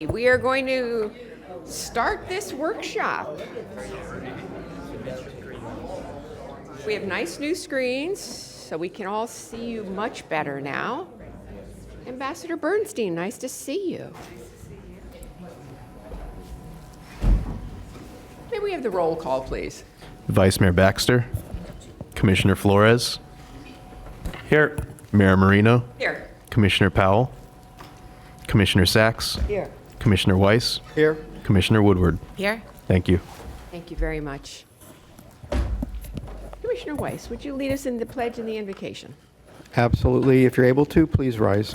We are going to start this workshop. We have nice new screens, so we can all see you much better now. Ambassador Bernstein, nice to see you. May we have the roll call, please? Vice Mayor Baxter. Commissioner Flores. Here. Mayor Marino. Here. Commissioner Powell. Commissioner Sachs. Here. Commissioner Weiss. Here. Commissioner Woodward. Here. Thank you. Thank you very much. Commissioner Weiss, would you lead us in the pledge and the invocation? Absolutely. If you're able to, please rise.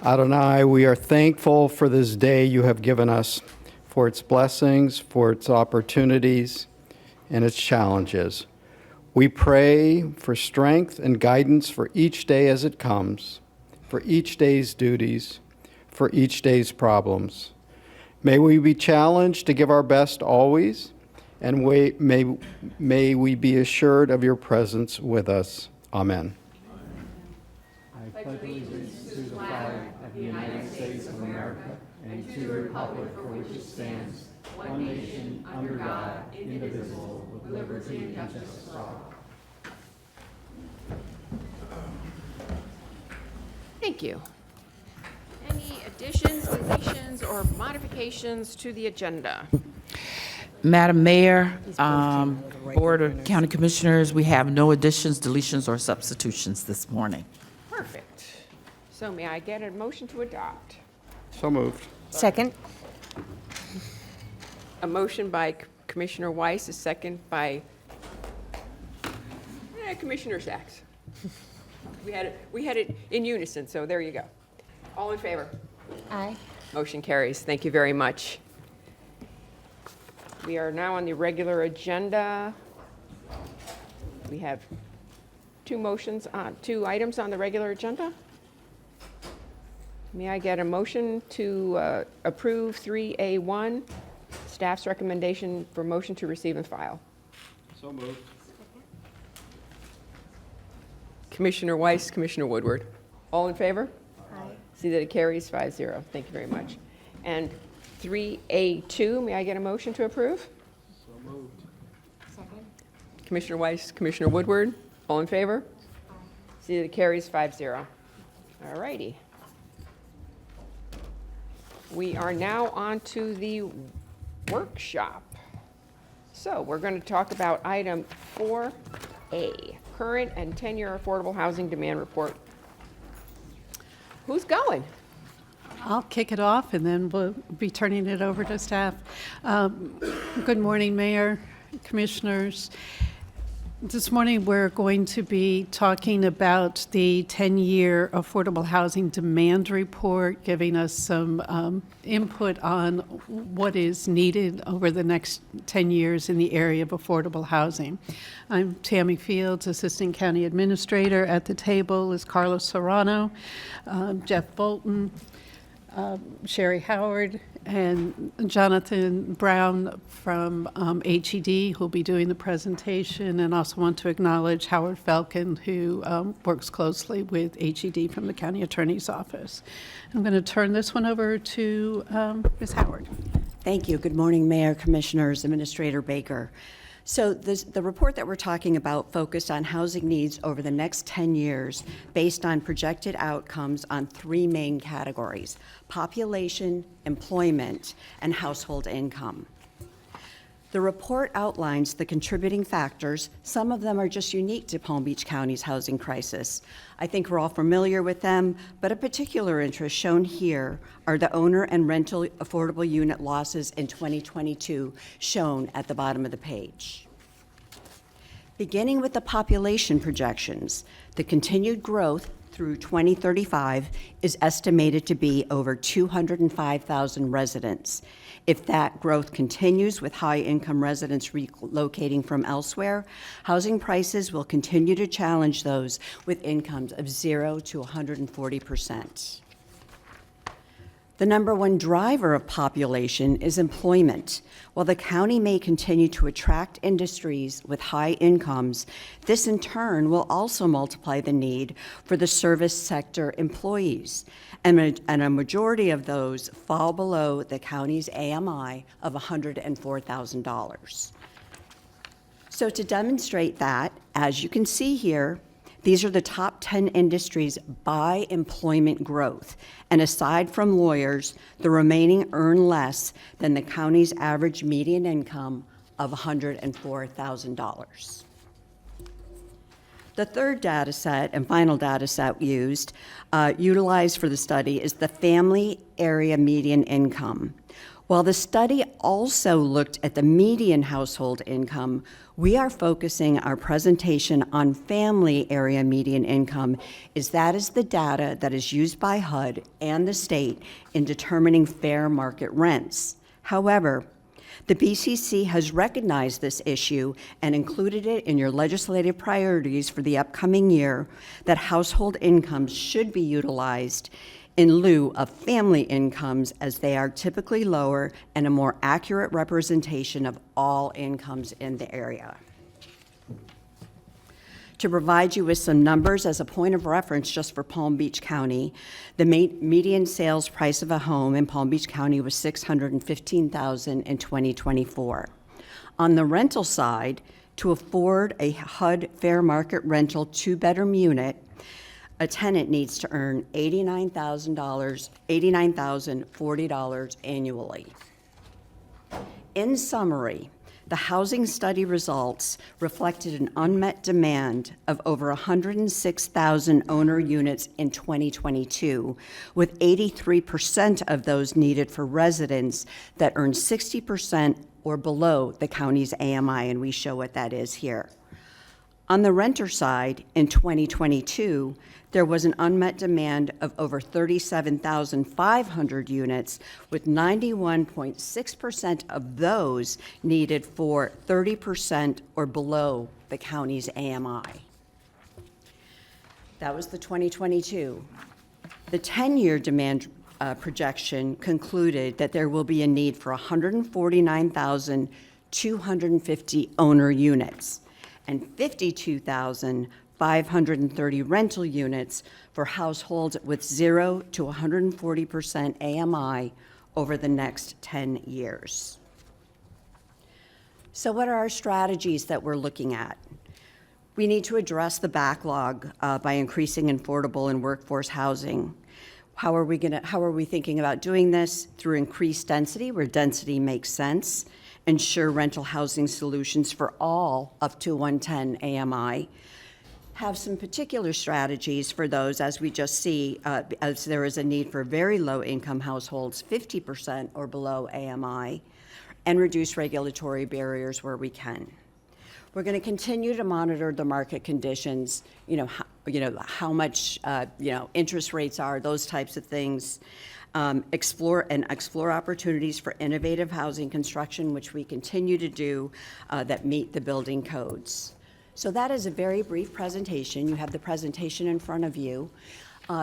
Adonai, we are thankful for this day you have given us, for its blessings, for its opportunities, and its challenges. We pray for strength and guidance for each day as it comes, for each day's duties, for each day's problems. May we be challenged to give our best always, and may we be assured of your presence with us. Amen. I pledge allegiance to the flag of the United States of America and to the republic for which it stands, one nation, under God, indivisible, with liberty and justice for all. Thank you. Any additions, deletions, or modifications to the agenda? Madam Mayor, Board of County Commissioners, we have no additions, deletions, or substitutions this morning. Perfect. So may I get a motion to adopt? So moved. Second. A motion by Commissioner Weiss, a second by Commissioner Sachs. We had it in unison, so there you go. All in favor? Aye. Motion carries. Thank you very much. We are now on the regular agenda. We have two items on the regular agenda. May I get a motion to approve 3A1, staff's recommendation for motion to receive and file? So moved. Commissioner Weiss, Commissioner Woodward. All in favor? Aye. See that it carries 5-0. Thank you very much. And 3A2, may I get a motion to approve? So moved. Second. Commissioner Weiss, Commissioner Woodward. All in favor? Aye. See that it carries 5-0. All righty. We are now on to the workshop. So we're going to talk about item 4A, current and 10-year affordable housing demand report. Who's going? I'll kick it off, and then we'll be turning it over to staff. Good morning, Mayor, Commissioners. This morning, we're going to be talking about the 10-year affordable housing demand report, giving us some input on what is needed over the next 10 years in the area of affordable housing. I'm Tammy Fields, Assistant County Administrator. At the table is Carlos Serrano, Jeff Bolton, Sherry Howard, and Jonathan Brown from HED, who'll be doing the presentation, and also want to acknowledge Howard Falcon, who works closely with HED from the County Attorney's Office. I'm going to turn this one over to Ms. Howard. Thank you. Good morning, Mayor, Commissioners, Administrator Baker. So the report that we're talking about focused on housing needs over the next 10 years based on projected outcomes on three main categories: population, employment, and household income. The report outlines the contributing factors. Some of them are just unique to Palm Beach County's housing crisis. I think we're all familiar with them, but of particular interest shown here are the owner and rental affordable unit losses in 2022, shown at the bottom of the page. Beginning with the population projections, the continued growth through 2035 is estimated to be over 205,000 residents. If that growth continues with high-income residents relocating from elsewhere, housing prices will continue to challenge those with incomes of 0 to 140%. The number one driver of population is employment. While the county may continue to attract industries with high incomes, this in turn will also multiply the need for the service sector employees, and a majority of those fall below the county's AMI of $104,000. So to demonstrate that, as you can see here, these are the top 10 industries by employment growth. And aside from lawyers, the remaining earn less than the county's average median income of $104,000. The third data set and final data set utilized for the study is the family area median income. While the study also looked at the median household income, we are focusing our presentation on family area median income, as that is the data that is used by HUD and the state in determining fair market rents. However, the BCC has recognized this issue and included it in your legislative priorities for the upcoming year, that household incomes should be utilized in lieu of family incomes, as they are typically lower and a more accurate representation of all incomes in the area. To provide you with some numbers as a point of reference just for Palm Beach County, the median sales price of a home in Palm Beach County was $615,000 in 2024. On the rental side, to afford a HUD fair market rental two-bedroom unit, a tenant needs to earn $89,040 annually. In summary, the housing study results reflected an unmet demand of over 106,000 owner units in 2022, with 83% of those needed for residents that earn 60% or below the county's AMI, and we show what that is here. On the renter side, in 2022, there was an unmet demand of over 37,500 units, with 91.6% of those needed for 30% or below the county's AMI. That was the 2022. The 10-year demand projection concluded that there will be a need for 149,250 owner units and 52,530 rental units for households with 0 to 140% AMI over the next 10 years. So what are our strategies that we're looking at? We need to address the backlog by increasing affordable and workforce housing. How are we thinking about doing this? Through increased density, where density makes sense. Ensure rental housing solutions for all up to 110 AMI. Have some particular strategies for those, as we just see, as there is a need for very low income households, 50% or below AMI, and reduce regulatory barriers where we can. We're going to continue to monitor the market conditions, how much interest rates are, those types of things. Explore opportunities for innovative housing construction, which we continue to do, that meet the building codes. So that is a very brief presentation. You have the presentation in front of you.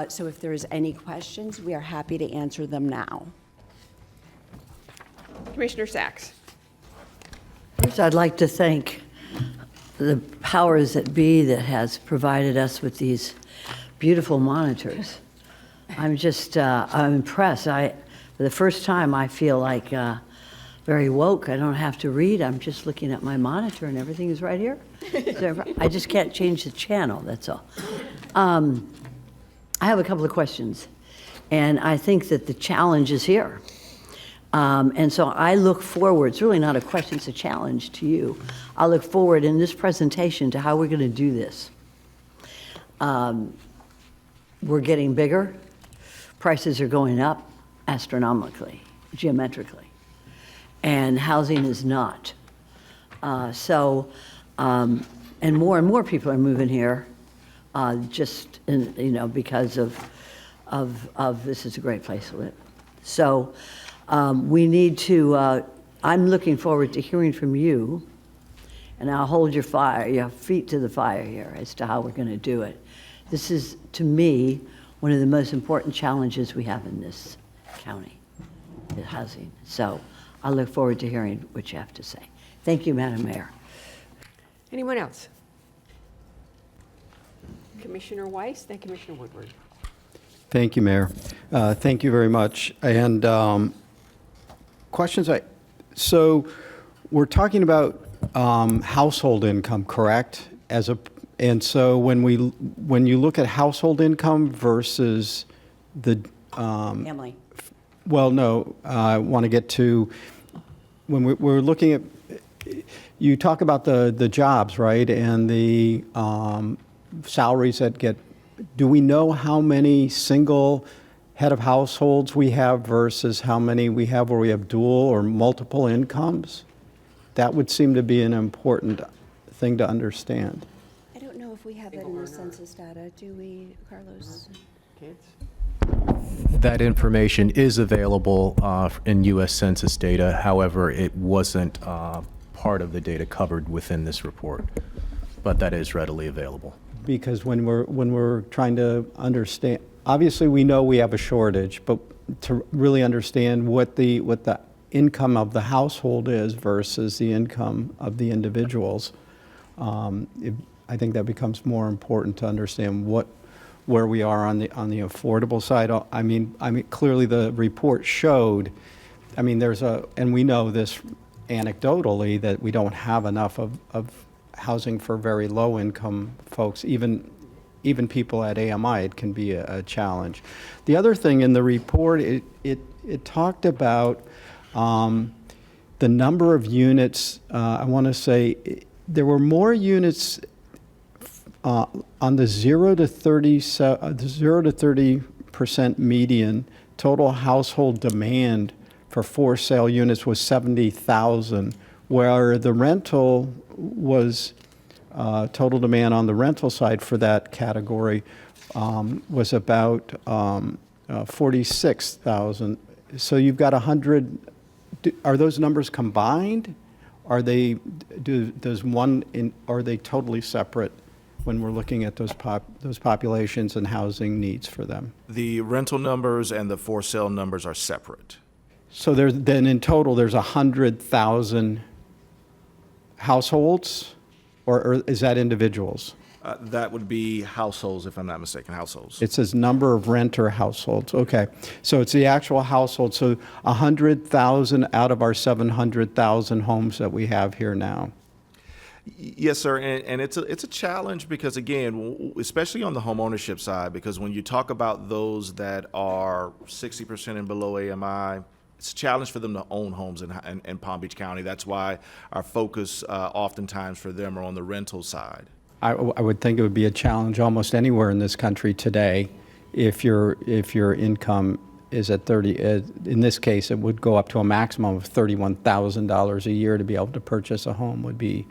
So if there's any questions, we are happy to answer them now. Commissioner Sacks. First, I'd like to thank the powers that be that has provided us with these beautiful monitors. I'm just, I'm impressed. For the first time, I feel like very woke. I don't have to read. I'm just looking at my monitor and everything is right here. I just can't change the channel, that's all. I have a couple of questions, and I think that the challenge is here. And so I look forward, it's really not a question, it's a challenge to you. I look forward in this presentation to how we're going to do this. We're getting bigger. Prices are going up astronomically, geometrically, and housing is not. And more people are moving here, just because of this is a great place to live. So we need to. I'm looking forward to hearing from you, and I'll hold your feet to the fire here as to how we're going to do it. This is, to me, one of the most important challenges we have in this county, the housing. So I look forward to hearing what you have to say. Thank you, Madam Mayor. Anyone else? Commissioner Weiss, then Commissioner Woodward. Thank you, Mayor. Thank you very much. And questions, so we're talking about household income, correct? And so when you look at household income versus the, Family. well, no, I want to get to, when we're looking at, you talk about the jobs, right? And the salaries that get, do we know how many single head of households we have versus how many we have where we have dual or multiple incomes? That would seem to be an important thing to understand. I don't know if we have that in the census data, do we, Carlos? Kids? That information is available in U.S. Census data. However, it wasn't part of the data covered within this report, but that is readily available. Because when we're trying to understand, obviously we know we have a shortage, but to really understand what the income of the household is versus the income of the individuals, I think that becomes more important to understand where we are on the affordable side. I mean, clearly the report showed, I mean, and we know this anecdotally, that we don't have enough of housing for very low income folks, even people at AMI, it can be a challenge. The other thing in the report, it talked about the number of units. I want to say there were more units on the 0 to 30% median. Total household demand for for sale units was 70,000, where the rental was total demand on the rental side for that category was about 46,000. So you've got 100. Are those numbers combined? Are they are they totally separate when we're looking at those populations and housing needs for them? The rental numbers and the for sale numbers are separate. So then in total, there's 100,000 households, or is that individuals? That would be households, if I'm not mistaken, households. It says number of renter households. Okay, so it's the actual household. So 100,000 out of our 700,000 homes that we have here now. Yes, sir, and it's a challenge because, again, especially on the home ownership side, because when you talk about those that are 60% and below AMI, it's a challenge for them to own homes in Palm Beach County. That's why our focus oftentimes for them are on the rental side. I would think it would be a challenge almost anywhere in this country today if your income is at 30. In this case, it would go up to a maximum of $31,000 a year to be able to purchase a home would be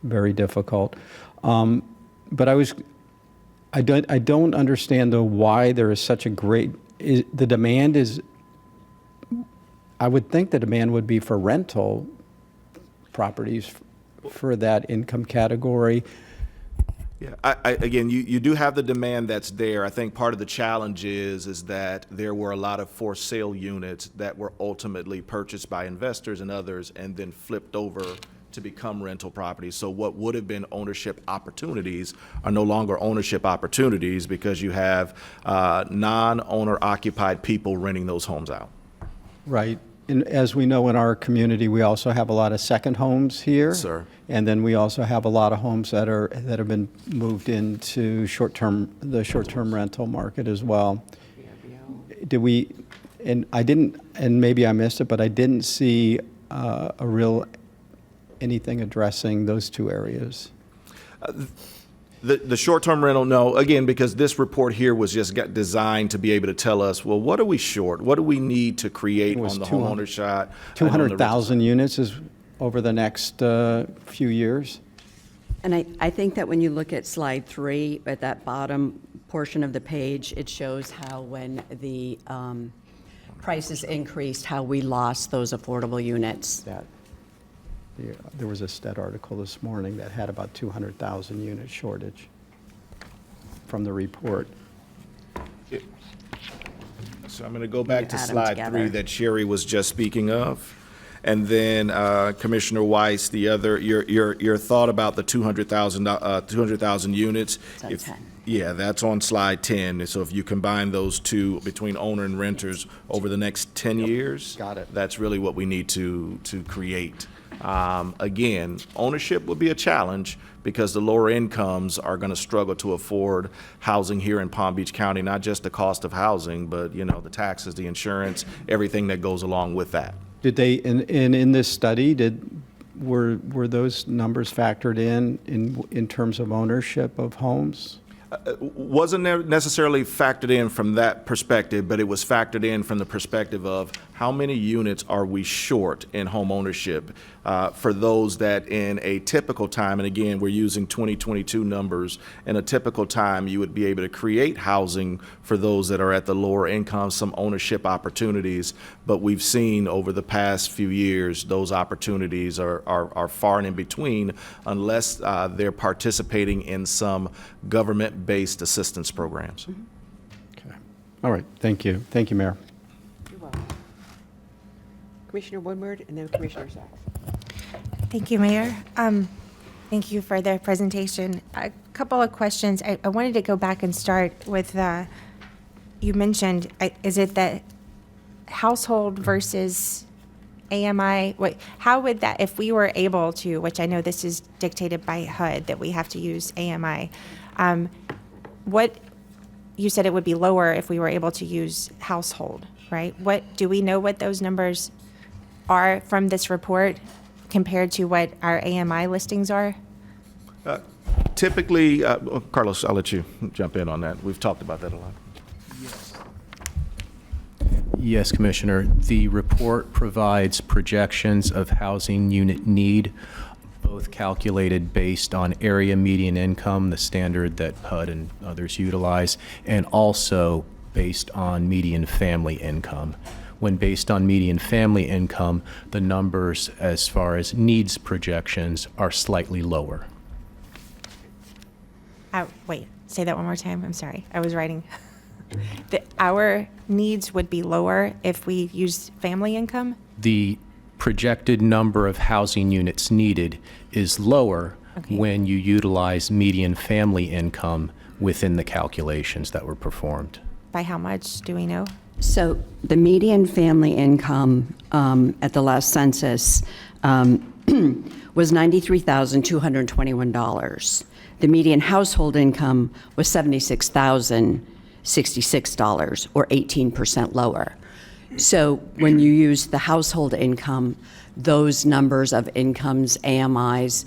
very difficult. But I don't understand though why there is such a great, the demand is, I would think the demand would be for rental properties for that income category. Yeah, again, you do have the demand that's there. I think part of the challenge is that there were a lot of for sale units that were ultimately purchased by investors and others and then flipped over to become rental properties. So what would have been ownership opportunities are no longer ownership opportunities because you have non-owner occupied people renting those homes out. Right. And as we know in our community, we also have a lot of second homes here. Sir. And then we also have a lot of homes that have been moved into the short-term rental market as well. Did we, and I didn't, and maybe I missed it, but I didn't see anything addressing those two areas. The short-term rental, no. Again, because this report here was just designed to be able to tell us, well, what are we short? What do we need to create on the homeowner side? 200,000 units is over the next few years. And I think that when you look at slide 3, at that bottom portion of the page, it shows how when the prices increased, how we lost those affordable units. There was a STED article this morning that had about 200,000 unit shortage from the report. So I'm going to go back to add 'em slide together. 3 that Sherry was just speaking of. And then Commissioner Weiss, your thought about the 200,000 units. It's on 10. Yeah, that's on slide 10. So if you combine those two between owner and renters over the next 10 years. Got it. That's really what we need to create. Again, ownership will be a challenge because the lower incomes are going to struggle to afford housing here in Palm Beach County, not just the cost of housing, but, the taxes, the insurance, everything that goes along with that. Did they, in this study, were those numbers factored in terms of ownership of homes? Wasn't necessarily factored in from that perspective, but it was factored in from the perspective of how many units are we short in home ownership for those that in a typical time, and again, we're using 2022 numbers, in a typical time, you would be able to create housing for those that are at the lower income, some ownership opportunities, but we've seen over the past few years, those opportunities are far and in between unless they're participating in some government-based assistance programs. Okay. All right, thank you. Thank you, Mayor. You're welcome. Commissioner Woodward and then Commissioner Sacks. Thank you, Mayor. Thank you for the presentation. A couple of questions. I wanted to go back and start with, you mentioned, is it that household versus AMI? How would that, if we were able to, which I know this is dictated by HUD, that we have to use AMI, you said it would be lower if we were able to use household, right? Do we know what those numbers are from this report compared to what our AMI listings are? Typically, Carlos, I'll let you jump in on that. We've talked about that a lot. Yes, Commissioner. The report provides projections of housing unit need, both calculated based on area median income, the standard that HUD and others utilize, and also based on median family income. When based on median family income, the numbers as far as needs projections are slightly lower. Wait, say that one more time. I'm sorry. I was writing. Our needs would be lower if we used family income? The projected number of housing units needed is lower when you utilize median family income within the calculations that were performed. By how much, do we know? So the median family income at the last census was $93,221. The median household income was $76,066, or 18% lower. So when you use the household income, those numbers of incomes, AMIs,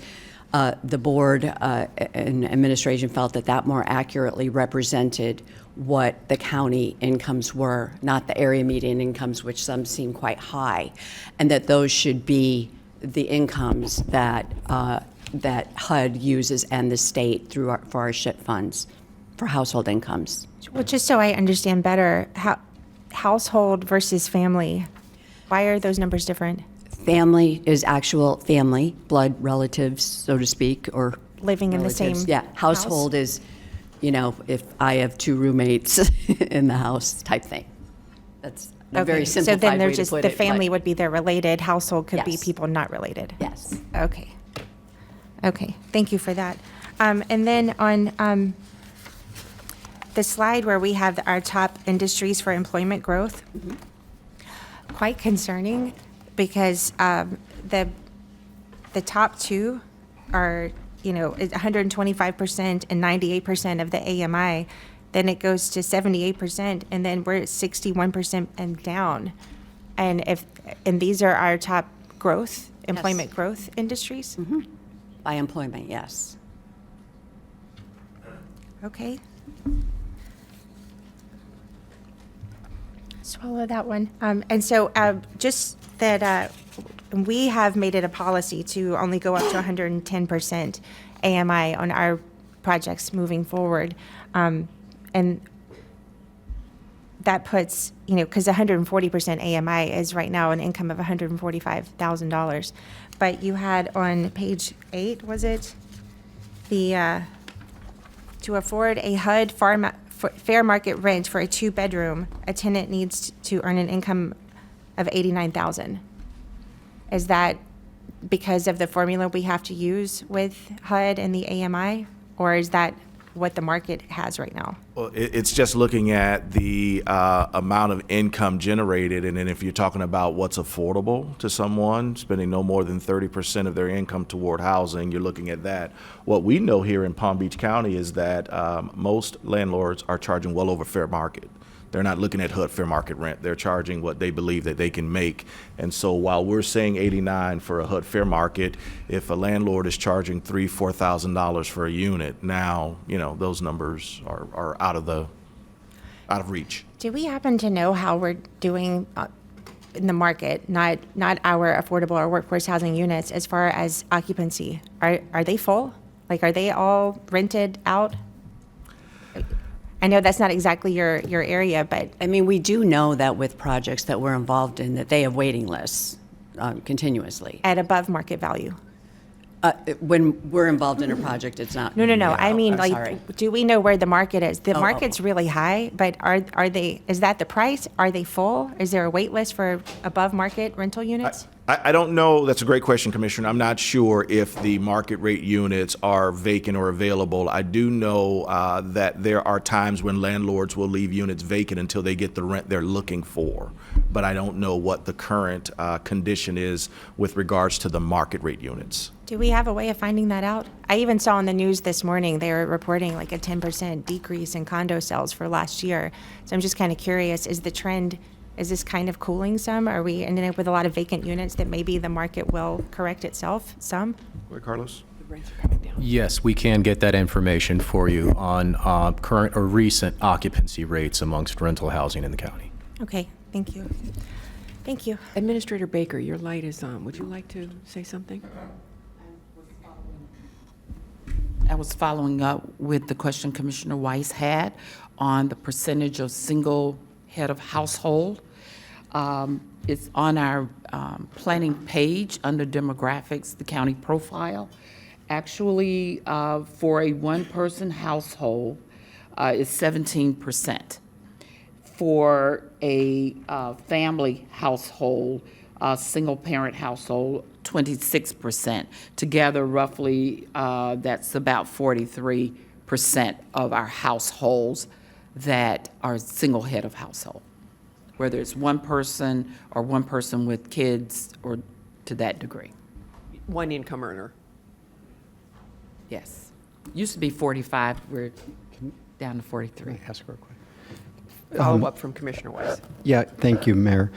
the board and administration felt that more accurately represented what the county incomes were, not the area median incomes, which some seem quite high, and that those should be the incomes that HUD uses and the state for our SHIP funds for household incomes. Well, just so I understand better, household versus family, why are those numbers different? Family is actual family, blood relatives, so to speak, or Living in the same relatives. Yeah, household is, if I have two roommates in the house type thing. That's a very So simplified then way they're to just, put the it, family but would be their related, household could be Yes. people not related? yes. Okay. Okay, thank you for that. And then on the slide where we have our top industries for employment growth, quite concerning because the top two are, 125% and 98% of the AMI. Then it goes to 78%, and then we're at 61% and down. And these are our top employment growth industries? By employment, yes. Okay. Swallow that one. And so just that we have made it a policy to only go up to 110% AMI on our projects moving forward. And that puts, because 140% AMI is right now an income of $145,000. But you had on page 8, was it? To afford a HUD fair market rent for a two-bedroom, a tenant needs to earn an income of 89,000. Is that because of the formula we have to use with HUD and the AMI, or is that what the market has right now? Well, it's just looking at the amount of income generated, and then if you're talking about what's affordable to someone, spending no more than 30% of their income toward housing, you're looking at that. What we know here in Palm Beach County is that most landlords are charging well over fair market. They're not looking at HUD fair market rent. They're charging what they believe that they can make. And so while we're saying 89 for a HUD fair market, if a landlord is charging $3,000, $4,000 for a unit, now, those numbers are out of reach. Do we happen to know how we're doing in the market, not our affordable or workforce housing units, as far as occupancy? Are they full? Like, are they all rented out? I know that's not exactly your area, but I mean, we do know that with projects that we're involved in, that they have waiting lists continuously. at above market value. When we're involved in a project, it's not. No. Yeah, I mean, I'm sorry. do we know where the market is? The Oh. market's really high, but are they, is that the price? Are they full? Is there a wait list for above market rental units? I don't know. That's a great question, Commissioner. I'm not sure if the market rate units are vacant or available. I do know that there are times when landlords will leave units vacant until they get the rent they're looking for. But I don't know what the current condition is with regards to the market rate units. Do we have a way of finding that out? I even saw on the news this morning, they were reporting like a 10% decrease in condo sales for last year. So I'm just kind of curious, is the trend, is this kind of cooling some? Are we ending up with a lot of vacant units that maybe the market will correct itself some? Go ahead, Carlos. The rents are coming down. Yes, we can get that information for you on current or recent occupancy rates amongst rental housing in the county. Okay, thank you. Thank you. Administrator Baker, your light is on. Would you like to say something? I was following up with the question Commissioner Weiss had on the percentage of single head of household. It's on our planning page under demographics, the county profile. Actually, for a one-person household, it's 17%. For a family household, single-parent household, 26%. Together, roughly, that's about 43% of our households that are single head of household, whether it's one person or one person with kids or to that degree. One income earner. Yes. Used to be 45, we're down to 43. Ask her a question. Follow up from Commissioner Weiss. Yeah, thank you, Mayor.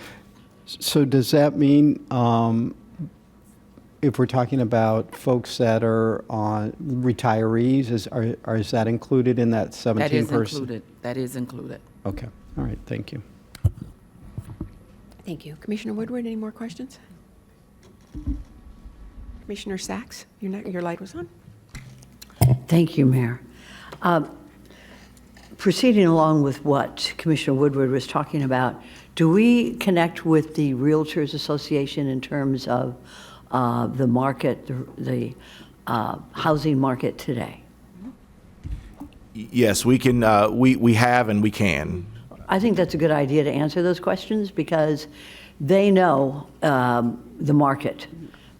So does that mean, if we're talking about folks that are on retirees, is that included in that 17%? That is included. That is included. Okay, all right, thank you. Thank you. Commissioner Woodward, any more questions? Commissioner Sachs, your light was on. Thank you, Mayor. Proceeding along with what Commissioner Woodward was talking about, do we connect with the Realtors Association in terms of the market, the housing market today? Yes, we can. We have and we can. I think that's a good idea to answer those questions because they know the market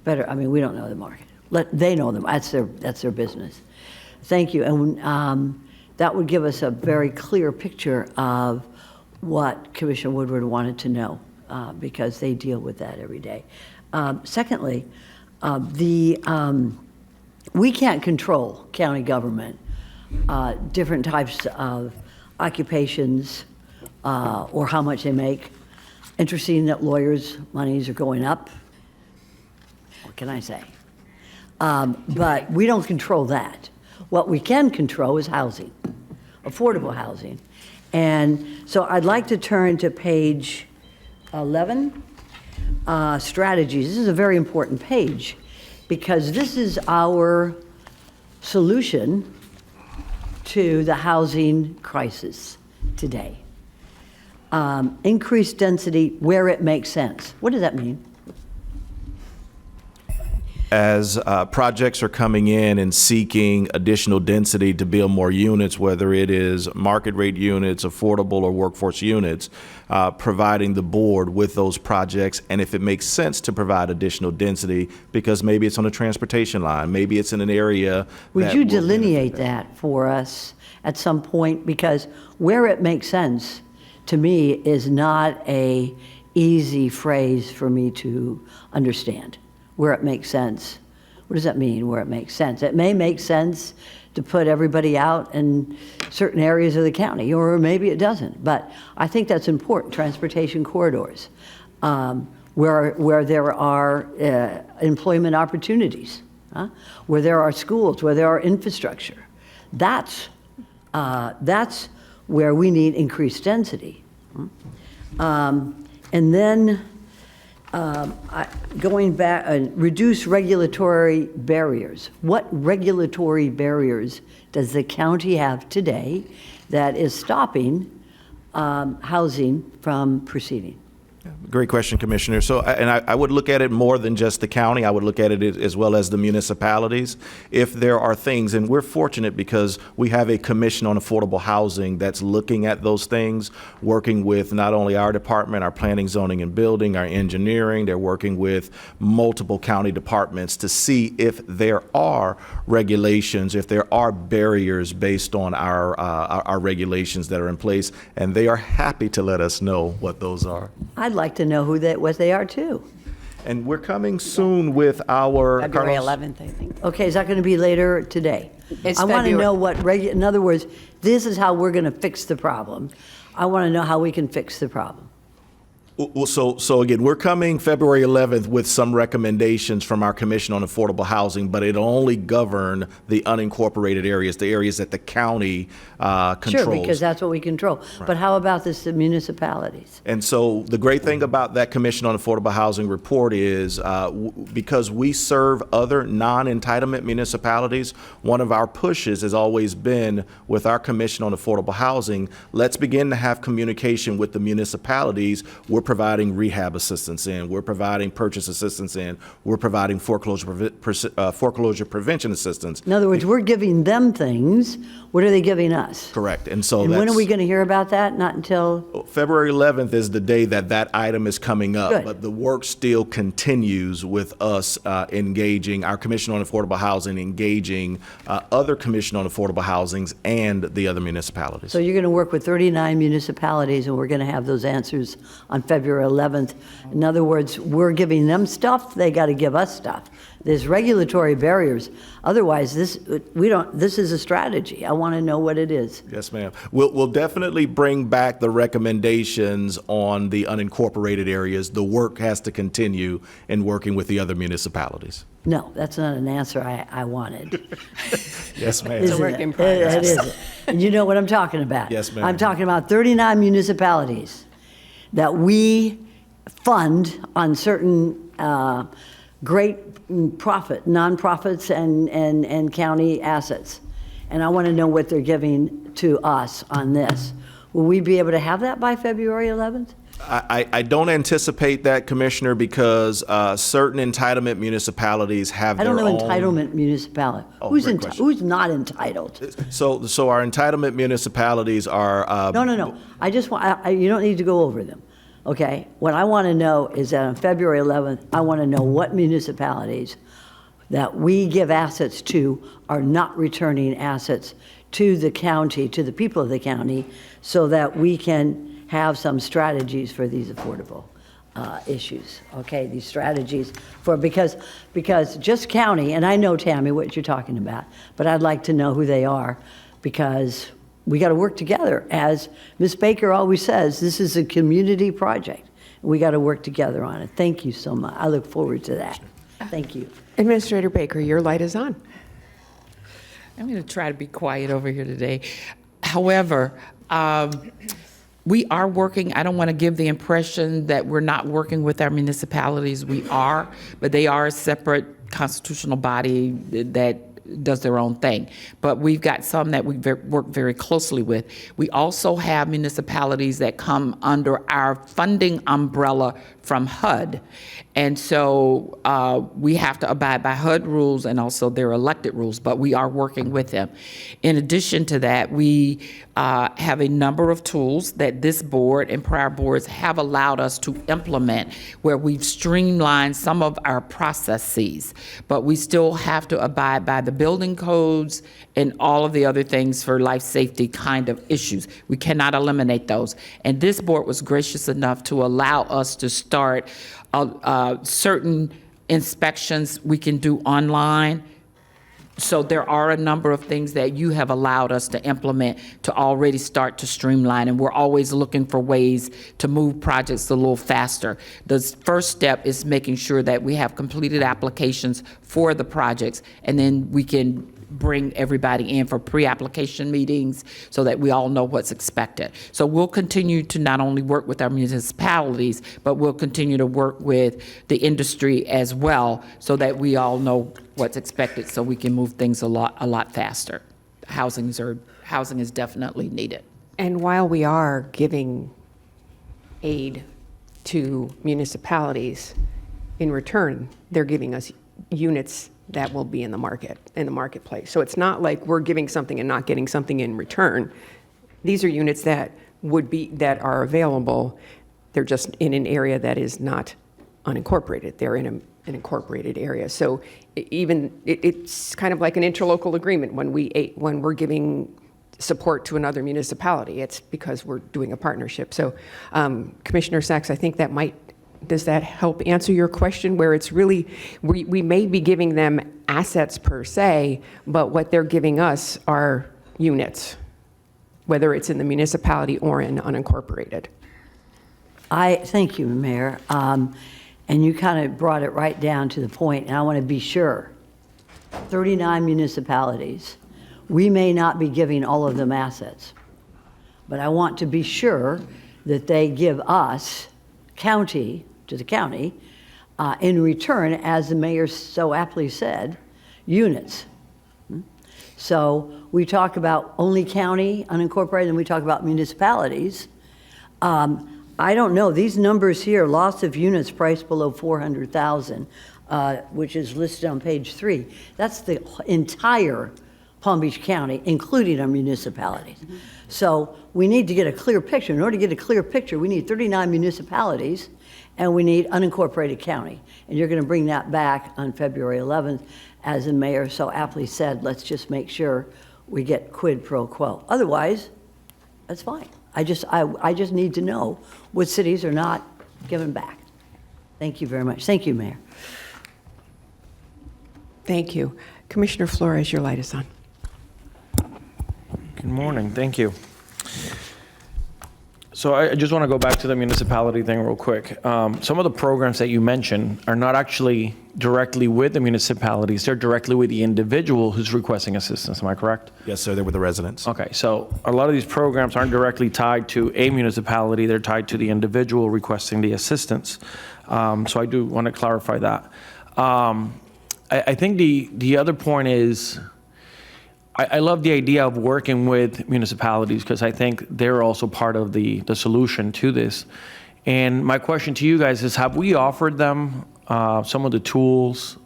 better. I mean, we don't know the market. They know them. That's their business. Thank you. And that would give us a very clear picture of what Commissioner Woodward wanted to know because they deal with that every day. Secondly, we can't control county government, different types of occupations or how much they make. Interesting that lawyers' monies are going up. What can I say? But we don't control that. What we can control is housing, affordable housing. And so I'd like to turn to page 11, strategies. This is a very important page because this is our solution to the housing crisis today. Increased density where it makes sense. What does that mean? as projects are coming in and seeking additional density to build more units, whether it is market rate units, affordable or workforce units, providing the board with those projects, and if it makes sense to provide additional density, because maybe it's on a transportation line, maybe it's in an area. Would that you will benefit delineate them. that for us at some point? Because where it makes sense, to me, is not a easy phrase for me to understand. Where it makes sense. What does that mean, where it makes sense? It may make sense to put everybody out in certain areas of the county, or maybe it doesn't. But I think that's important, transportation corridors, where there are employment opportunities, where there are schools, where there are infrastructure. That's where we need increased density. And then going back, reduce regulatory barriers. What regulatory barriers does the county have today that is stopping housing from proceeding? Great question, Commissioner. So, and I would look at it more than just the county. I would look at it as well as the municipalities. If there are things, and we're fortunate because we have a commission on affordable housing that's looking at those things, working with not only our department, our planning, zoning, and building, our engineering. They're working with multiple county departments to see if there are regulations, if there are barriers based on our regulations that are in place, and they are happy to let us know what those are. I'd like to know what they are too. And we're coming soon with our February Carlos? 11th, I think. Okay, is that going to be later today? It's I want to February. know in other words, this is how we're going to fix the problem. I want to know how we can fix the problem. Well, so again, we're coming February 11th with some recommendations from our Commission on Affordable Housing, but it'll only govern the unincorporated areas, the areas that the county controls. Sure, because that's what we control. But how about the municipalities? And so the great thing about that Commission on Affordable Housing report is because we serve other non-entitlement municipalities, one of our pushes has always been with our Commission on Affordable Housing, let's begin to have communication with the municipalities. We're providing rehab assistance in, we're providing purchase assistance in, we're providing foreclosure prevention assistance. In other words, we're giving them things. What are they giving us? Correct. And so And when are that's- we going to hear about that? Not until, February 11th is the day that item is coming up, Good. but the work still continues with us engaging, our Commission on Affordable Housing, engaging other Commission on Affordable Housings and the other municipalities. so you're going to work with 39 municipalities, and we're going to have those answers on February 11th. In other words, we're giving them stuff, they got to give us stuff. There's regulatory barriers. Otherwise, this is a strategy. I want to know what it is. Yes, ma'am. We'll definitely bring back the recommendations on the unincorporated areas. The work has to continue in working with the other municipalities. No, that's not an answer I wanted. Yes, ma'am. Isn't work it? in progress. It is. And you know what I'm talking about. Yes, ma'am. I'm talking about 39 municipalities that we fund on certain great nonprofits and county assets. And I want to know what they're giving to us on this. Will we be able to have that by February 11th? I don't anticipate that, Commissioner, because certain entitlement municipalities have I their don't know own. entitlement municipality. Oh, Who's great question. who's not entitled? So our entitlement municipalities are. No. I just want, you don't need to go over them, okay? What I want to know is that on February 11th, I want to know what municipalities that we give assets to are not returning assets to the county, to the people of the county, so that we can have some strategies for these affordable issues, okay? These strategies because just county, and I know, Tammy, what you're talking about, but I'd like to know who they are, because we got to work together. As Ms. Baker always says, this is a community project. We got to work together on it. Thank you so much. I look forward to that. Thank you. Administrator Baker, your light is on. I'm going to try to be quiet over here today. However, we are working. I don't want to give the impression that we're not working with our municipalities. We are, but they are a separate constitutional body that does their own thing. But we've got some that we work very closely with. We also have municipalities that come under our funding umbrella from HUD. And so we have to abide by HUD rules and also their elected rules, but we are working with them. In addition to that, we have a number of tools that this board and prior boards have allowed us to implement where we've streamlined some of our processes, but we still have to abide by the building codes and all of the other things for life safety kind of issues. We cannot eliminate those. And this board was gracious enough to allow us to start certain inspections we can do online. So there are a number of things that you have allowed us to implement to already start to streamline, and we're always looking for ways to move projects a little faster. The first step is making sure that we have completed applications for the projects, and then we can bring everybody in for pre-application meetings so that we all know what's expected. So we'll continue to not only work with our municipalities, but we'll continue to work with the industry as well so that we all know what's expected so we can move things a lot faster. Housing is definitely needed. And while we are giving aid to municipalities, in return, they're giving us units that will be in the marketplace. So it's not like we're giving something and not getting something in return. These are units that are available. They're just in an area that is not unincorporated. They're in an incorporated area. So it's kind of like an interlocal agreement when we're giving support to another municipality. It's because we're doing a partnership. So Commissioner Sachs, I think does that help answer your question, where it's really, we may be giving them assets per se, but what they're giving us are units, whether it's in the municipality or in unincorporated? Thank you, Mayor. And you kind of brought it right down to the point, and I want to be sure. 39 municipalities. We may not be giving all of them assets, but I want to be sure that they give us, to the county, in return, as the mayor so aptly said, units. So we talk about only county, unincorporated, and we talk about municipalities. I don't know, these numbers here, loss of units priced below 400,000, which is listed on page 3. That's the entire Palm Beach County, including our municipalities. So we need to get a clear picture. In order to get a clear picture, we need 39 municipalities and we need unincorporated county. And you're going to bring that back on February 11th. As the mayor so aptly said, let's just make sure we get quid pro quo. Otherwise, that's fine. I just need to know what cities are not giving back. Thank you very much. Thank you, Mayor. Thank you. Commissioner Flores, your light is on. Good morning, thank you. So I just want to go back to the municipality thing real quick. Some of the programs that you mentioned are not actually directly with the municipalities, they're directly with the individual who's requesting assistance, am I correct? Yes, sir, they're with the residents. Okay, so a lot of these programs aren't directly tied to a municipality, they're tied to the individual requesting the assistance. So I do want to clarify that. I think the other point is, I love the idea of working with municipalities because I think they're also part of the solution to this. And my question to you guys is, have we offered them some of the tools?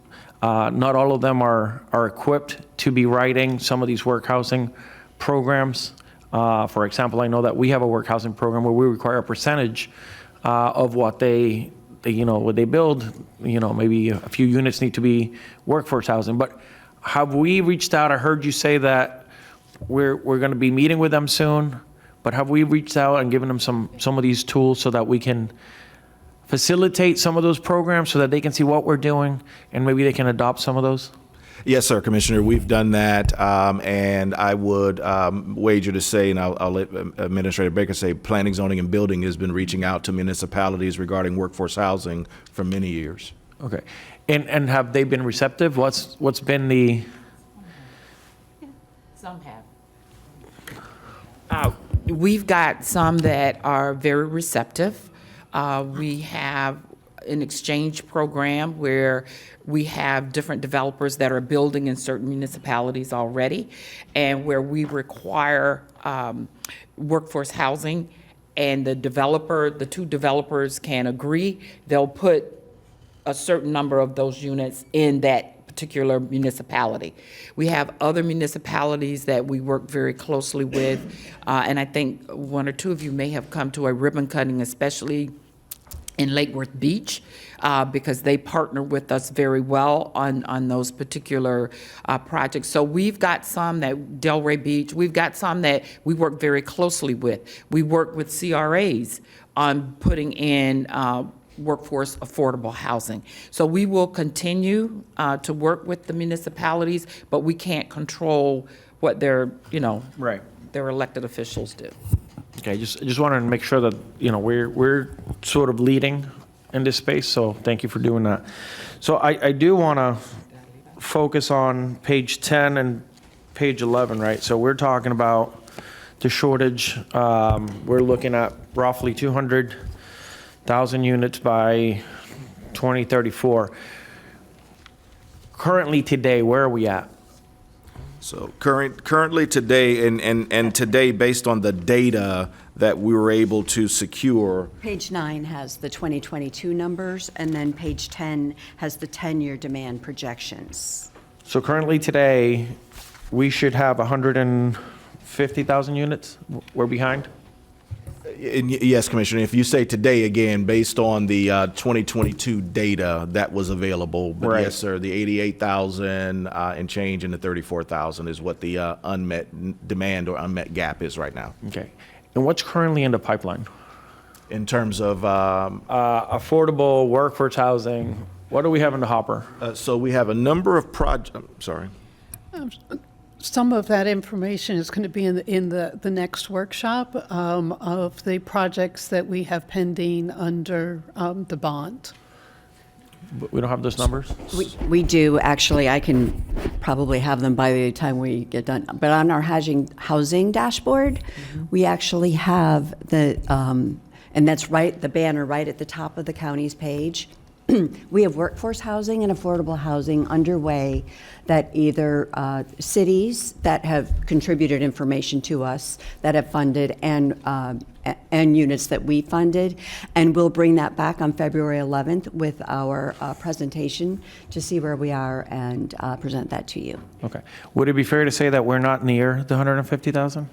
Not all of them are equipped to be writing some of these work housing programs. For example, I know that we have a work housing program where we require a percentage of what they what they build, maybe a few units need to be workforce housing. But have we reached out? I heard you say that we're going to be meeting with them soon, but have we reached out and given them some of these tools so that we can facilitate some of those programs so that they can see what we're doing and maybe they can adopt some of those? Yes, sir, Commissioner, we've done that, and I would wager to say, and I'll let Administrator Baker say, Planning, Zoning, and Building has been reaching out to municipalities regarding workforce housing for many years. Okay. And have they been receptive? What's been the? Some have. We've got some that are very receptive. We have an exchange program where we have different developers that are building in certain municipalities already, and where we require workforce housing, and the two developers can agree, they'll put a certain number of those units in that particular municipality. We have other municipalities that we work very closely with, and I think one or two of you may have come to a ribbon cutting, especially in Lake Worth Beach, because they partner with us very well on those particular projects. So we've got some that, Delray Beach, we've got some that we work very closely with. We work with CRAs on putting in workforce affordable housing. So we will continue to work with the municipalities, but we can't control what their, Right. their elected officials do. Okay, just wanted to make sure that, we're sort of leading in this space, so thank you for doing that. So I do want to focus on page 10 and page 11, right? So we're talking about the shortage. We're looking at roughly 200,000 units by 2034. Currently today, where are we at? So currently today, and today, based on the data that we were able to secure, Page 9 has the 2022 numbers, and then page 10 has the 10-year demand projections. So currently today, we should have 150,000 units. We're behind? yes, Commissioner, if you say today, again, based on the 2022 data that was available, but Right. yes, sir, the 88,000 and change and the 34,000 is what the unmet demand or unmet gap is right now. Okay. And what's currently in the pipeline? In terms of, Affordable workforce housing, what do we have in the hopper? so we have a number of sorry. Some of that information is going to be in the next workshop of the projects that we have pending under the bond. We don't have those numbers? We do, actually. I can probably have them by the time we get done. But on our housing dashboard, we actually have and that's right, the banner right at the top of the county's page. We have workforce housing and affordable housing underway that either cities that have contributed information to us, that have funded, and units that we funded. And we'll bring that back on February 11th with our presentation to see where we are and present that to you. Okay. Would it be fair to say that we're not near the 150,000?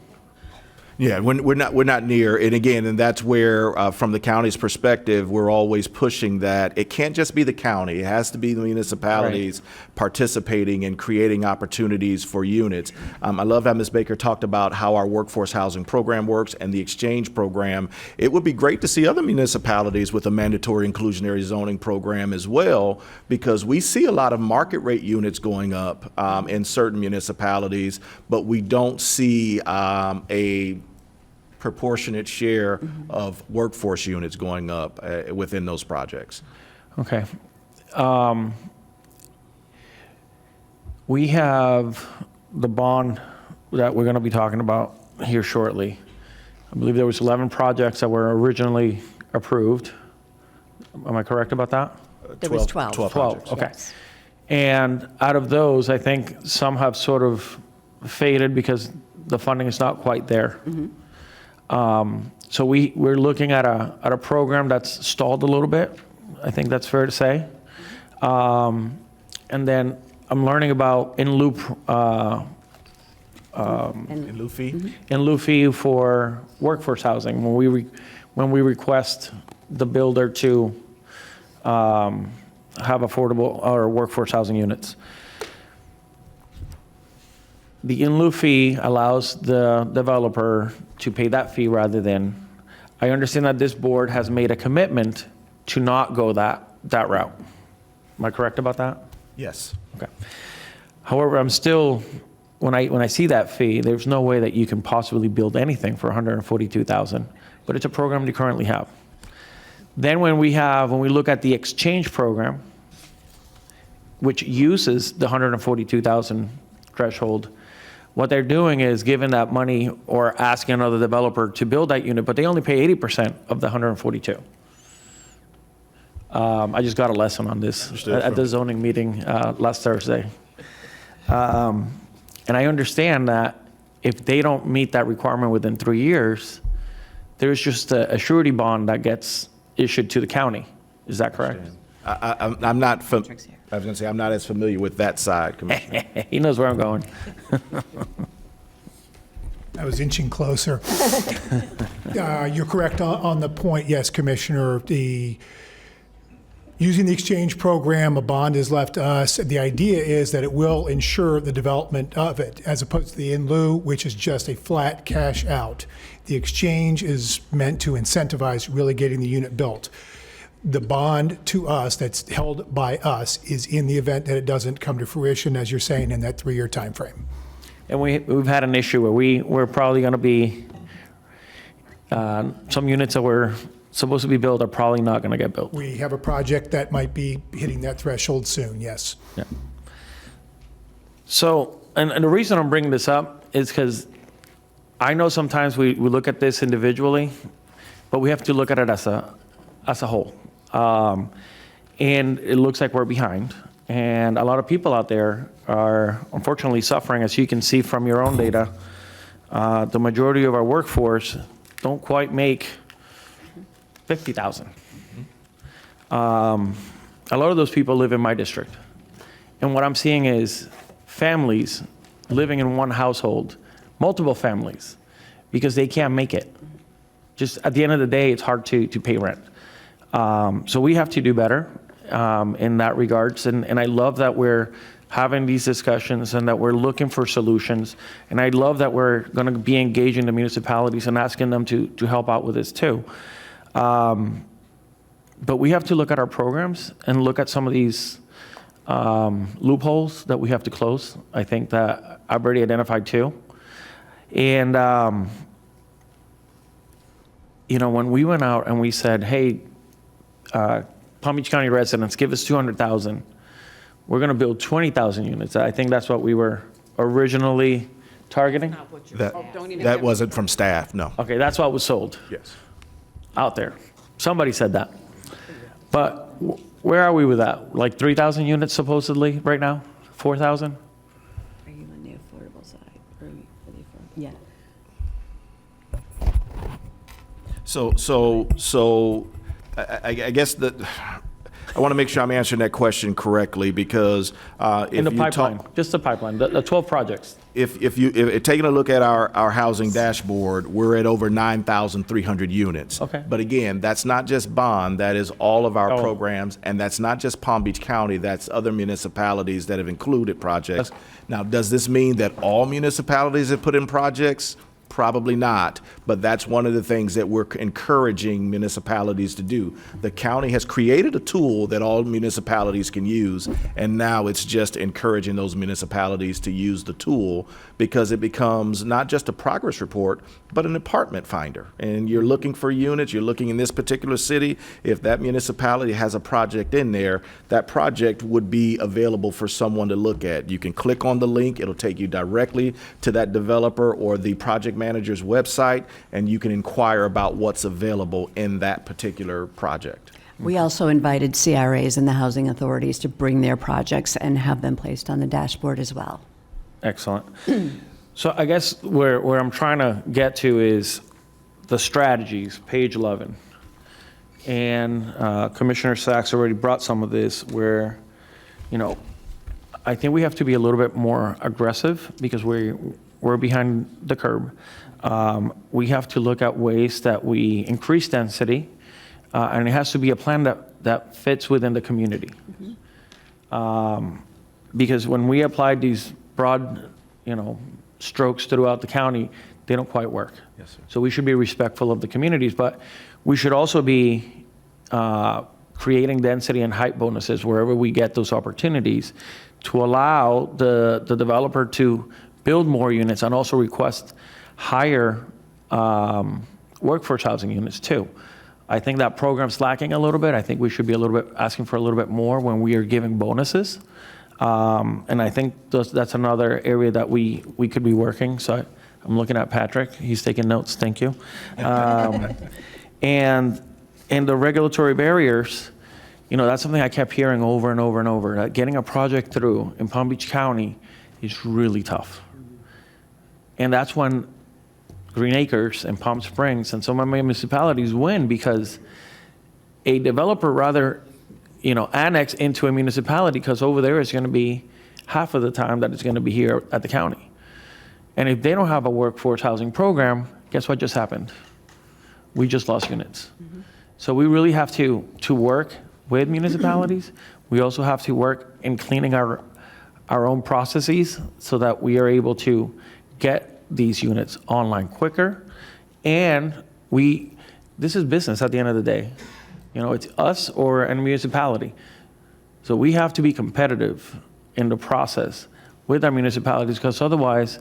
Yeah, we're not near. And again, and that's where, from the county's perspective, we're always pushing that it can't just be the county. It has to be the municipalities participating and creating opportunities for units. I love how Ms. Baker talked about how our workforce housing program works and the exchange program. It would be great to see other municipalities with a mandatory inclusionary zoning program as well, because we see a lot of market rate units going up in certain municipalities, but we don't see a proportionate share of workforce units going up within those projects. Okay. We have the bond that we're going to be talking about here shortly. I believe there was 11 projects that were originally approved. Am I correct about that? There was 12. 12 12, projects. okay. Yes. And out of those, I think some have sort of faded because the funding is not quite there. So we're looking at a program that's stalled a little bit. I think that's fair to say. And then I'm learning about in lieu fee for workforce housing when we request the builder to have affordable or workforce housing units. The in lieu fee allows the developer to pay that fee rather than, I understand that this board has made a commitment to not go that route. Am I correct about that? Yes. Okay. However, I'm still, when I see that fee, there's no way that you can possibly build anything for 142,000, but it's a program you currently have. Then when we look at the exchange program, which uses the 142,000 threshold, what they're doing is giving that money or asking another developer to build that unit, but they only pay 80% of the 142. I just got a lesson on this Understood. at the zoning meeting last Thursday. And I understand that if they don't meet that requirement within 3 years, there's just a surety bond that gets issued to the county. Is that correct? I'm not, I was going to say, I'm not as familiar with that side, Commissioner. He knows where I'm going. I was inching closer. You're correct on the point, yes, Commissioner. Using the exchange program, a bond is left to us. The idea is that it will ensure the development of it, as opposed to the in lieu, which is just a flat cash out. The exchange is meant to incentivize really getting the unit built. The bond to us that's held by us is in the event that it doesn't come to fruition, as you're saying, in that 3-year time frame. And we've had an issue where we're probably going to be, some units that were supposed to be built are probably not going to get built. We have a project that might be hitting that threshold soon, yes. Yeah. So, and the reason I'm bringing this up is because I know sometimes we look at this individually, but we have to look at it as a whole. And it looks like we're behind. And a lot of people out there are unfortunately suffering, as you can see from your own data. The majority of our workforce don't quite make 50,000. A lot of those people live in my district. And what I'm seeing is families living in one household, multiple families, because they can't make it. Just at the end of the day, it's hard to pay rent. So we have to do better in that regards. And I love that we're having these discussions and that we're looking for solutions. And I love that we're going to be engaging the municipalities and asking them to help out with this too. But we have to look at our programs and look at some of these loopholes that we have to close. I think that I've already identified two. And, you know, when we went out and we said, hey, Palm Beach County residents, give us 200,000. We're going to build 20,000 units. I think that's what we were originally targeting. That wasn't from staff, no. Okay, that's what was sold. Yes. Out there. Somebody said that. But where are we with that? Like 3,000 units supposedly right now? 4,000? Are you on the affordable side? Or are you for the affordable? Yeah. So I guess that I want to make sure I'm answering that question correctly, because In the pipeline, just the pipeline, the 12 projects. If taking a look at our housing dashboard, we're at over 9,300 units. Okay. But again, that's not just bond, that is all of our Oh. programs, and that's not just Palm Beach County, that's other municipalities that have included projects. Now, does this mean that all municipalities have put in projects? Probably not, but that's one of the things that we're encouraging municipalities to do. The county has created a tool that all municipalities can use, and now it's just encouraging those municipalities to use the tool, because it becomes not just a progress report, but an apartment finder. And you're looking for units, you're looking in this particular city, if that municipality has a project in there, that project would be available for someone to look at. You can click on the link, it'll take you directly to that developer or the project manager's website, and you can inquire about what's available in that particular project. We also invited CRAs and the housing authorities to bring their projects and have them placed on the dashboard as well. Excellent. So I guess where I'm trying to get to is the strategies, page 11. And Commissioner Sachs already brought some of this where, you know, I think we have to be a little bit more aggressive because we're behind the curve. We have to look at ways that we increase density, and it has to be a plan that fits within the community. Because when we applied these broad, you know, strokes throughout the county, they don't quite work. Yes, sir. So we should be respectful of the communities, but we should also be creating density and height bonuses wherever we get those opportunities to allow the developer to build more units and also request higher workforce housing units too. I think that program's lacking a little bit. I think we should be a little bit asking for a little bit more when we are giving bonuses. And I think that's another area that we could be working. So I'm looking at Patrick. He's taking notes. Thank you. And the regulatory barriers, You know, that's something I kept hearing over and over and over, that getting a project through in Palm Beach County is really tough. And that's when Green Acres and Palm Springs and some of my municipalities win, because a developer rather, annex into a municipality, because over there it's going to be half of the time that it's going to be here at the county. And if they don't have a workforce housing program, guess what just happened? We just lost units. So we really have to work with municipalities. We also have to work in cleaning our own processes so that we are able to get these units online quicker. And this is business at the end of the day. It's us or a municipality. So we have to be competitive in the process with our municipalities, because otherwise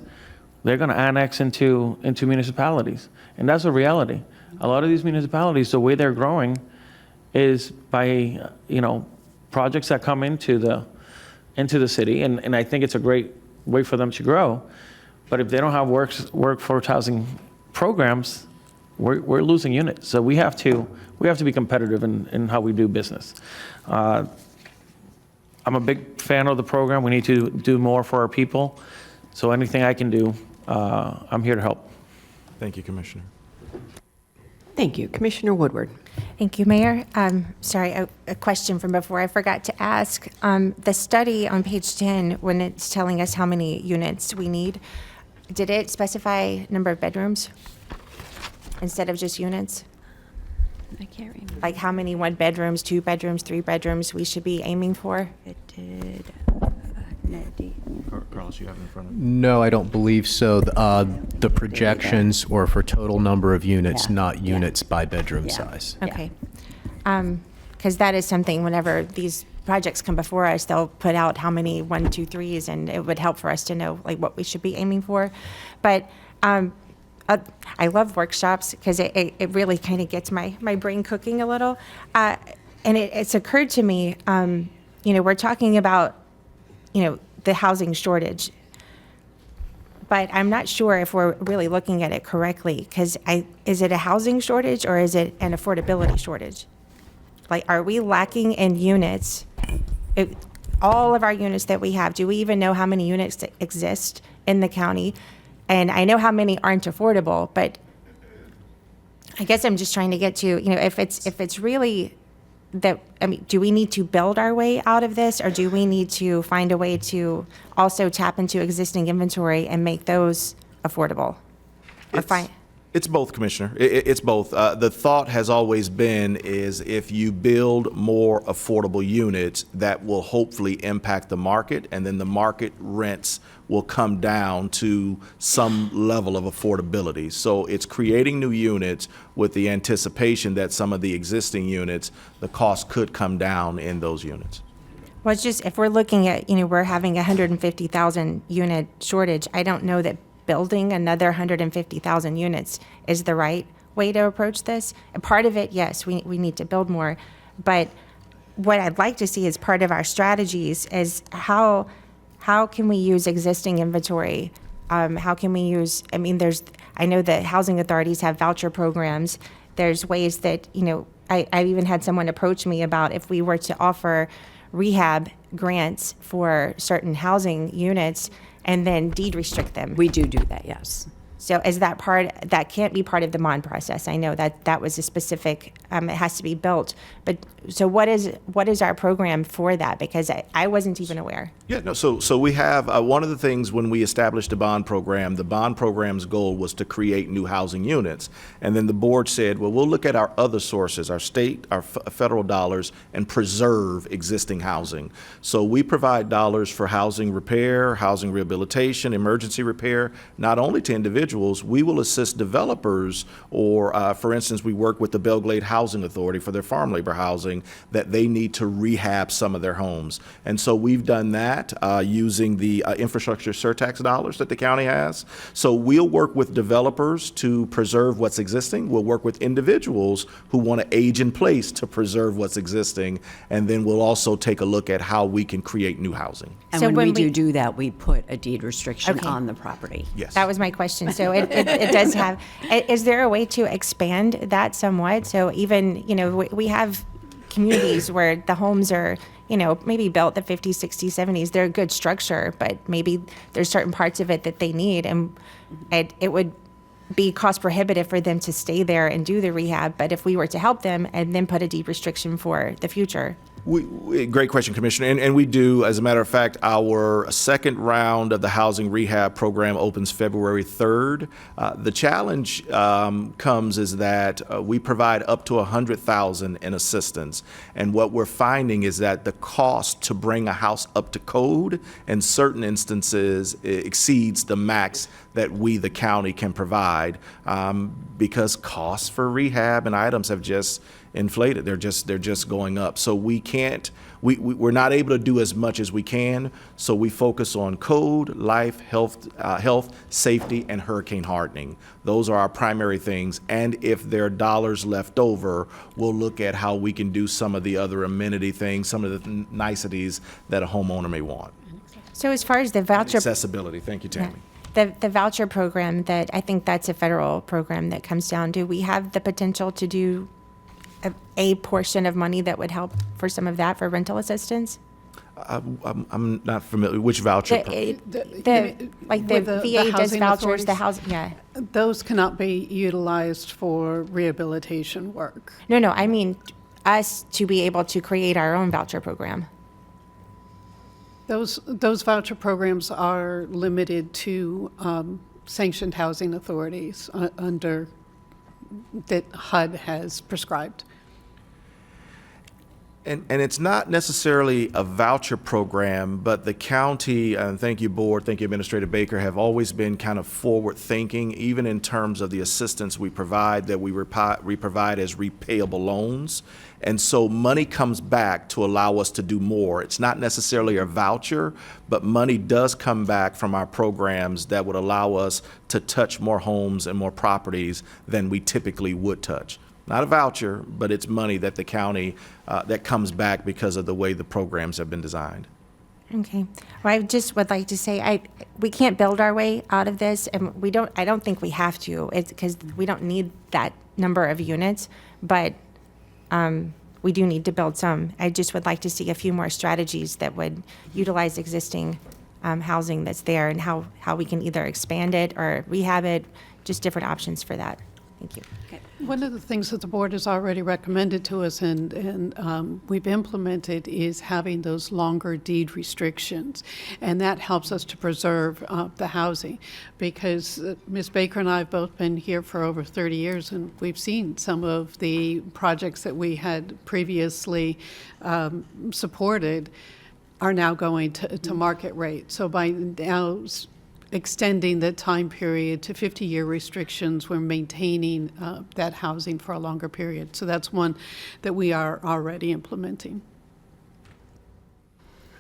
they're going to annex into municipalities. And that's a reality. A lot of these municipalities, the way they're growing is by, projects that come into the city. And I think it's a great way for them to grow. But if they don't have workforce housing programs, we're losing units. So we have to be competitive in how we do business. I'm a big fan of the program. We need to do more for our people. So anything I can do, I'm here to help. Thank you, Commissioner. Thank you. Commissioner Woodward. Thank you, Mayor. Sorry, a question from before I forgot to ask. The study on page 10, when it's telling us how many units we need, did it specify number of bedrooms instead of just units? I can't remember. Like how many 1 bedrooms, 2 bedrooms, 3 bedrooms we should be aiming for? It did. Nettie. Carlos, you have it in front of you. No, I don't believe so. The projections were for total number of units, Yeah. not Yeah. units by bedroom Yeah. size. Okay. Because that is something, whenever these projects come before us, they'll put out how many 1, 2, 3s, and it would help for us to know like what we should be aiming for. But I love workshops because it really kind of gets my brain cooking a little. And it's occurred to me, we're talking about, the housing shortage. But I'm not sure if we're really looking at it correctly, because is it a housing shortage or is it an affordability shortage? Like, are we lacking in units? All of our units that we have, do we even know how many units that exist in the county? And I know how many aren't affordable, but I guess I'm just trying to get to, if it's really that, do we need to build our way out of this, or do we need to find a way to also tap into existing inventory and make those affordable? It's both, Commissioner. It's both. The thought has always been is if you build more affordable units, that will hopefully impact the market, and then the market rents will come down to some level of affordability. So it's creating new units with the anticipation that some of the existing units, the cost could come down in those units. Well, it's just, if we're looking at, we're having a 150,000 unit shortage, I don't know that building another 150,000 units is the right way to approach this. And part of it, yes, we need to build more. But what I'd like to see as part of our strategies is how can we use existing inventory? How can we use, I know that housing authorities have voucher programs. There's ways that, I even had someone approach me about if we were to offer rehab grants for certain housing units and then deed restrict them. We do that, yes. So is that can't be part of the bond process? I know that was a specific, it has to be built. But so what is our program for that? Because I wasn't even aware. Yeah, no, so we have, one of the things when we established the bond program's goal was to create new housing units. And then the board said, well, we'll look at our other sources, our state, our federal dollars, and preserve existing housing. So we provide dollars for housing repair, housing rehabilitation, emergency repair, not only to individuals, we will assist developers, or for instance, we work with the Belgrade Housing Authority for their farm labor housing that they need to rehab some of their homes. And so we've done that using the infrastructure surtax dollars that the county has. So we'll work with developers to preserve what's existing. We'll work with individuals who want to age in place to preserve what's existing. And then we'll also take a look at how we can create new housing. And So when when we we- do that, we put a deed restriction Okay. on the property. Yes. That was my question. So it does have, is there a way to expand that somewhat? So even, we have communities where the homes are, maybe built the 50s, 60s, 70s. They're a good structure, but maybe there's certain parts of it that they need, and it would be cost prohibitive for them to stay there and do the rehab. But if we were to help them and then put a deed restriction for the future. Great question, Commissioner. And we do, as a matter of fact, our second round of the housing rehab program opens February 3rd. The challenge comes is that we provide up to $100,000 in assistance. And what we're finding is that the cost to bring a house up to code in certain instances exceeds the max that we, the county, can provide because costs for rehab and items have just inflated. They're just going up. So we're not able to do as much as we can. So we focus on code, life, health, safety, and hurricane hardening. Those are our primary things. And if there are dollars left over, we'll look at how we can do some of the other amenity things, some of the niceties that a homeowner may want. So as far as the voucher Accessibility. Thank you, Tammy. The voucher program, that I think that's a federal program that comes down. Do we have the potential to do a portion of money that would help for some of that for rental assistance? I'm not familiar. Which voucher? The VA does vouchers, the housing, yeah. Those cannot be utilized for rehabilitation work. No, I mean us to be able to create our own voucher program. Those voucher programs are limited to sanctioned housing authorities under that HUD has prescribed. And it's not necessarily a voucher program, but the county, and thank you, Board, thank you, Administrator Baker, have always been kind of forward-thinking, even in terms of the assistance we provide, that we provide as repayable loans. And so money comes back to allow us to do more. It's not necessarily a voucher, but money does come back from our programs that would allow us to touch more homes and more properties than we typically would touch. Not a voucher, but it's money that the county, that comes back because of the way the programs have been designed. Okay. Well, I just would like to say, we can't build our way out of this, and I don't think we have to. It's because we don't need that number of units, but we do need to build some. I just would like to see a few more strategies that would utilize existing housing that's there, and how we can either expand it or rehab it, just different options for that. Thank you. Okay. One of the things that the board has already recommended to us and we've implemented is having those longer deed restrictions. And that helps us to preserve the housing, because Ms. Baker and I have both been here for over 30 years, and we've seen some of the projects that we had previously supported are now going to market rate. So by now extending the time period to 50-year restrictions, we're maintaining that housing for a longer period. So that's one that we are already implementing.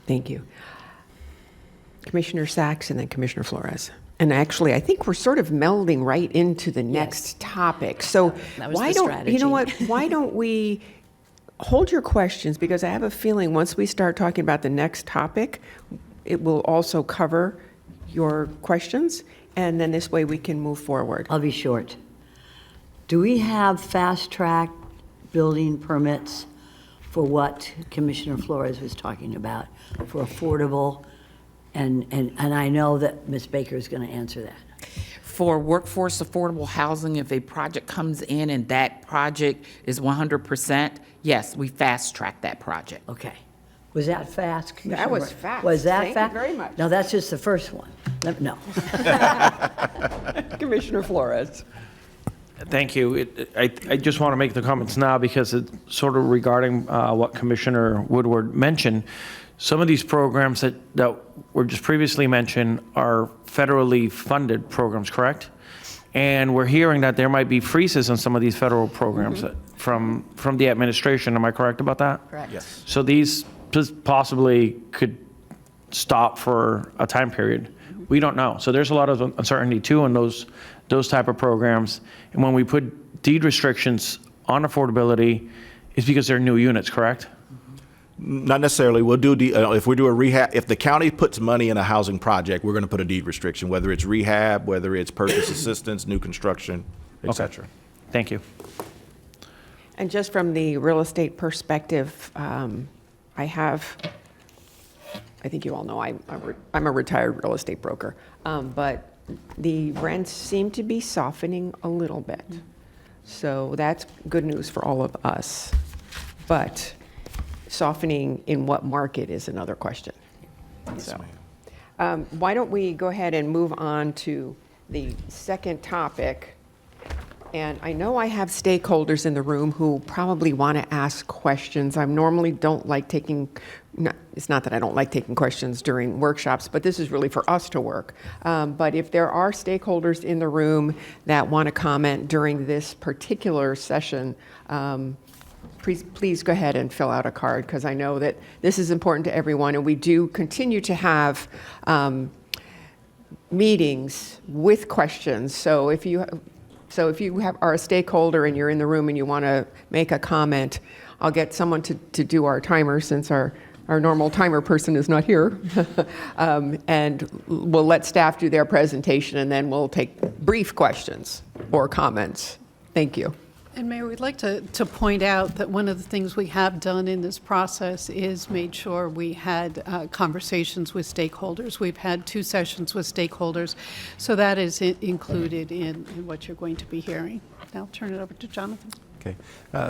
Thank you. Commissioner Sacks and then Commissioner Flores. And actually, I think we're sort of melding right into the next topic. So That was why the don't, strategy. you know what, why don't we hold your questions, because I have a feeling once we start talking about the next topic, it will also cover your questions, and then this way we can move forward. I'll be short. Do we have fast-track building permits for what Commissioner Flores was talking about, for affordable? And I know that Ms. Baker is going to answer that. For workforce affordable housing, if a project comes in and that project is 100%, yes, we fast-track that project. Okay. Was that fast, Commissioner? That was fast. Was that Thank fast? you very much. No, that's just the first one. No. Commissioner Flores. Thank you. I just want to make the comments now because it's sort of regarding what Commissioner Woodward mentioned. Some of these programs that were just previously mentioned are federally funded programs, correct? And we're hearing that there might be freezes on some of these federal programs from the administration. Am I correct about that? Correct. Yes. So these possibly could stop for a time period. We don't know. So there's a lot of uncertainty too in those type of programs. And when we put deed restrictions on affordability, it's because they're new units, correct? Not necessarily. We'll do if we do a rehab. If the county puts money in a housing project, we're going to put a deed restriction, whether it's rehab, whether it's purchase assistance, new construction, et cetera. Thank you. And just from the real estate perspective, I think you all know I'm a retired real estate broker, but the rents seem to be softening a little bit. So that's good news for all of us. But softening in what market is another question. So, why don't we go ahead and move on to the second topic? And I know I have stakeholders in the room who probably want to ask questions. I normally don't like taking, it's not that I don't like taking questions during workshops, but this is really for us to work. But if there are stakeholders in the room that want to comment during this particular session, please go ahead and fill out a card, because I know that this is important to everyone, and we do continue to have meetings with questions. So if you are a stakeholder and you're in the room and you want to make a comment, I'll get someone to do our timer, since our normal timer person is not here. And we'll let staff do their presentation, and then we'll take brief questions or comments. Thank you. And Mayor, we'd like to point out that one of the things we have done in this process is made sure we had conversations with stakeholders. We've had 2 sessions with stakeholders, so that is included in what you're going to be hearing. Now I'll turn it over to Jonathan. Okay.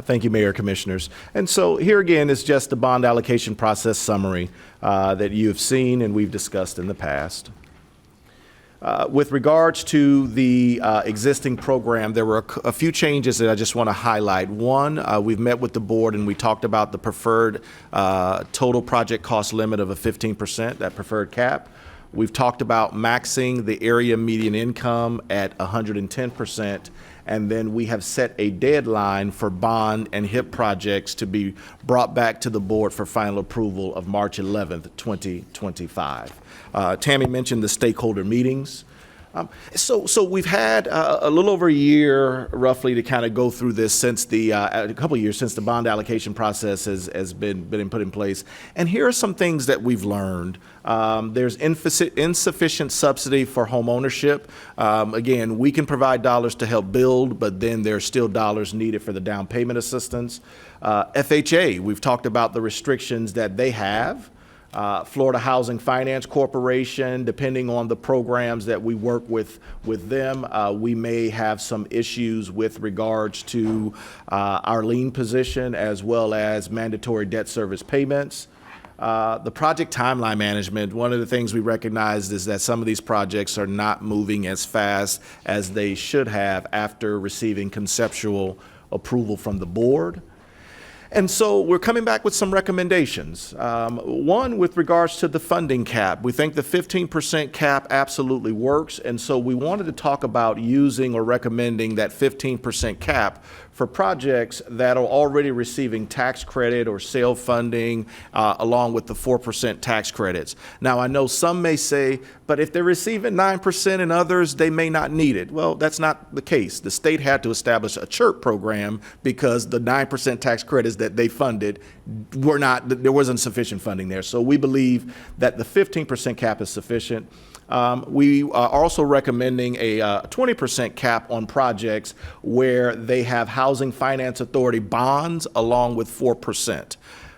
Thank you, Mayor, Commissioners. And so here again is just the bond allocation process summary that you have seen and we've discussed in the past. With regards to the existing program, there were a few changes that I just want to highlight. One, we've met with the board and we talked about the preferred total project cost limit of a 15%, that preferred cap. We've talked about maxing the area median income at 110%, and then we have set a deadline for bond and HIP projects to be brought back to the board for final approval of March 11th, 2025. Tammy mentioned the stakeholder meetings. So we've had a little over a year, roughly, to kind of go through this since a couple of years since the bond allocation process has been put in place. And here are some things that we've learned. There's insufficient subsidy for home ownership. Again, we can provide dollars to help build, but then there's still dollars needed for the down payment assistance. FHA, we've talked about the restrictions that they have. Florida Housing Finance Corporation, depending on the programs that we work with them, we may have some issues with regards to our lien position, as well as mandatory debt service payments. The project timeline management, one of the things we recognized is that some of these projects are not moving as fast as they should have after receiving conceptual approval from the board. And so we're coming back with some recommendations. One, with regards to the funding cap, we think the 15% cap absolutely works, and so we wanted to talk about using or recommending that 15% cap for projects that are already receiving tax credit or sale funding, along with the 4% tax credits. Now, I know some may say, but if they're receiving 9% and others, they may not need it. Well, that's not the case. The state had to establish a CHIRP program because the 9% tax credits that they funded there wasn't sufficient funding there. So we believe that the 15% cap is sufficient. We are also recommending a 20% cap on projects where they have Housing Finance Authority bonds along with 4%.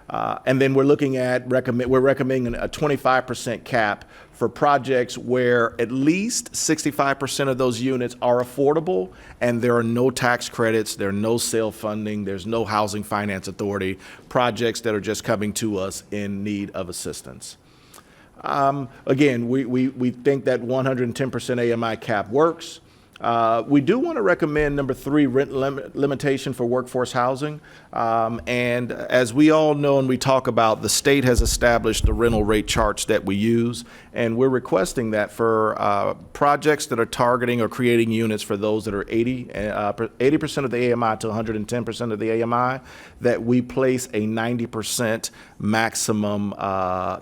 And then we're recommending a 25% cap for projects where at least 65% of those units are affordable and there are no tax credits, there are no sale funding, there's no Housing Finance Authority, projects that are just coming to us in need of assistance. Again, we think that 110% AMI cap works. We do want to recommend number 3, rent limitation for workforce housing. And as we all know and we talk about, the state has established the rental rate charts that we use, and we're requesting that for projects that are targeting or creating units for those that are 80% of the AMI to 110% of the AMI, that we place a 90% maximum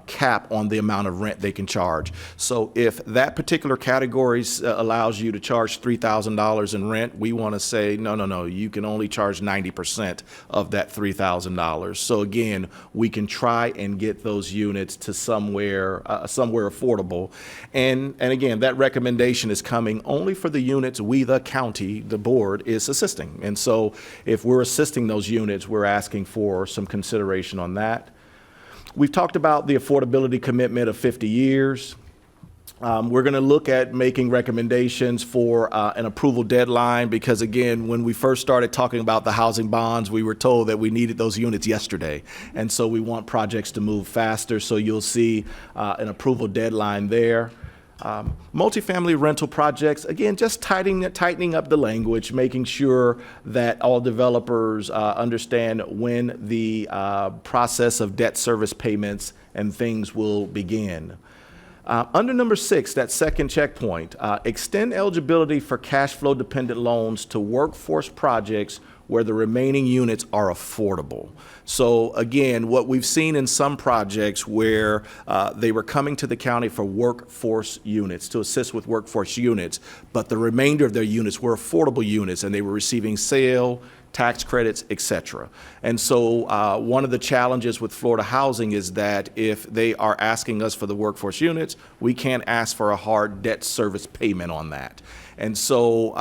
cap on the amount of rent they can charge. So if that particular category allows you to charge $3,000 in rent, we want to say, no, you can only charge 90% of that $3,000. So again, we can try and get those units to somewhere affordable. And again, that recommendation is coming only for the units we, the county, the board, is assisting. And so if we're assisting those units, we're asking for some consideration on that. We've talked about the affordability commitment of 50 years. We're going to look at making recommendations for an approval deadline because, again, when we first started talking about the housing bonds, we were told that we needed those units yesterday. And so we want projects to move faster, so you'll see an approval deadline there. Multifamily rental projects, again, just tightening up the language, making sure that all developers understand when the process of debt service payments and things will begin. Under number 6, that second checkpoint, extend eligibility for cash flow dependent loans to workforce projects where the remaining units are affordable. So again, what we've seen in some projects where they were coming to the county for workforce units, to assist with workforce units, but the remainder of their units were affordable units and they were receiving sale, tax credits, et cetera. And so one of the challenges with Florida Housing is that if they are asking us for the workforce units, we can't ask for a hard debt service payment on that. And so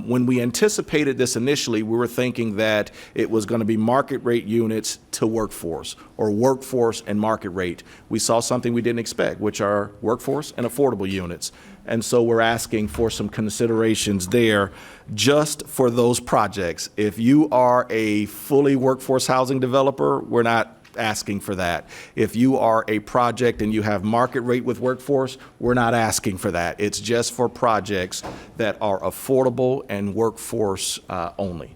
when we anticipated this initially, we were thinking that it was going to be market rate units to workforce or workforce and market rate. We saw something we didn't expect, which are workforce and affordable units. And so we're asking for some considerations there just for those projects. If you are a fully workforce housing developer, we're not asking for that. If you are a project and you have market rate with workforce, we're not asking for that. It's just for projects that are affordable and workforce only.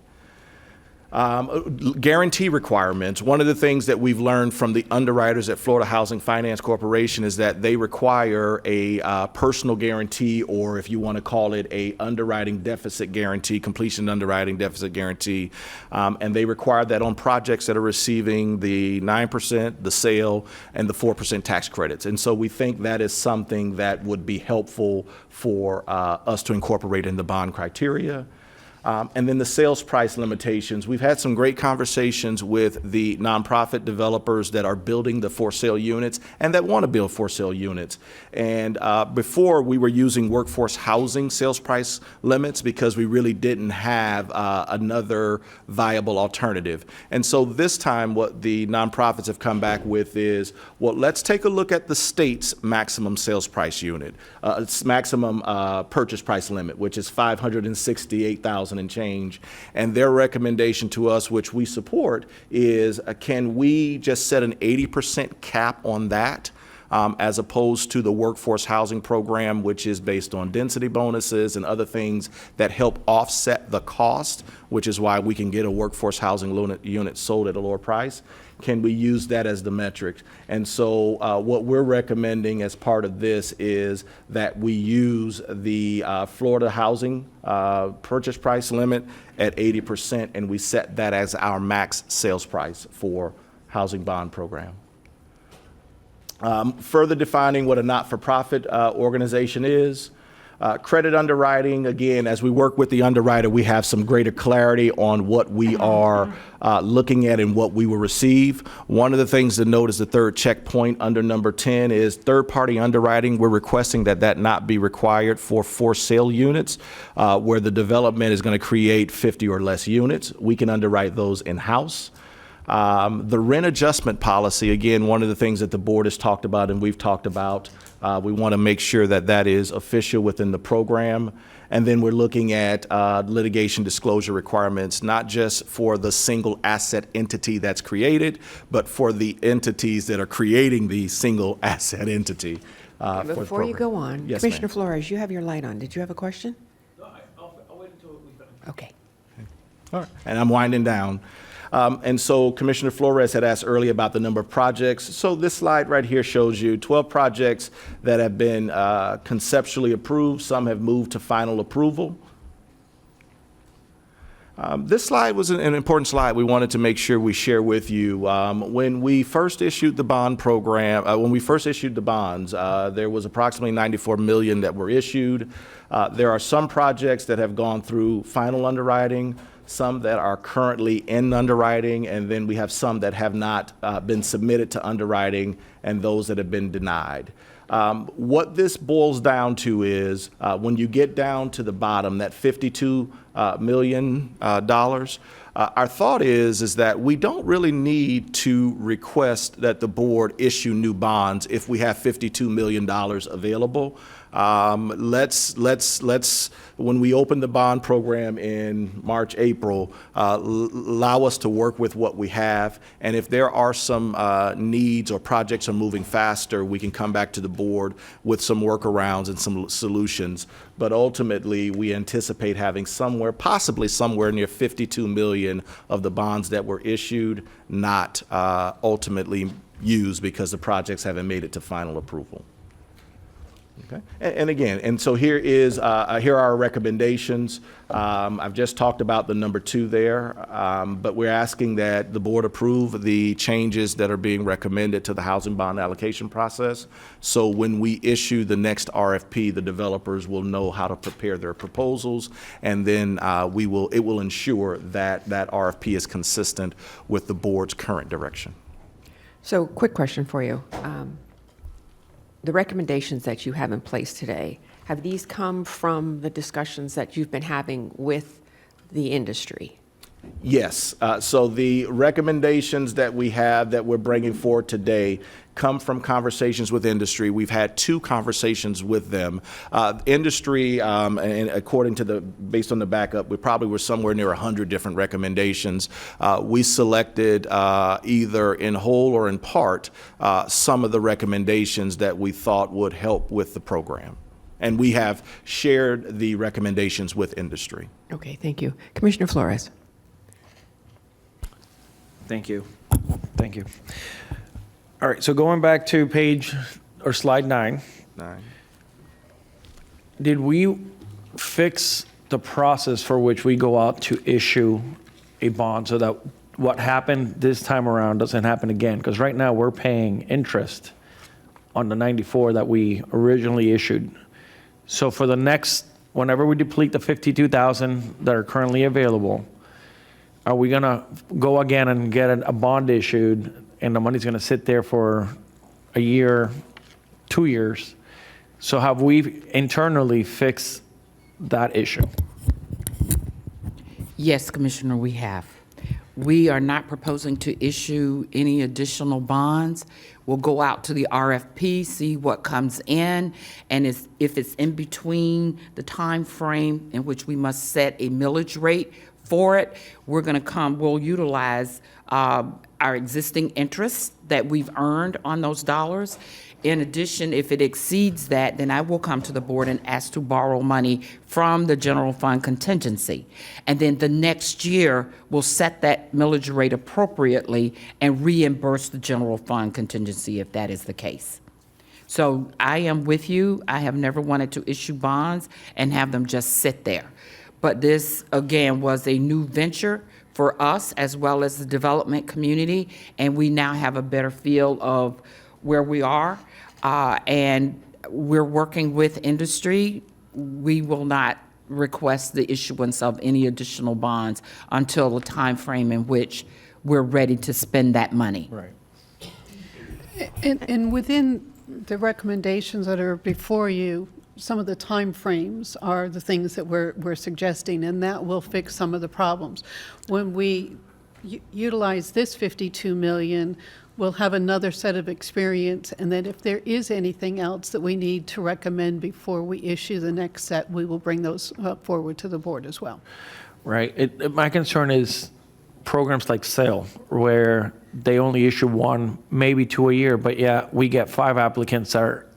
Guarantee requirements. One of the things that we've learned from the underwriters at Florida Housing Finance Corporation is that they require a personal guarantee, or if you want to call it a underwriting deficit guarantee, completion underwriting deficit guarantee. And they require that on projects that are receiving the 9%, the sale, and the 4% tax credits. And so we think that is something that would be helpful for us to incorporate in the bond criteria. And then the sales price limitations. We've had some great conversations with the nonprofit developers that are building the for sale units and that want to build for sale units. And before we were using workforce housing sales price limits because we really didn't have another viable alternative. And so this time what the nonprofits have come back with is, well, let's take a look at the state's maximum sales price unit, its maximum purchase price limit, which is $568,000 and change. And their recommendation to us, which we support, is can we just set an 80% cap on that? As opposed to the workforce housing program, which is based on density bonuses and other things that help offset the cost, which is why we can get a workforce housing unit sold at a lower price. Can we use that as the metric? And so what we're recommending as part of this is that we use the Florida housing purchase price limit at 80%, and we set that as our max sales price for housing bond program. Further defining what a not-for-profit organization is. Credit underwriting, again, as we work with the underwriter, we have some greater clarity on what we are looking at and what we will receive. One of the things to note is the third checkpoint under number 10 is third-party underwriting. We're requesting that that not be required for sale units where the development is going to create 50 or less units. We can underwrite those in-house. The rent adjustment policy, again, one of the things that the board has talked about and we've talked about, we want to make sure that that is official within the program. And then we're looking at litigation disclosure requirements, not just for the single asset entity that's created, but for the entities that are creating the single asset entity. Before you go on, Yes, Commissioner ma'am. Flores, you have your light on. Did you have a question? No, I'll wait until we finish. Okay. All right. And I'm winding down. And so Commissioner Flores had asked earlier about the number of projects. So this slide right here shows you 12 projects that have been conceptually approved. Some have moved to final approval. This slide was an important slide we wanted to make sure we share with you. When we first issued the bond program, when we first issued the bonds, there was approximately 94 million that were issued. There are some projects that have gone through final underwriting, some that are currently in underwriting, and then we have some that have not been submitted to underwriting and those that have been denied. What this boils down to is when you get down to the bottom, that $52 million, our thought is that we don't really need to request that the board issue new bonds if we have $52 million available. When we open the bond program in March, April, allow us to work with what we have. And if there are some needs or projects are moving faster, we can come back to the board with some workarounds and some solutions. But ultimately, we anticipate having possibly somewhere near 52 million of the bonds that were issued not ultimately used because the projects haven't made it to final approval. Okay. And again, and so here are our recommendations. I've just talked about the number 2 there, but we're asking that the board approve the changes that are being recommended to the housing bond allocation process. So when we issue the next RFP, the developers will know how to prepare their proposals, and then it will ensure that that RFP is consistent with the board's current direction. So, quick question for you. The recommendations that you have in place today, have these come from the discussions that you've been having with the industry? Yes. So the recommendations that we have that we're bringing forward today come from conversations with industry. We've had 2 conversations with them. Industry, and according to based on the backup, we probably were somewhere near 100 different recommendations. We selected either in whole or in part some of the recommendations that we thought would help with the program. And we have shared the recommendations with industry. Okay, thank you. Commissioner Flores. Thank you. Thank you. All right, so going back to slide 9. Did we fix the process for which we go out to issue a bond so that what happened this time around doesn't happen again? Because right now we're paying interest on the 94 that we originally issued. So for the next, whenever we deplete the 52,000 that are currently available, are we gonna go again and get a bond issued and the money's gonna sit there for a year, 2 years? So have we internally fixed that issue? Yes, Commissioner, we have. We are not proposing to issue any additional bonds. We'll go out to the RFP, see what comes in, and if it's in between the time frame in which we must set a millage rate for it, we'll utilize our existing interest that we've earned on those dollars. In addition, if it exceeds that, then I will come to the board and ask to borrow money from the general fund contingency. And then the next year, we'll set that millage rate appropriately and reimburse the general fund contingency if that is the case. So I am with you. I have never wanted to issue bonds and have them just sit there. But this, again, was a new venture for us as well as the development community, and we now have a better feel of where we are, and we're working with industry. We will not request the issuance of any additional bonds until the time frame in which we're ready to spend that money. Right. And within the recommendations that are before you, some of the time frames are the things that we're suggesting, and that will fix some of the problems. When we utilize this 52 million, we'll have another set of experience, and then if there is anything else that we need to recommend before we issue the next set, we will bring those forward to the board as well. Right. My concern is programs like SAIL, where they only issue 1, maybe 2 a year, but yeah, we get 5 applicants that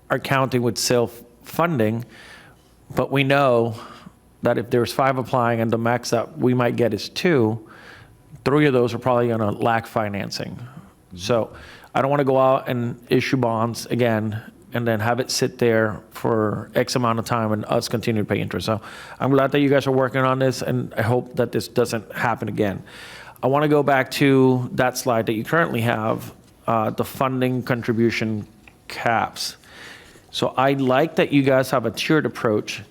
are counting with SAIL funding, but we know that if there's 5 applying and the max that we might get is 2, 3 of those are probably going to lack financing. So I don't want to go out and issue bonds again and then have it sit there for X amount of time and us continue to pay interest. So I'm glad that you guys are working on this, and I hope that this doesn't happen again. I want to go back to that slide that you currently have, the funding contribution caps. So I like that you guys have a tiered approach.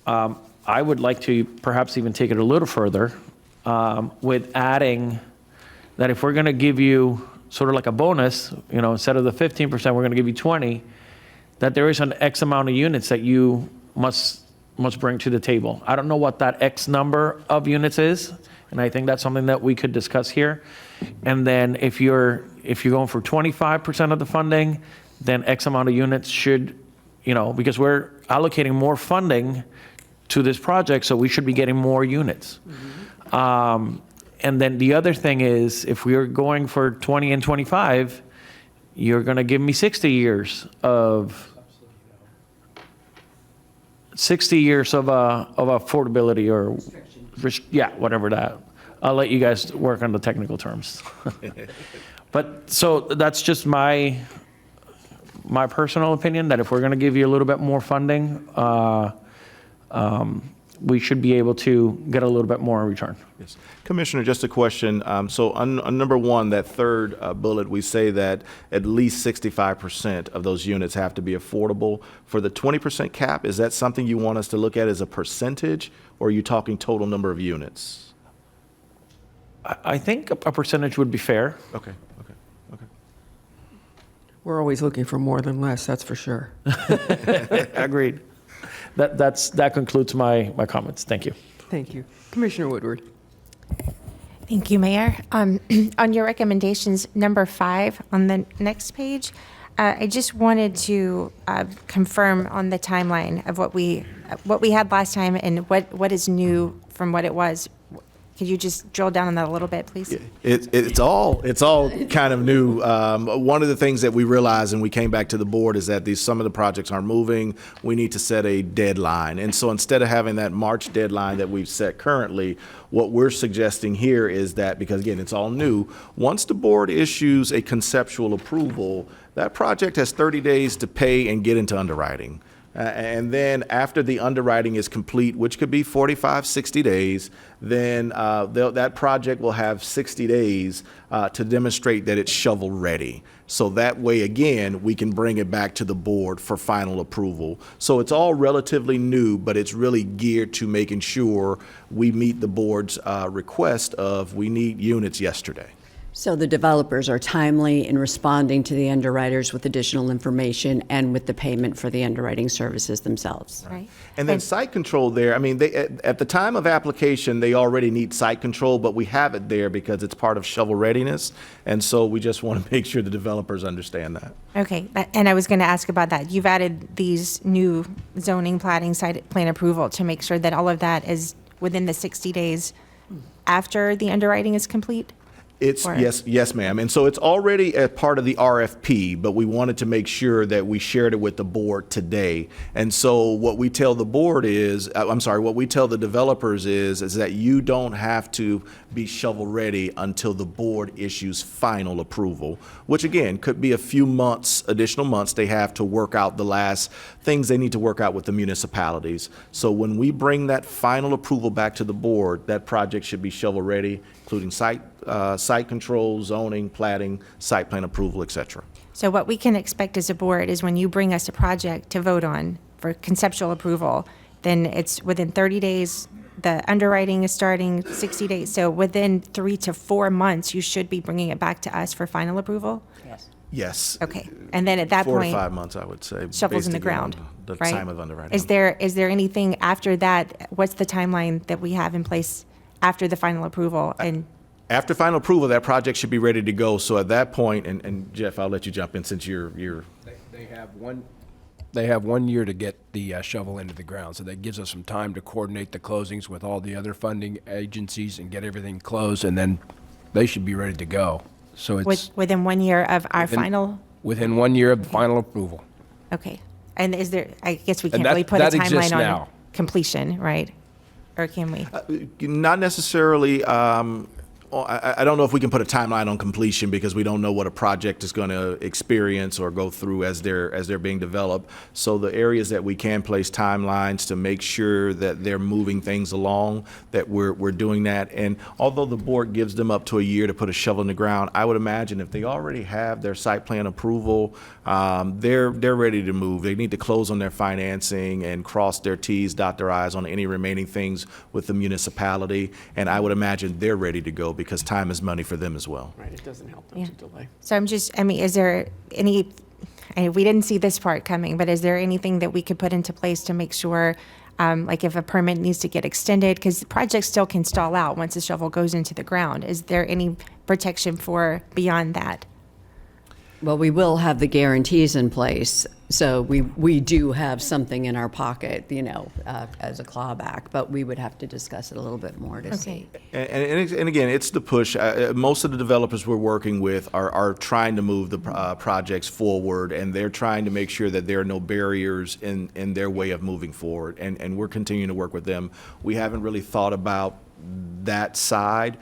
I would like to perhaps even take it a little further with adding that if we're going to give you sort of like a bonus, instead of the 15%, we're going to give you 20, that there is an X amount of units that you must bring to the table. I don't know what that X number of units is, and I think that's something that we could discuss here. And then if you're going for 25% of the funding, then X amount of units should, because we're allocating more funding to this project, so we should be getting more units. And then the other thing is, if we are going for 20 and 25, you're going to give me 60 years of affordability or whatever that. I'll let you guys work on the technical terms. But so that's just my personal opinion, that if we're going to give you a little bit more funding, we should be able to get a little bit more in return. Yes. Commissioner, just a question. So on number one, that third bullet, we say that at least 65% of those units have to be affordable. For the 20% cap, is that something you want us to look at as a percentage, or are you talking total number of units? I think a percentage would be fair. Okay. We're always looking for more than less, that's for sure. Agreed. That concludes my comments. Thank you. Thank you. Commissioner Woodward. Thank you, Mayor. On your recommendations, number 5 on the next page, I just wanted to confirm on the timeline of what we had last time and what is new from what it was. Could you just drill down on that a little bit, please? It's all kind of new. One of the things that we realized, and we came back to the board, is that some of the projects aren't moving. We need to set a deadline. And so instead of having that March deadline that we've set currently, what we're suggesting here is that, because again, it's all new, once the board issues a conceptual approval, that project has 30 days to pay and get into underwriting. And then after the underwriting is complete, which could be 45, 60 days, then that project will have 60 days to demonstrate that it's shovel ready. So that way, again, we can bring it back to the board for final approval. So it's all relatively new, but it's really geared to making sure we meet the board's request of, we need units yesterday. So the developers are timely in responding to the underwriters with additional information and with the payment for the underwriting services themselves. Right. And then site control there, I mean, at the time of application, they already need site control, but we have it there because it's part of shovel readiness. And so we just want to make sure the developers understand that. Okay, and I was going to ask about that. You've added these new zoning, plating, site plan approval to make sure that all of that is within the 60 days after the underwriting is complete? Yes, ma'am. And so it's already a part of the RFP, but we wanted to make sure that we shared it with the board today. And so what we tell the board is, what we tell the developers is that you don't have to be shovel ready until the board issues final approval, which again, could be a few months, additional months they have to work out the last things they need to work out with the municipalities. So when we bring that final approval back to the board, that project should be shovel ready, including site control, zoning, plating, site plan approval, et cetera. So what we can expect as a board is when you bring us a project to vote on for conceptual approval, then it's within 30 days, the underwriting is starting 60 days. So within 3 to 4 months, you should be bringing it back to us for final approval? Yes. Okay, and then at that 4 point. to 5 months, I would say. Shovels in the based again on ground, the right? time of underwriting. Is there anything after that? What's the timeline that we have in place after the final approval? And After final approval, that project should be ready to go. So at that point, and Jeff, I'll let you jump in since you're. They have 1 year to get the shovel into the ground, so that gives us some time to coordinate the closings with all the other funding agencies and get everything closed, and then they should be ready to go. So it's within 1 year of our final? within 1 year of the final approval. Okay. And is there, I guess we And can't really put a that exists timeline on now. completion, right? Or can we? Not necessarily. I don't know if we can put a timeline on completion because we don't know what a project is going to experience or go through as they're being developed. So the areas that we can place timelines to make sure that they're moving things along, that we're doing that. And although the board gives them up to a year to put a shovel in the ground, I would imagine if they already have their site plan approval, they're ready to move. They need to close on their financing and cross their T's, dot their I's on any remaining things with the municipality. And I would imagine they're ready to go because time is money for them as well. Right, it doesn't help them Yeah. to delay. So is there we didn't see this part coming, but is there anything that we could put into place to make sure, like if a permit needs to get extended, because the project still can stall out once the shovel goes into the ground? Is there any protection for beyond that? Well, we will have the guarantees in place, so we do have something in our pocket, as a clawback, but we would have to discuss it a little bit more to see. And again, it's the push. Most of the developers we're working with are trying to move the projects forward, and they're trying to make sure that there are no barriers in their way of moving forward. And we're continuing to work with them. We haven't really thought about that side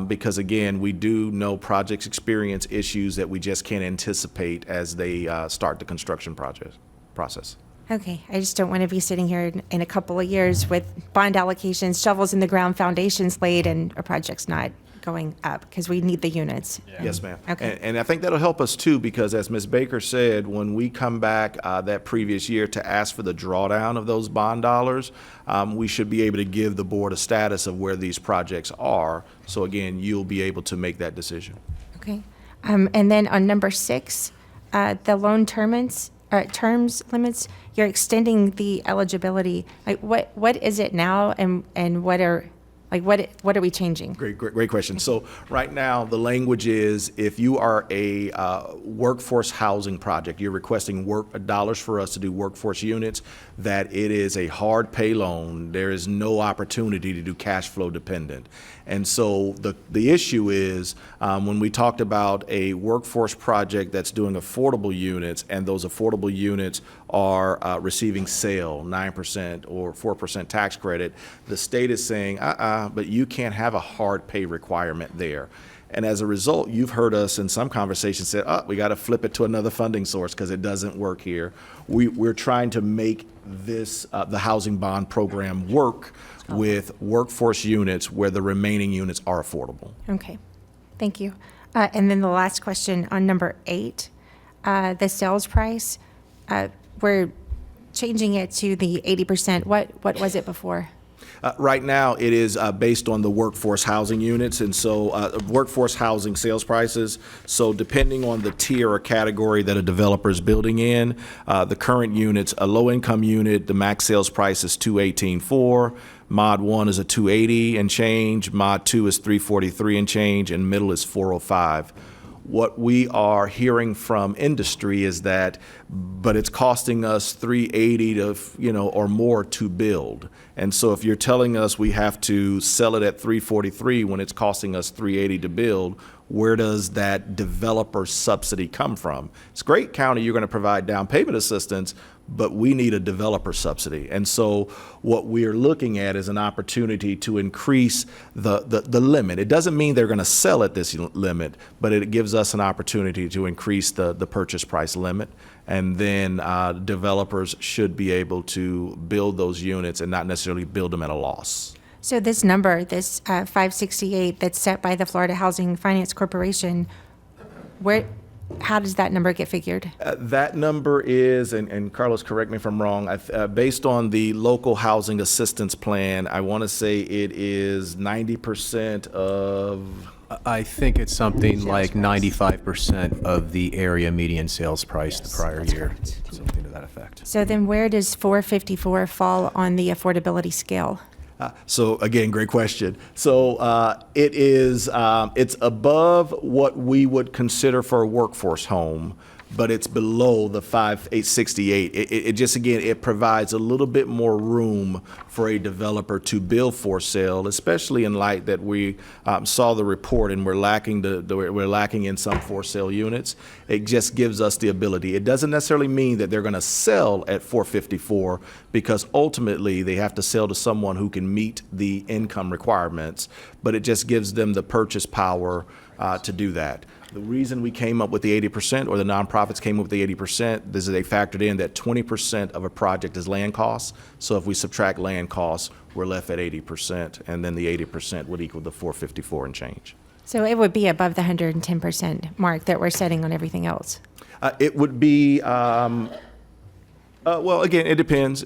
because, again, we do know projects experience issues that we just can't anticipate as they start the construction process. Okay, I just don't want to be sitting here in a couple of years with bond allocations, shovels in the ground, foundations laid, and a project's not going up, because we need the units. Yes, ma'am. Okay. And I think that'll help us too, because as Ms. Baker said, when we come back that previous year to ask for the drawdown of those bond dollars, we should be able to give the board a status of where these projects are. So again, you'll be able to make that decision. Okay. And then on number 6, the loan terms limits, you're extending the eligibility. Like what is it now, and what are we changing? Great question. So right now, the language is if you are a workforce housing project, you're requesting dollars for us to do workforce units, that it is a hard pay loan. There is no opportunity to do cash flow dependent. And so the issue is when we talked about a workforce project that's doing affordable units, and those affordable units are receiving sale, 9% or 4% tax credit, the state is saying, but you can't have a hard pay requirement there. And as a result, you've heard us in some conversations say, we got to flip it to another funding source because it doesn't work here. We're trying to make this, the housing bond program work with workforce units where the remaining units are affordable. Okay, thank you. And then the last question on number 8, the sales price, we're changing it to the 80%. What was it before? Right now, it is based on the workforce housing units, and so workforce housing sales prices. So depending on the tier or category that a developer is building in, the current units, a low-income unit, the max sales price is $218,400. Mod 1 is a $280 and change. Mod 2 is $343 and change, and middle is $405. What we are hearing from industry is that, but it's costing us $380 to, or more to build. And so if you're telling us we have to sell it at $343 when it's costing us $380 to build, where does that developer subsidy come from? It's great, county, you're going to provide down payment assistance, but we need a developer subsidy. And so what we're looking at is an opportunity to increase the limit. It doesn't mean they're going to sell at this limit, but it gives us an opportunity to increase the purchase price limit. And then developers should be able to build those units and not necessarily build them at a loss. So this number, this 568 that's set by the Florida Housing Finance Corporation, how does that number get figured? That number is, and Carlos, correct me if I'm wrong, based on the local housing assistance plan, I want to say it is 90% of... I think it's something like 95% of the area median sales price the prior year, something to that effect. So then where does 454 fall on the affordability scale? So again, great question. So it's above what we would consider for a workforce home, but it's below the 568. It just, again, it provides a little bit more room for a developer to build for sale, especially in light that we saw the report and we're lacking in some for sale units. It just gives us the ability. It doesn't necessarily mean that they're going to sell at 454 because ultimately they have to sell to someone who can meet the income requirements. but it just gives them the purchase power to do that. The reason we came up with the 80%, or the nonprofits came up with the 80%, is they factored in that 20% of a project is land costs. So if we subtract land costs, we're left at 80%, and then the 80% would equal the 454 and change. So it would be above the 110% mark that we're setting on everything else. It would be, well, again, it depends.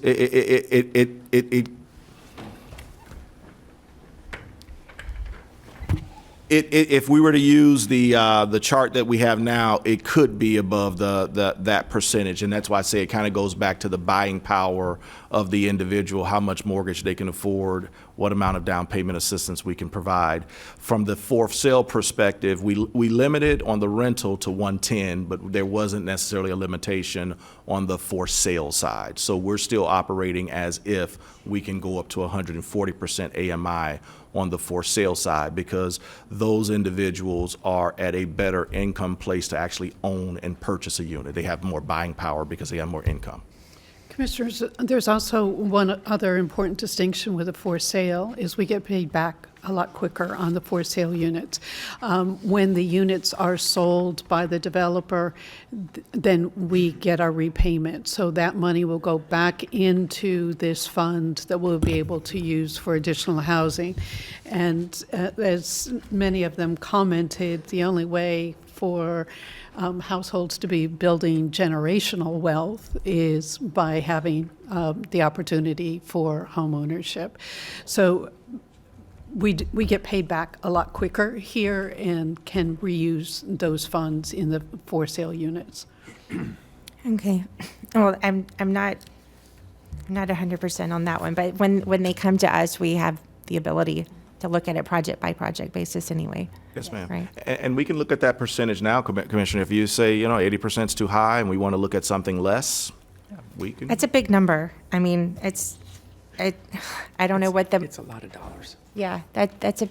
If we were to use the chart that we have now, it could be above that percentage, and that's why I say it kind of goes back to the buying power of the individual, how much mortgage they can afford, what amount of down payment assistance we can provide. From the for sale perspective, we limited on the rental to 110, but there wasn't necessarily a limitation on the for sale side. So we're still operating as if we can go up to 140% AMI on the for sale side, because those individuals are at a better income place to actually own and purchase a unit. They have more buying power because they have more income. Commissioners, there's also one other important distinction with a for sale is we get paid back a lot quicker on the for sale units. When the units are sold by the developer, then we get our repayment. So that money will go back into this fund that we'll be able to use for additional housing. And as many of them commented, the only way for households to be building generational wealth is by having the opportunity for home ownership. So we get paid back a lot quicker here and can reuse those funds in the for sale units. Okay. Well, I'm not 100% on that one, but when they come to us, we have the ability to look at it project by project basis anyway. Yes, ma'am. Right. And we can look at that percentage now, Commissioner. If you say, 80% is too high and we want to look at something less, we can. That's a big number. I mean, I don't know what the. It's a lot of dollars. Yeah, that's a.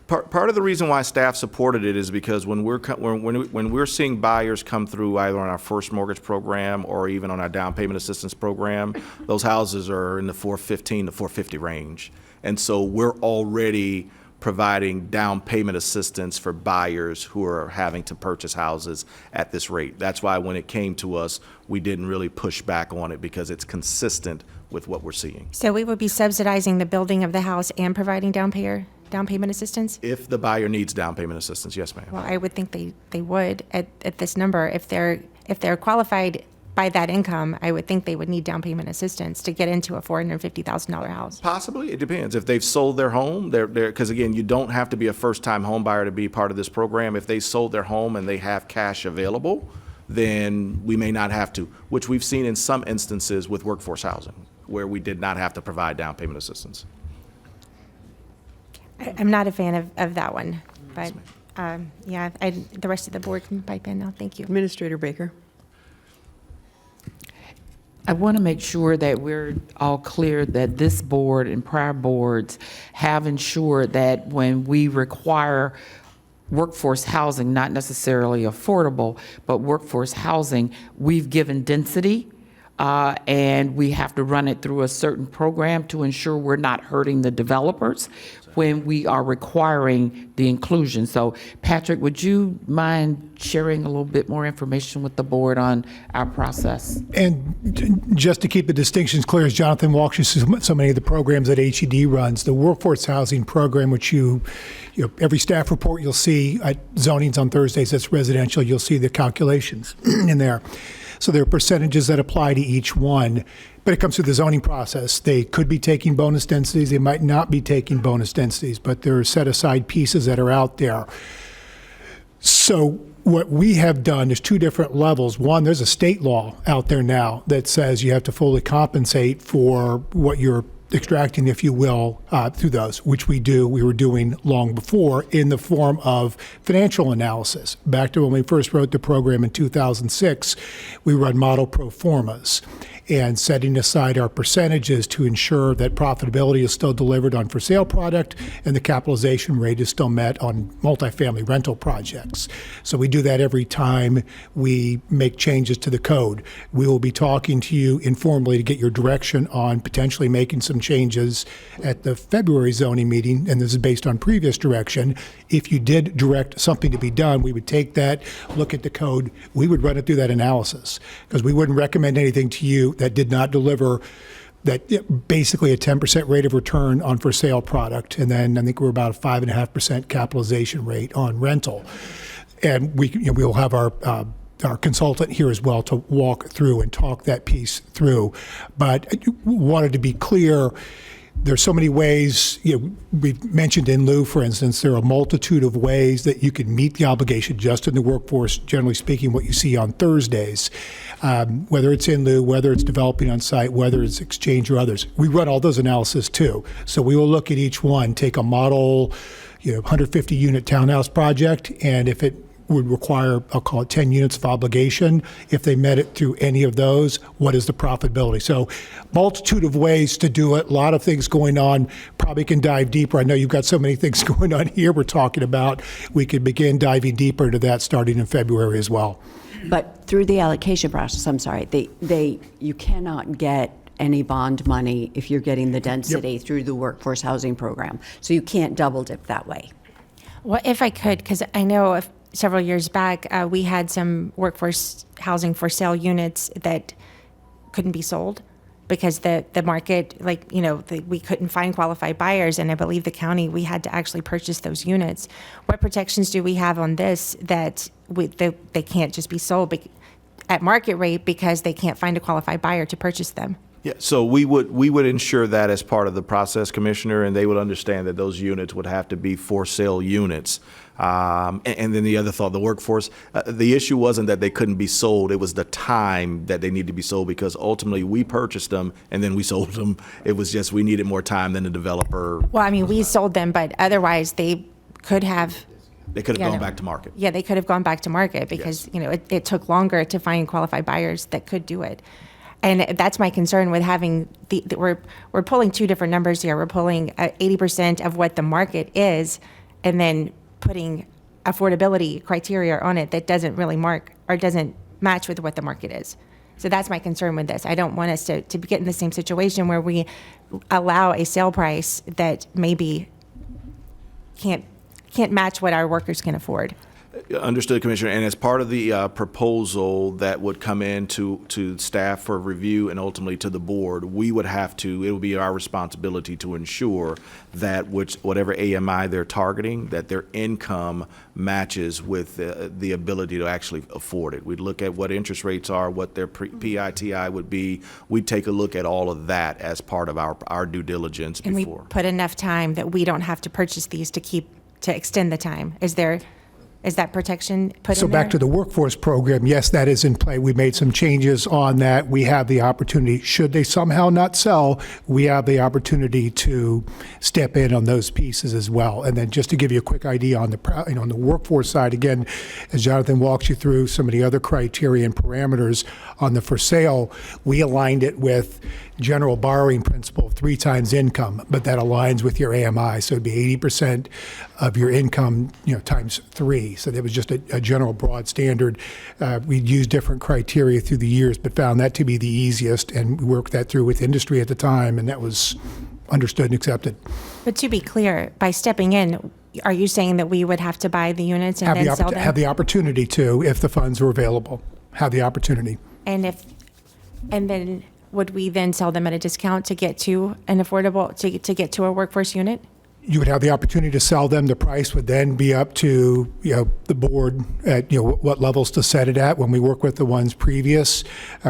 Part of the reason why staff supported it is because when we're seeing buyers come through either on our first mortgage program or even on our down payment assistance program, those houses are in the 415 to 450 range. And so we're already providing down payment assistance for buyers who are having to purchase houses at this rate. That's why when it came to us, we didn't really push back on it because it's consistent with what we're seeing. So we would be subsidizing the building of the house and providing down payment assistance? If the buyer needs down payment assistance, yes, ma'am. Well, I would think they would at this number. If they're qualified by that income, I would think they would need down payment assistance to get into a $450,000 house. Possibly, it depends. If they've sold their home, because again, you don't have to be a first-time home buyer to be part of this program. If they sold their home and they have cash available, then we may not have to, which we've seen in some instances with workforce housing, where we did not have to provide down payment assistance. I'm not a fan of that one, but yeah, the rest of the board can pipe in now. Thank you. Administrator Baker. I want to make sure that we're all clear that this board and prior boards have ensured that when we require workforce housing, not necessarily affordable, but workforce housing, we've given density, and we have to run it through a certain program to ensure we're not hurting the developers when we are requiring the inclusion. So, Patrick, would you mind sharing a little bit more information with the board on our process? And just to keep the distinctions clear, as Jonathan walks you through so many of the programs that HED runs, the workforce housing program, which every staff report you'll see at zonings on Thursdays, that's residential, you'll see the calculations in there. So there are percentages that apply to each one, but it comes through the zoning process. They could be taking bonus densities, they might not be taking bonus densities, but there are set aside pieces that are out there. So what we have done is two different levels. One, there's a state law out there now that says you have to fully compensate for what you're extracting, if you will, through those, which we were doing long before in the form of financial analysis. Back to when we first wrote the program in 2006, we run model pro formas. and setting aside our percentages to ensure that profitability is still delivered on for sale product and the capitalization rate is still met on multifamily rental projects. So we do that every time we make changes to the code. We will be talking to you informally to get your direction on potentially making some changes at the February zoning meeting, and this is based on previous direction. If you did direct something to be done, we would take that, look at the code, we would run it through that analysis, because we wouldn't recommend anything to you that did not deliver that basically a 10% rate of return on for sale product, and then I think we're about a 5.5% capitalization rate on rental. And we'll have our consultant here as well to walk through and talk that piece through. But I wanted to be clear, there's so many ways, we've mentioned in lieu, for instance, there are a multitude of ways that you can meet the obligation just in the workforce, generally speaking, what you see on Thursdays, whether it's in lieu, whether it's developing on site, whether it's exchange or others. We run all those analysis too. So we will look at each one, take a model, 150 unit townhouse project, and if it would require, I'll call it 10 units of obligation. If they met it through any of those, what is the profitability? So multitude of ways to do it, a lot of things going on, probably can dive deeper. I know you've got so many things going on here we're talking about. We could begin diving deeper into that starting in February as well. But through the allocation process, I'm sorry, you cannot get any bond money if you're getting the density through the workforce housing program. So you can't double dip that way. Well, if I could, because I know several years back, we had some workforce housing for sale units that couldn't be sold because the market, we couldn't find qualified buyers. And I believe the county, we had to actually purchase those units. What protections do we have on this that they can't just be sold at market rate because they can't find a qualified buyer to purchase them? Yeah, so we would ensure that as part of the process, Commissioner, and they would understand that those units would have to be for sale units. And then the other thought, the workforce, the issue wasn't that they couldn't be sold, it was the time that they needed to be sold, because ultimately we purchased them and then we sold them. It was just we needed more time than the developer. Well, I mean, we sold them, but otherwise they could have. They could have gone back to market. Yeah, they could have gone back to market because, it took longer to find qualified buyers that could do it. And that's my concern with having we're pulling two different numbers here. We're pulling 80% of what the market is, and then putting affordability criteria on it that doesn't really doesn't match with what the market is. So that's my concern with this. I don't want us to get in the same situation where we allow a sale price that maybe can't match what our workers can afford. Understood, Commissioner. And as part of the proposal that would come in to staff for review and ultimately to the board, we would have to, it would be our responsibility to ensure that whatever AMI they're targeting, that their income matches with the ability to actually afford it. We'd look at what interest rates are, what their PITI would be. We'd take a look at all of that as part of our due diligence and before. And we put enough time that we don't have to purchase these to extend the time. Is that protection put in there? So back to the workforce program, yes, that is in play. We made some changes on that. We have the opportunity, should they somehow not sell, we have the opportunity to step in on those pieces as well. And then just to give you a quick idea on the workforce side, again, as Jonathan walks you through some of the other criteria and parameters on the for sale, we aligned it with general borrowing principle of 3 times income, but that aligns with your AMI. So it'd be 80% of your income, times 3. So that was just a general broad standard. We'd used different criteria through the years, but found that to be the easiest, and we worked that through with industry at the time, and that was understood and accepted. But to be clear, by stepping in, are you saying that we would have to buy the units and then sell them? Have the opportunity to, if the funds were available. Have the opportunity. And then would we then sell them at a discount to get to an affordable, to get to a workforce unit? You would have the opportunity to sell them. The price would then be up to the board at what levels to set it at. When we work with the ones previous,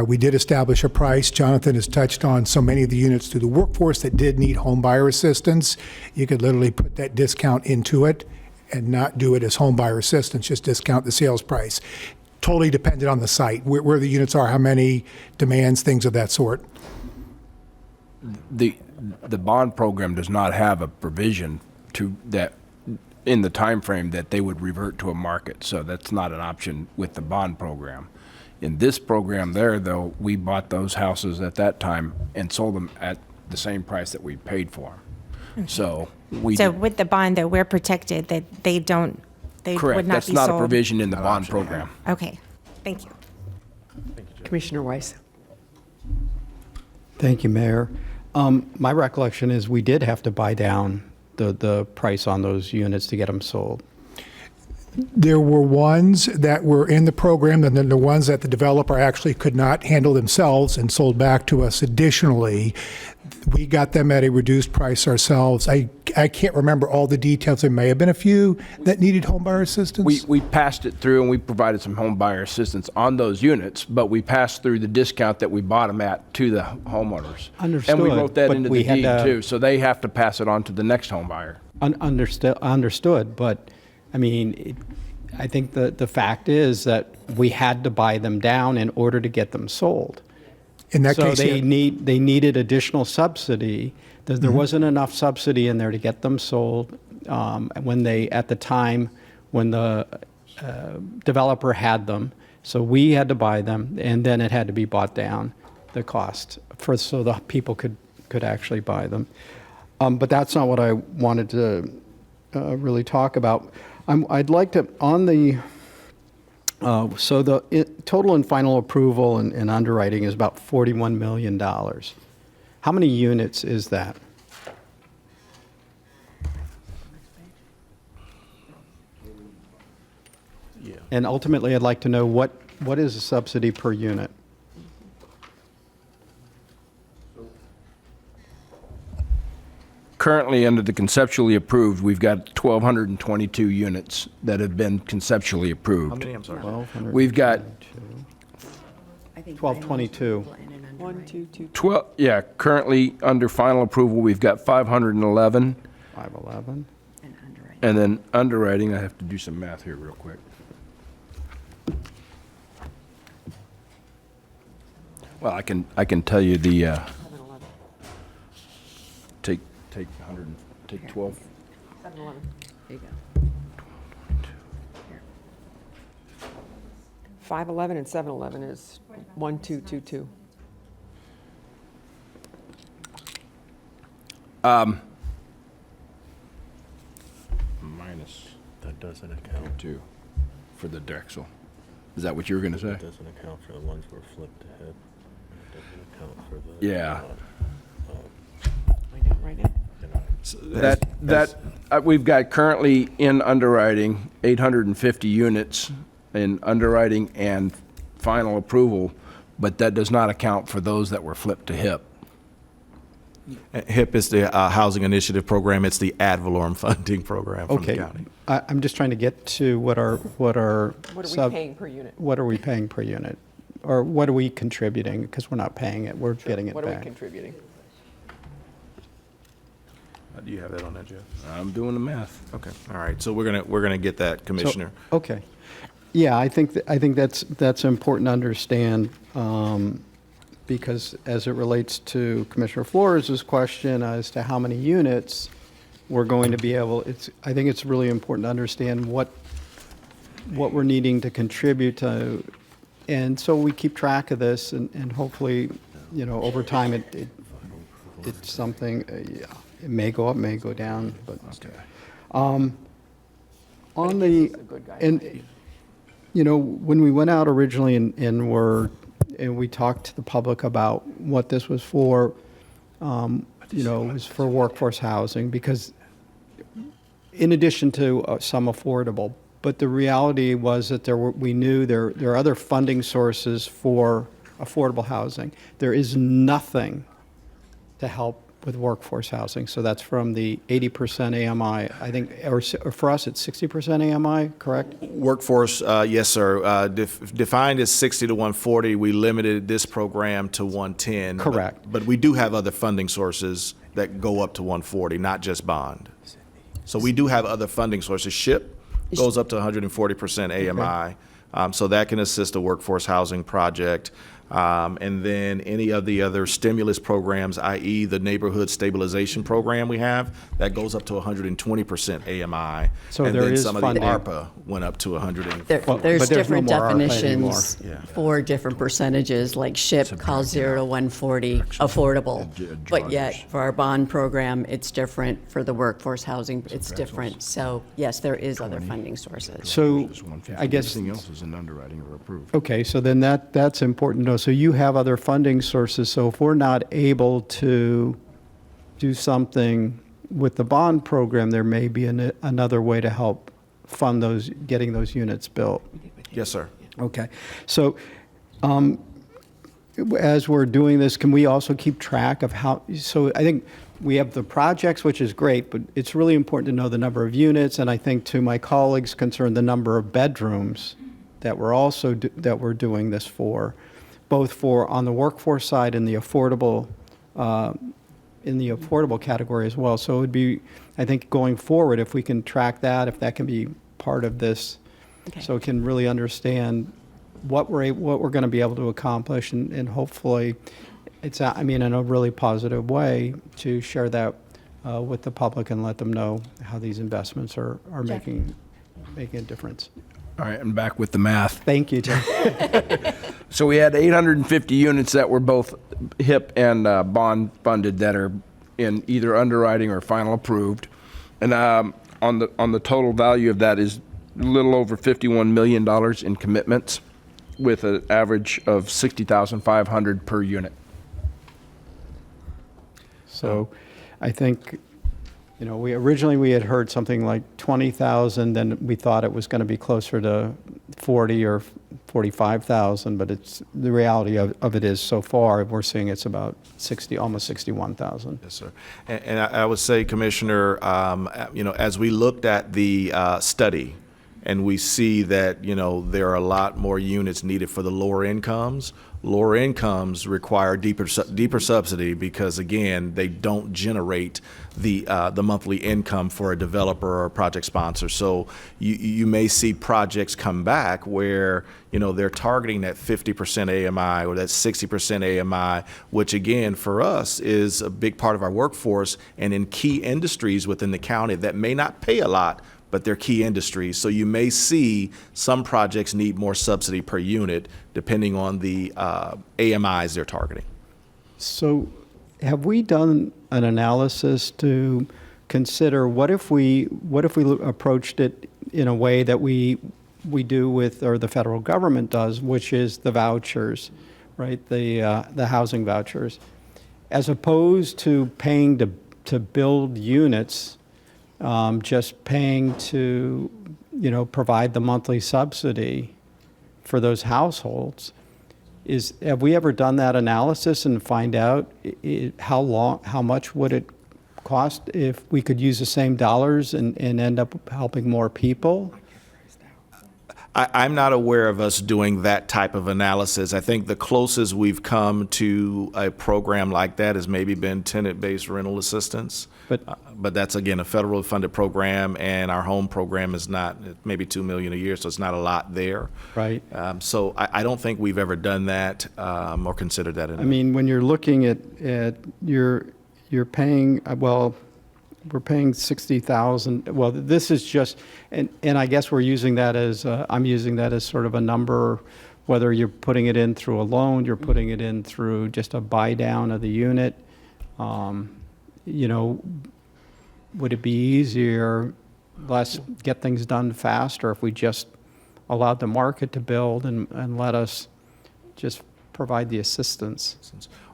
we did establish a price. Jonathan has touched on so many of the units through the workforce that did need home buyer assistance. You could literally put that discount into it and not do it as home buyer assistance, just discount the sales price. Totally dependent on the site, where the units are, how many demands, things of that sort. The bond program does not have a provision to that in the time frame that they would revert to a market. So that's not an option with the bond program. In this program there, though, we bought those houses at that time and sold them at the same price that we paid for them. So we. So with the bond, though, we're protected that they would not be sold? Correct. That's not a provision in the bond program. Okay, thank you. Commissioner Weiss? Thank you, Mayor. My recollection is we did have to buy down the price on those units to get them sold. There were ones that were in the program, and then the ones that the developer actually could not handle themselves and sold back to us additionally. We got them at a reduced price ourselves. I can't remember all the details. There may have been a few that needed home buyer assistance. We passed it through and we provided some home buyer assistance on those units, but we passed through the discount that we bought them at to the homeowners. Understood, And we wrote that but into we the had deed to- too, so they have to pass it on to the next home buyer. Understood, but I mean, I think the fact is that we had to buy them down in order to get them sold. In that So case, they yeah. needed additional subsidy. There Mm-hmm. wasn't enough subsidy in there to get them sold when they, at the time, when the developer had them. So we had to buy them, and then it had to be bought down, the cost, so the people could actually buy them. But that's not what I wanted to really talk about. I'd like to, on the, so the total and final approval and underwriting is about $41 million. How many units is that? Yeah. And ultimately, I'd like to know what is the subsidy per unit? Currently, under the conceptually approved, we've got 1,222 units that have been conceptually approved. How many, I'm sorry? We've got 1222. 1, 2, 2, 12, yeah, currently under final approval, we've got 511. 511. And then underwriting, I have to do some math here real quick. Well, I can tell you the, take 100, take 12. 711. There you go. 511 and 711 is 1222. Minus That doesn't account. 2 for the Drexel. Is that what you were going to say? Doesn't account for the ones we're flipped ahead. It doesn't account for the. Yeah. Right now? We've got currently in underwriting 850 units in underwriting and final approval, but that does not account for those that were flipped to HIP. HIP is the Housing Initiative Program. It's the ad valorem funding program from the Okay. county. I'm just trying to get to what are What are we paying per unit? What are we paying per unit? Or what are we contributing? Because we're not paying it, we're getting it What are we back. contributing? Do you have that on that, Jeff? I'm doing the math. Okay, all right. So we're gonna get that, Commissioner. Okay. Yeah, I think that's important to understand, because as it relates to Commissioner Flores' question as to how many units we're going to be able, I think it's really important to understand what we're needing to contribute to. And so we keep track of this, and hopefully, over time, it's something, yeah, it may go up, may go down, but. On the, and, when we went out originally and we talked to the public about what this was for, it was for workforce housing, because in addition to some affordable, but the reality was that we knew there are other funding sources for affordable housing. There is nothing to help with workforce housing. So that's from the 80% AMI, I think, or for us, it's 60% AMI, correct? Workforce, yes, sir. Defined as 60 to 140, we limited this program to 110. Correct. But we do have other funding sources that go up to 140, not just bond. So we do have other funding sources. SHIP goes up to 140% AMI. So that can assist a workforce housing project. And then any of the other stimulus programs, i.e. the neighborhood stabilization program we have, that goes up to 120% AMI. So And there then is some of the funding. ARPA went up to 100. Well, There's but there's no different more ARPA definitions for different percentages, like SHIP calls 0 to 140 affordable. But yet, for our bond program, it's different. For the workforce housing, it's different. So yes, there is other funding sources. So I guess, Everything else is in underwriting or approved. okay, so then that's important to know. So you have other funding sources, so if we're not able to do something with the bond program, there may be another way to help fund those, getting those units built. Yes, sir. Okay, so as we're doing this, can we also keep track of how, so I think we have the projects, which is great, but it's really important to know the number of units, and I think to my colleagues concerned, the number of bedrooms that we're also, that we're doing this for, both for on the workforce side and the affordable, in the affordable category as well. So it would be, I think, going forward, if we can track that, if that can be part of this, so it can really understand what we're going to be able to accomplish, and hopefully, it's, I mean, in a really positive way, to share that with the public and let them know how these investments are making a difference. All right, I'm back with the math. Thank you, Tim. So we had 850 units that were both HIP and bond funded that are in either underwriting or final approved. And on the total value of that is a little over $51 million in commitments, with an average of $60,500 per unit. So I think, you know, we originally had heard something like 20,000, then we thought it was going to be closer to 40 or 45,000, but it's, the reality of it is so far, we're seeing it's about 60, almost 61,000. Yes, sir. And I would say, Commissioner, you know, as we looked at the study, and we see that, you know, there are a lot more units needed for the lower incomes. Lower incomes require deeper subsidy because, again, they don't generate the monthly income for a developer or a project sponsor. So you may see projects come back where, you know, they're targeting that 50% AMI or that 60% AMI, which, again, for us is a big part of our workforce, and in key industries within the county that may not pay a lot, but they're key industries. So you may see some projects need more subsidy per unit depending on the AMIs they're targeting. So have we done an analysis to consider what if we approached it in a way that we do with, or the federal government does, which is the vouchers, right? The housing vouchers, as opposed to paying to build units, just paying to, you know, provide the monthly subsidy for those households. Have we ever done that analysis and find out how much would it cost if we could use the same dollars and end up helping more people? I'm not aware of us doing that type of analysis. I think the closest we've come to a program like that has maybe been tenant-based rental assistance. But that's, again, a federal funded program, and our home program is not, maybe $2 million a year, so it's not a lot there. Right. So I don't think we've ever done that or considered that. I mean, when you're looking at you're paying, well, we're paying 60,000. Well, this is just, and I guess we're using that as, I'm using that as sort of a number, whether you're putting it in through a loan, you're putting it in through just a buy down of the unit. You know, would it be easier, get things done faster if we just allowed the market to build and let us just provide the assistance?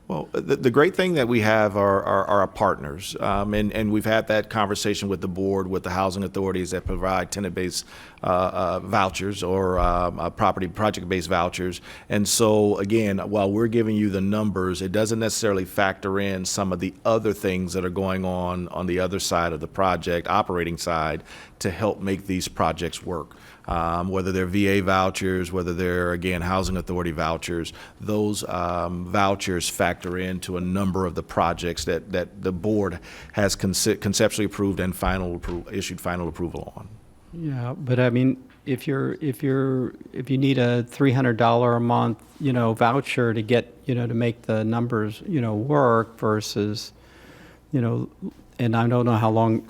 Well, the great thing that we have are our partners, and we've had that conversation with the board, with the housing authorities that provide tenant-based vouchers or project-based vouchers. And so, again, while we're giving you the numbers, it doesn't necessarily factor in some of the other things that are going on the other side of the project, operating side, to help make these projects work. Whether they're VA vouchers, whether they're, again, housing authority vouchers, those vouchers factor into a number of the projects that the board has conceptually approved and issued final approval on. Yeah, but I mean, if you need a $300 a month, voucher to get, to make the numbers, work versus, and I don't know how long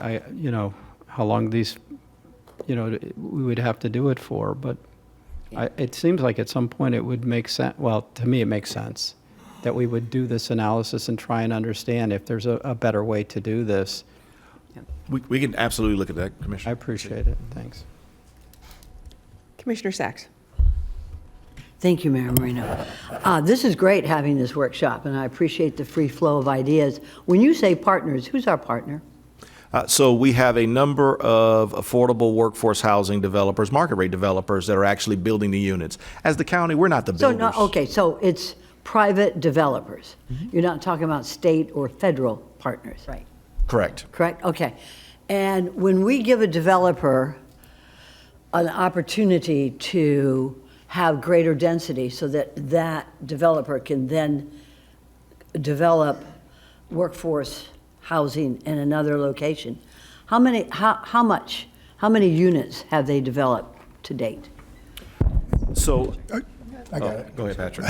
how long these, we would have to do it for, but it seems like at some point it would make sense, well, to me, it makes sense that we would do this analysis and try and understand if there's a better way to do this. We can absolutely look at that, I Commissioner. appreciate it. Thanks. Commissioner Sacks. Thank you, Mayor Marino. This is great having this workshop, and I appreciate the free flow of ideas. When you say partners, who's our partner? So we have a number of affordable workforce housing developers, market rate developers that are actually building the units. As the county, we're not the So, builders. okay, so it's private developers. You're not talking about state or federal partners. Right. Correct. Correct? Okay. And when we give a developer an opportunity to have greater density so that that developer can then develop workforce housing in another location, how many units have they developed to date? So, I got it. go ahead, Patrick.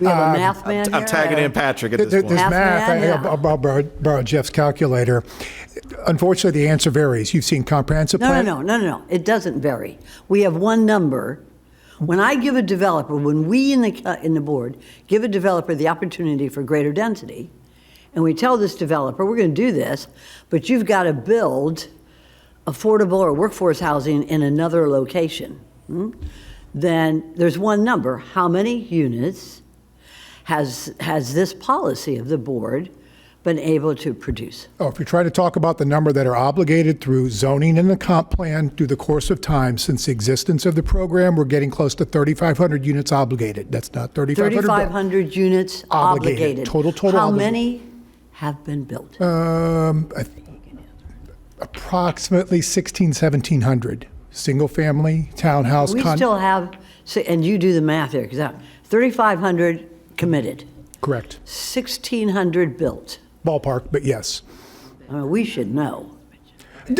We have a math man I'm here? tagging in Patrick at this There's point. Math math. man, yeah. I'll borrow Jeff's calculator. Unfortunately, the answer varies. You've seen comprehensive plan? No. It doesn't vary. We have one number. When I give a developer, when we in the board give a developer the opportunity for greater density, and we tell this developer, we're going to do this, but you've got to build affordable or workforce housing in another location, then there's one number. How many units has this policy of the board been able to produce? Oh, if you're trying to talk about the number that are obligated through zoning and the comp plan through the course of time since the existence of the program, we're getting close to 3,500 units obligated. That's not 3,500. 3,500 units obligated. Total How obligated. many have been built? Approximately 1,700. Single-family, townhouse. We still have, and you do the math here, because 3,500 committed, Correct. 1,600 built. Ballpark, but yes. I mean, we should know.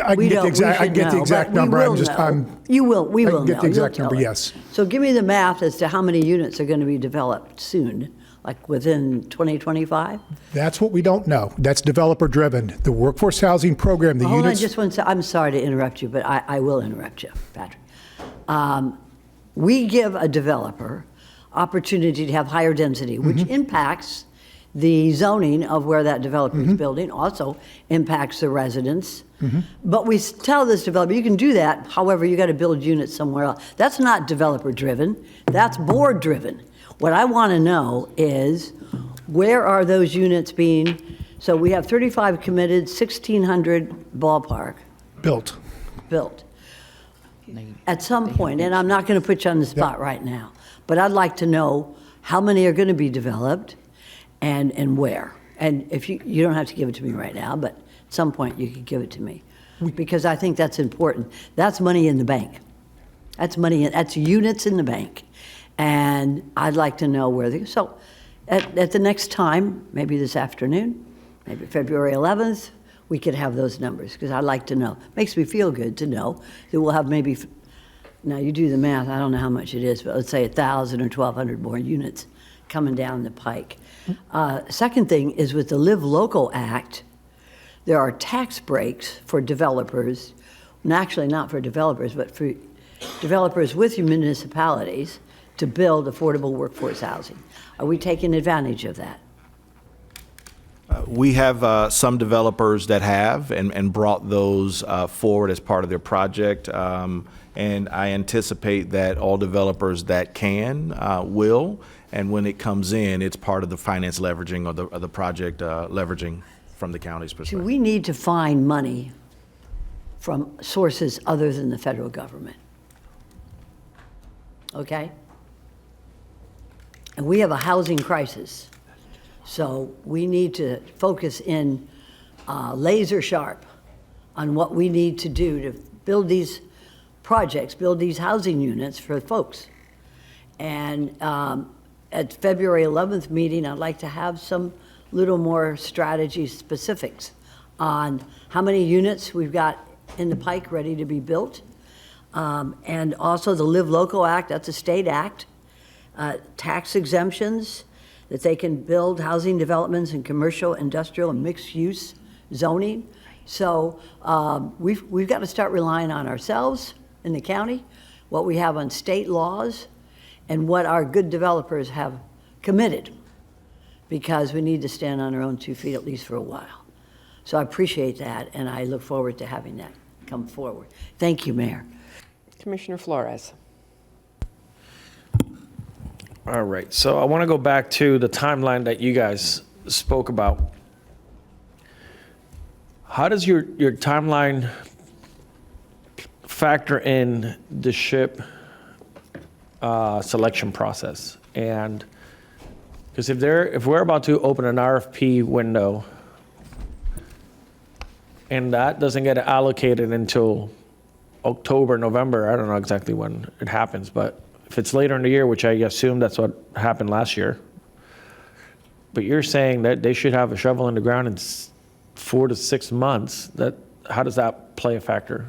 I can We get don't- the exact, we I can get should the know, exact but we number. will I'm just, know. We will I know. can get the You'll exact tell number, us. yes. So give me the math as to how many units are going to be developed soon, like within 2025? That's what we don't know. That's developer-driven. The workforce housing program, the Hold on units. just one second. I'm sorry to interrupt you, but I will interrupt you, Patrick. We give a developer opportunity to have higher density, which impacts the zoning of where that developer is building, also impacts the residents. But we tell this developer, you can do that, however, you got to build units somewhere else. That's not developer-driven, that's board-driven. What I want to know is, where are those units being, so we have 35 committed, 1,600 ballpark Built. built. At some point, and I'm not going to put you on the spot right now, but I'd like to know how many are going to be developed and where. And if you don't have to give it to me right now, but at some point you could give it to me. Because I think that's important. That's money in the bank. That's units in the bank. And I'd like to know where so at the next time, maybe this afternoon, maybe February 11th, we could have those numbers, because I'd like to know. Makes me feel good to know that we'll have maybe, now you do the math, I don't know how much it is, but let's say 1,000 or 1,200 more units coming down the pike. Second thing is with the Live Local Act, there are tax breaks for developers, and actually not for developers, but for developers with your municipalities to build affordable workforce housing. Are we taking advantage of that? We have some developers that have and brought those forward as part of their project. And I anticipate that all developers that can will. And when it comes in, it's part of the finance leveraging or the project leveraging from the county's See, perspective. we need to find money from sources other than the federal government. Okay? And we have a housing crisis. So we need to focus in laser sharp on what we need to do to build these projects, build these housing units for folks. And at February 11th meeting, I'd like to have some little more strategy specifics on how many units we've got in the Pike ready to be built. And also the Live Local Act, that's a state act. Tax exemptions, that they can build housing developments in commercial, industrial, and mixed-use zoning. So we've got to start relying on ourselves in the county, what we have on state laws, and what our good developers have committed, because we need to stand on our own 2 feet at least for a while. So I appreciate that, and I look forward to having that come forward. Thank you, Mayor. Commissioner Flores. All right, so I want to go back to the timeline that you guys spoke about. How does your timeline factor in the SHIP selection process? And because if we're about to open an RFP window and that doesn't get allocated until October, November, I don't know exactly when it happens, but if it's later in the year, which I assume that's what happened last year, but you're saying that they should have a shovel in the ground in 4 to 6 months, how does that play a factor?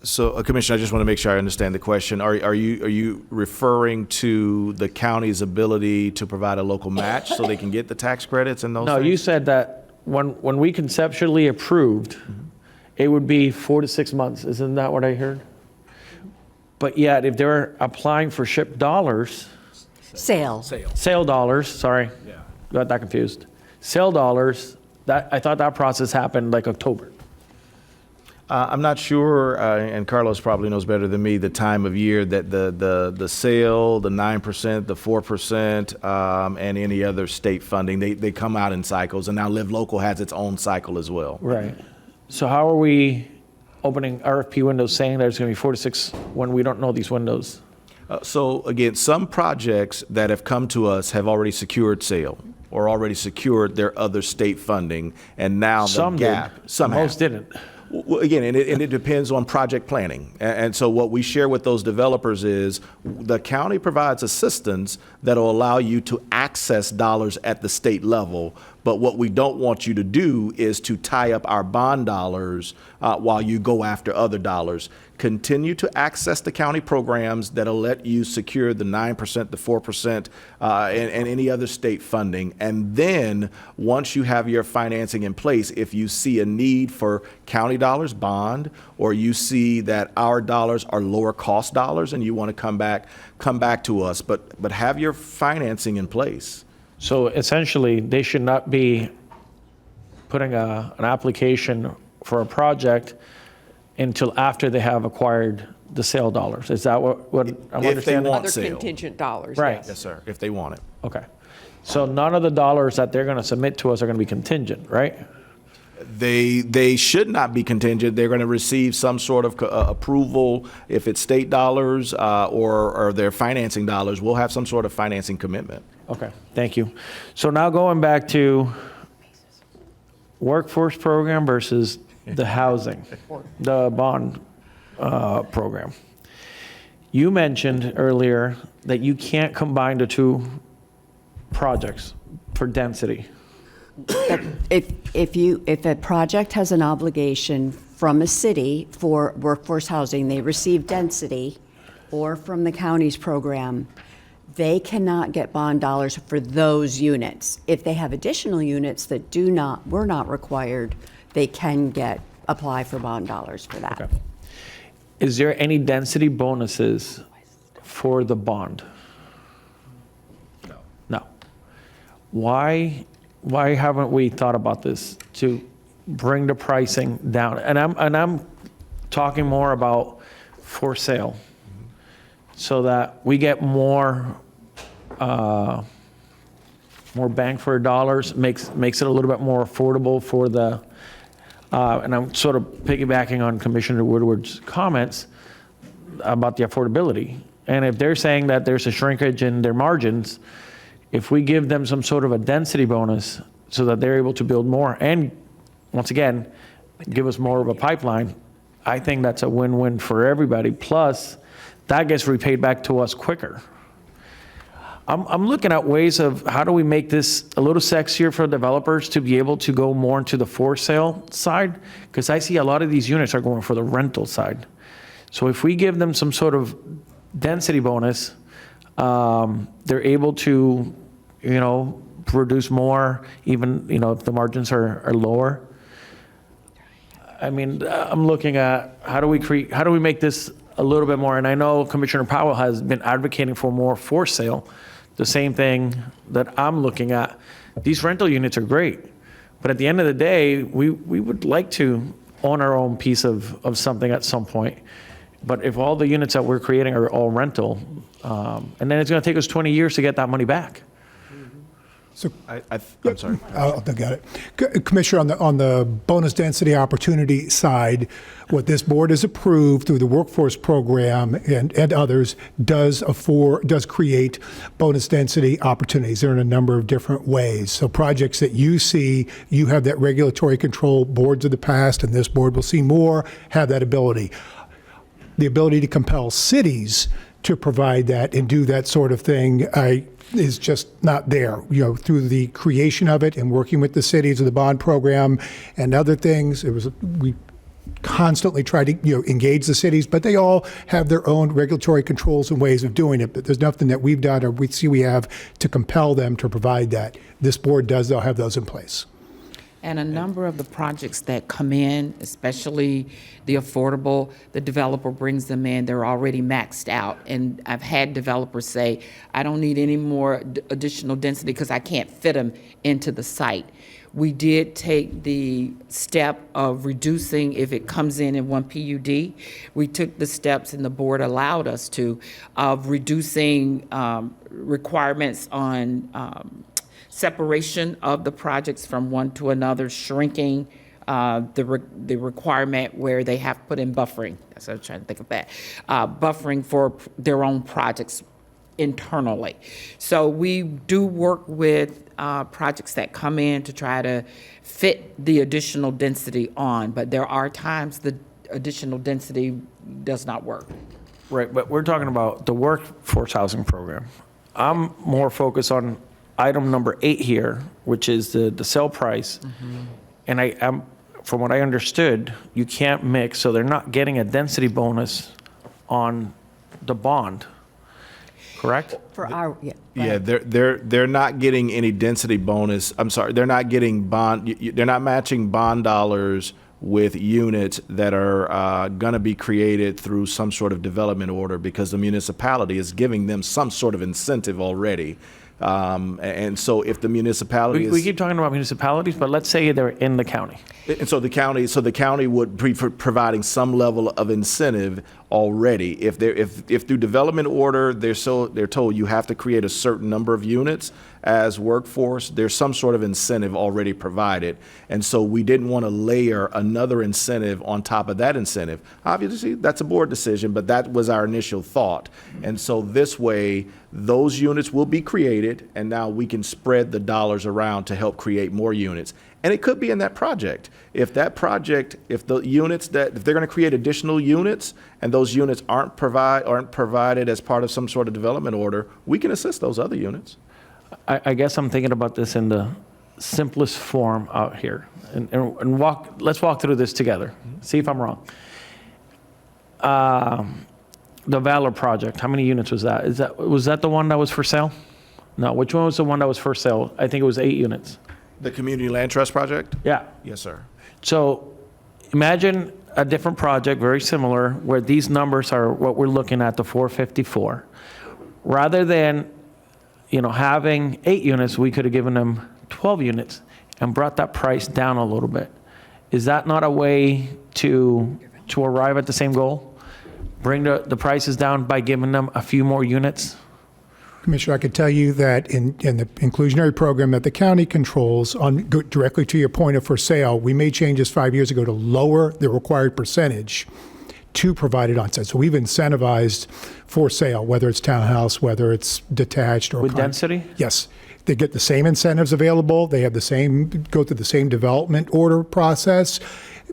So, Commissioner, I just want to make sure I understand the question. Are you referring to the county's ability to provide a local match so they can get the tax credits and those No, things? you said that when we conceptually approved, it would be 4 to 6 months. Isn't that what I heard? But yet, if they're applying for SHIP dollars, Sale. sale dollars, sorry, got that confused. Sale dollars, I thought that process happened like October. I'm not sure, and Carlos probably knows better than me, the time of year that the sale, the 9%, the 4%, and any other state funding, they come out in cycles, and now Live Local has its own cycle as well. Right. So how are we opening RFP windows saying there's going to be 4 to 6 when we don't know these windows? So again, some projects that have come to us have already secured sale or already secured their other state funding, and now Some the gap. did. Some Most have. didn't. Well, again, and it depends on project planning. And so what we share with those developers is the county provides assistance that will allow you to access dollars at the state level. But what we don't want you to do is to tie up our bond dollars while you go after other dollars. Continue to access the county programs that'll let you secure the 9%, the 4%, and any other state funding. And then once you have your financing in place, if you see a need for county dollars, bond, or you see that our dollars are lower cost dollars and you want to come back to us, but have your financing in place. So essentially, they should not be putting an application for a project until after they have acquired the sale dollars. Is that what I'm understanding? want Other sale. contingent dollars, Right. yes. Yes, sir, if they want it. Okay. So none of the dollars that they're going to submit to us are going to be contingent, right? They should not be contingent. They're going to receive some sort of approval. If it's state dollars or their financing dollars, we'll have some sort of financing commitment. Okay, thank you. So now going back to workforce program versus the housing, the bond program. You mentioned earlier that you can't combine the two projects for density. If a project has an obligation from a city for workforce housing, they receive density, or from the county's program, they cannot get bond dollars for those units. If they have additional units that were not required, they can apply for bond dollars for that. Okay. Is there any density bonuses for the bond? No. Why haven't we thought about this to bring the pricing down? And I'm talking more about for sale, so that we get more bang for our dollars, makes it a little bit more affordable for the, and I'm sort of piggybacking on Commissioner Woodward's comments about the affordability. And if they're saying that there's a shrinkage in their margins, if we give them some sort of a density bonus so that they're able to build more and, once again, give us more of a pipeline, I think that's a win-win for everybody. Plus, that gets repaid back to us quicker. I'm looking at ways of how do we make this a little sexier for developers to be able to go more into the for sale side? Because I see a lot of these units are going for the rental side. So if we give them some sort of density bonus, they're able to, produce more, even, if the margins are lower. I mean, I'm looking at how do we make this a little bit more? And I know Commissioner Powell has been advocating for more for sale. The same thing that I'm looking at. These rental units are great, but at the end of the day, we would like to own our own piece of something at some point. But if all the units that we're creating are all rental, and then it's going to take us 20 years to get that money back. So, I'm sorry. I got it. Commissioner, on the bonus density opportunity side, what this board has approved through the workforce program and others does create bonus density opportunities. They're in a number of different ways. So projects that you see, you have that regulatory control. Boards of the past, and this board will see more, have that ability. The ability to compel cities to provide that and do that sort of thing is just not there. Through the creation of it and working with the cities of the bond program and other things, we constantly try to engage the cities, but they all have their own regulatory controls and ways of doing it. But there's nothing that we've done or we have to compel them to provide that. This board does, they'll have those in place. And a number of the projects that come in, especially the affordable, the developer brings them in, they're already maxed out. And I've had developers say, I don't need any more additional density because I can't fit them into the site. We did take the step of reducing, if it comes in one PUD, we took the steps, and the board allowed us to, of reducing requirements on separation of the projects from one to another, shrinking the requirement where they have put in buffering. That's what I was trying to think of that. Buffering for their own projects internally. So we do work with projects that come in to try to fit the additional density on, but there are times the additional density does not work. Right, but we're talking about the workforce housing program. I'm more focused on item number 8 here, which is the sale price. And I am, from what I understood, you can't mix, so they're not getting a density bonus on the bond, correct? For our, Yeah, they're not getting any density bonus. I'm sorry, they're not getting they're not matching bond dollars with units that are going to be created through some sort of development order, because the municipality is giving them some sort of incentive already. And so if the municipality We keep talking about municipalities, but let's say they're in the county. And so the county would be providing some level of incentive already. If through development order they're told you have to create a certain number of units as workforce, there's some sort of incentive already provided. And so we didn't want to layer another incentive on top of that incentive. Obviously, that's a board decision, but that was our initial thought. And so this way, those units will be created, and now we can spread the dollars around to help create more units. And it could be in that project. If they're going to create additional units and those units aren't provided as part of some sort of development order, we can assist those other units. I guess I'm thinking about this in the simplest form out here. And let's walk through this together. See if I'm wrong. The Valor project, how many units was that? Was that the one that was for sale? No, which one was the one that was for sale? I think it was 8 units. The Community Land Trust project? Yeah. Yes, sir. So imagine a different project, very similar, where these numbers are what we're looking at, the 454. Rather than, having 8 units, we could have given them 12 units and brought that price down a little bit. Is that not a way to arrive at the same goal? Bring the prices down by giving them a few more units? Commissioner, I could tell you that in the inclusionary program that the county controls, directly to your point of for sale, we made changes 5 years ago to lower the required percentage to provide it on site. So we've incentivized for sale, whether it's townhouse, whether it's detached or with density? Yes. They get the same incentives available. They have go through the same development order process.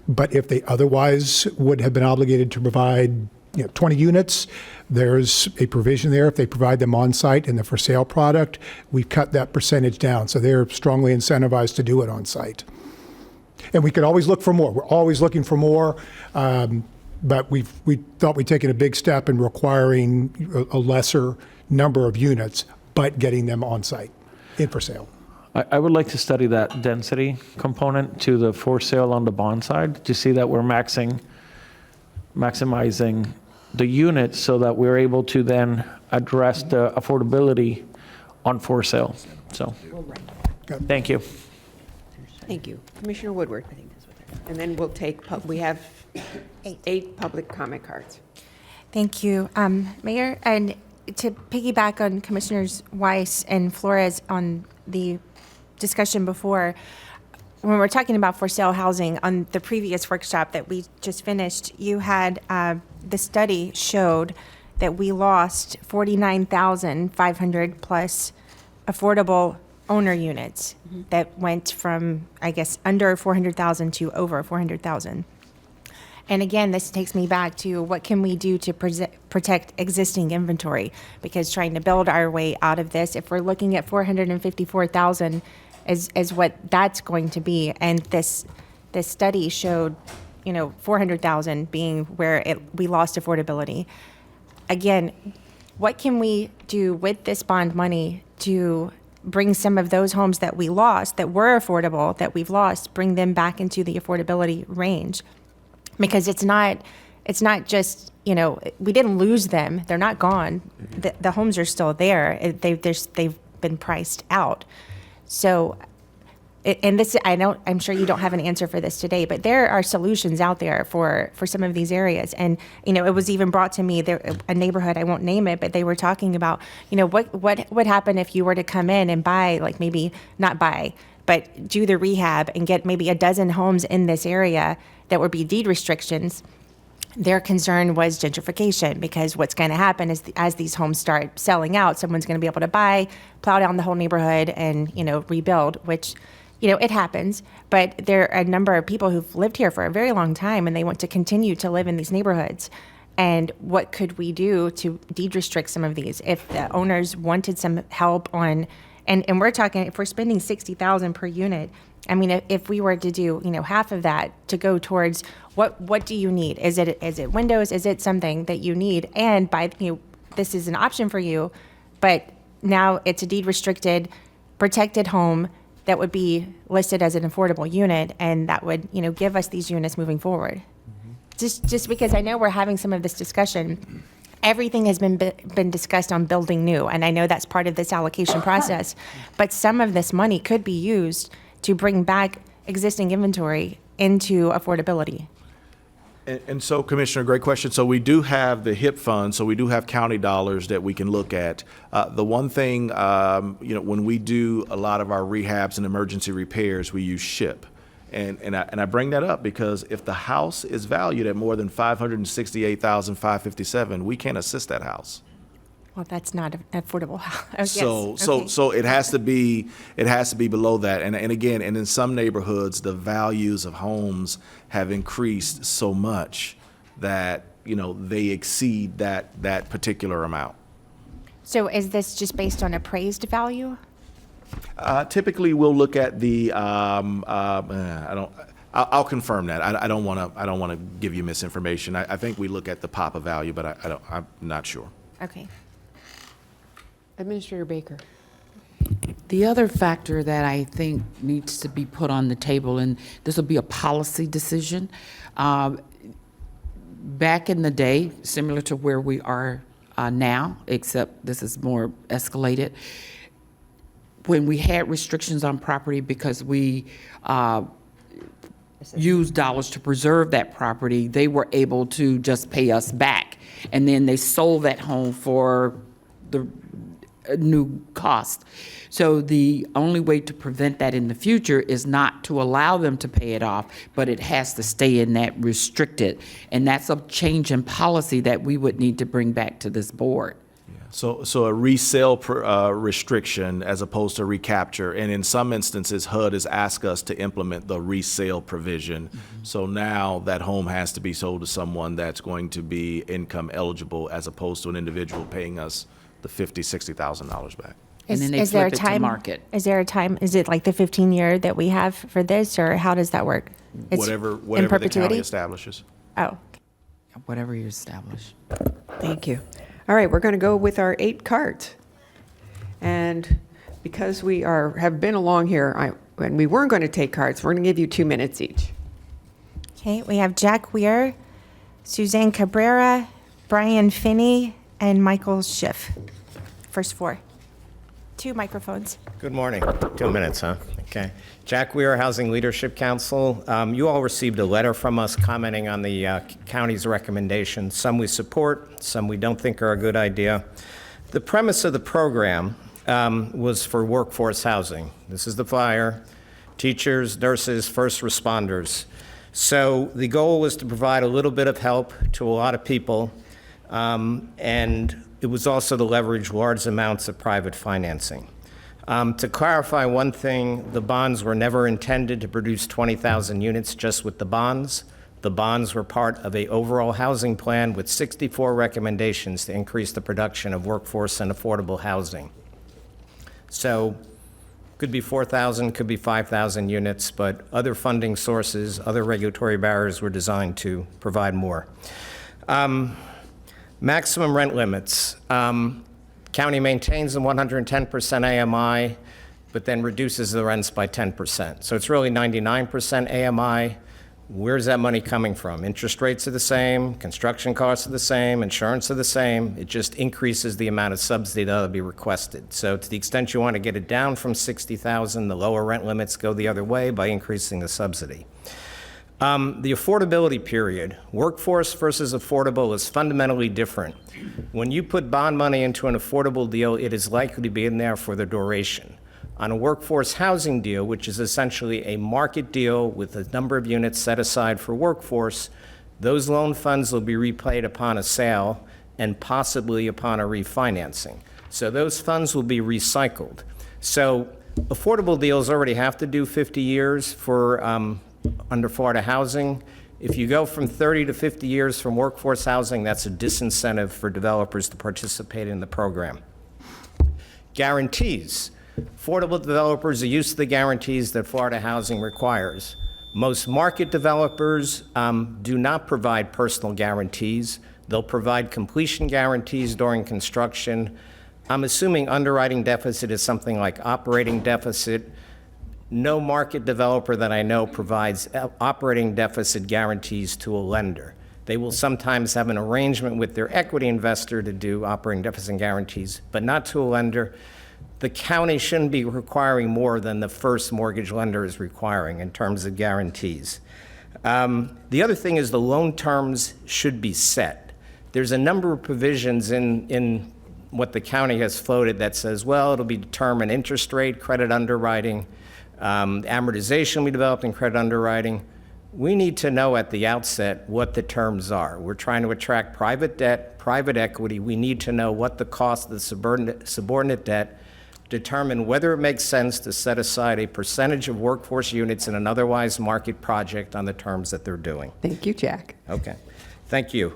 But if they otherwise would have been obligated to provide 20 units, there's a provision there. If they provide them on-site in the for sale product, we've cut that percentage down. So they're strongly incentivized to do it on-site. And we could always look for more. We're always looking for more. But we thought we'd taken a big step in requiring a lesser number of units, but getting them on-site in for sale. I would like to study that density component to the for sale on the bond side to see that we're maximizing the units so that we're able to then address the affordability on for sale. So, thank you. Thank you. Commissioner Woodward. And then we'll take, we have 8 public comment cards. Thank you, Mayor. And to piggyback on Commissioners Weiss and Flores on the discussion before, when we're talking about for sale housing on the previous workshop that we just finished, you had the study showed that we lost 49,500 plus affordable owner units that went from, I guess, under 400,000 to over 400,000. And again, this takes me back to what can we do to protect existing inventory? Because trying to build our way out of this, if we're looking at 454,000 is what that's going to be, and this study showed, 400,000 being where we lost affordability. Again, what can we do with this bond money to bring some of those homes that we lost, that were affordable, that we've lost, bring them back into the affordability range? Because it's not just, we didn't lose them. They're not gone. The homes are still there. They've been priced out. So, and this, I'm sure you don't have an answer for this today, but there are solutions out there for some of these areas. And, it was even brought to me, there, a neighborhood, I won't name it, but they were talking about, what would happen if you were to come in and buy, like maybe not buy, but do the rehab and get maybe a dozen homes in this area that would be deed restrictions. Their concern was gentrification, because what's going to happen is as these homes start selling out, someone's going to be able to buy, plow down the whole neighborhood and, rebuild, which, it happens. But there are a number of people who've lived here for a very long time and they want to continue to live in these neighborhoods. And what could we do to deed restrict some of these? If the owners wanted some help on, and we're talking, if we're spending $60,000 per unit, I mean, if we were to do, half of that to go towards what do you need? Is it windows? Is it something that you need? And this is an option for you, but now it's a deed restricted, protected home that would be listed as an affordable unit, and that would, give us these units moving forward. Just because I know we're having some of this discussion, everything has been discussed on building new, and I know that's part of this allocation process, but some of this money could be used to bring back existing inventory into affordability. And so, Commissioner, great question. So we do have the HIP fund, so we do have county dollars that we can look at. The one thing, when we do a lot of our rehabs and emergency repairs, we use SHIP. And I bring that up because if the house is valued at more than $568,557, we can't assist that house. Well, that's not an affordable house. So it has to be below that. And again, and in some neighborhoods, the values of homes have increased so much that, they exceed that particular amount. So is this just based on appraised value? Typically, we'll look at the, I'll confirm that. I don't want to give you misinformation. I think we look at the PAPA value, but I'm not sure. Okay. Administrator Baker. The other factor that I think needs to be put on the table, and this will be a policy decision, back in the day, similar to where we are now, except this is more escalated, when we had restrictions on property because we used dollars to preserve that property, they were able to just pay us back. And then they sold that home for the new cost. So the only way to prevent that in the future is not to allow them to pay it off, but it has to stay in that restricted. And that's a change in policy that we would need to bring back to this board. So a resale restriction as opposed to recapture, and in some instances, HUD has asked us to implement the resale provision. So now that home has to be sold to someone that's going to be income eligible as opposed to an individual paying us the $50,000, $60,000 back. And then they Is there a flip it to time? market. Is there a time? Is it like the 15-year that we have for this, or how does that work? It's Whatever in the county perpetuity? establishes. Oh, Whatever you establish. Thank you. All right, we're going to go with our 8 cards. And because we have been along here, and we weren't going to take cards, we're going to give you 2 minutes each. okay. We have Jack Weir, Suzanne Cabrera, Brian Finney, and Michael Schiff. First 4. 2 microphones. Good morning. 2 minutes, huh? Okay. Jack Weir, Housing Leadership Council. You all received a letter from us commenting on the county's recommendations. Some we support, some we don't think are a good idea. The premise of the program was for workforce housing. This is the flyer: teachers, nurses, first responders. So the goal was to provide a little bit of help to a lot of people, and it was also to leverage large amounts of private financing. To clarify one thing, the bonds were never intended to produce 20,000 units just with the bonds. The bonds were part of an overall housing plan with 64 recommendations to increase the production of workforce and affordable housing. So could be 4,000, could be 5,000 units, but other funding sources, other regulatory barriers were designed to provide more. Maximum rent limits. County maintains the 110% AMI, but then reduces the rents by 10%. So it's really 99% AMI. Where's that money coming from? Interest rates are the same, construction costs are the same, insurance are the same. It just increases the amount of subsidy that will be requested. So to the extent you want to get it down from 60,000, the lower rent limits go the other way by increasing the subsidy. The affordability period, workforce versus affordable, is fundamentally different. When you put bond money into an affordable deal, it is likely to be in there for the duration. On a workforce housing deal, which is essentially a market deal with a number of units set aside for workforce, those loan funds will be repaid upon a sale and possibly upon a refinancing. So those funds will be recycled. So affordable deals already have to do 50 years for under Florida housing. If you go from 30 to 50 years from workforce housing, that's a disincentive for developers to participate in the program. Guarantees. Affordable developers are used to the guarantees that Florida housing requires. Most market developers do not provide personal guarantees. They'll provide completion guarantees during construction. I'm assuming underwriting deficit is something like operating deficit. No market developer that I know provides operating deficit guarantees to a lender. They will sometimes have an arrangement with their equity investor to do operating deficit guarantees, but not to a lender. The county shouldn't be requiring more than the first mortgage lender is requiring in terms of guarantees. The other thing is the loan terms should be set. There's a number of provisions in what the county has floated that says, well, it'll be determined interest rate, credit underwriting, amortization we developed in credit underwriting. We need to know at the outset what the terms are. We're trying to attract private debt, private equity. We need to know what the cost of the subordinate debt, determine whether it makes sense to set aside a percentage of workforce units in an otherwise market project on the terms that they're doing. Thank you, Jack. Okay, thank you.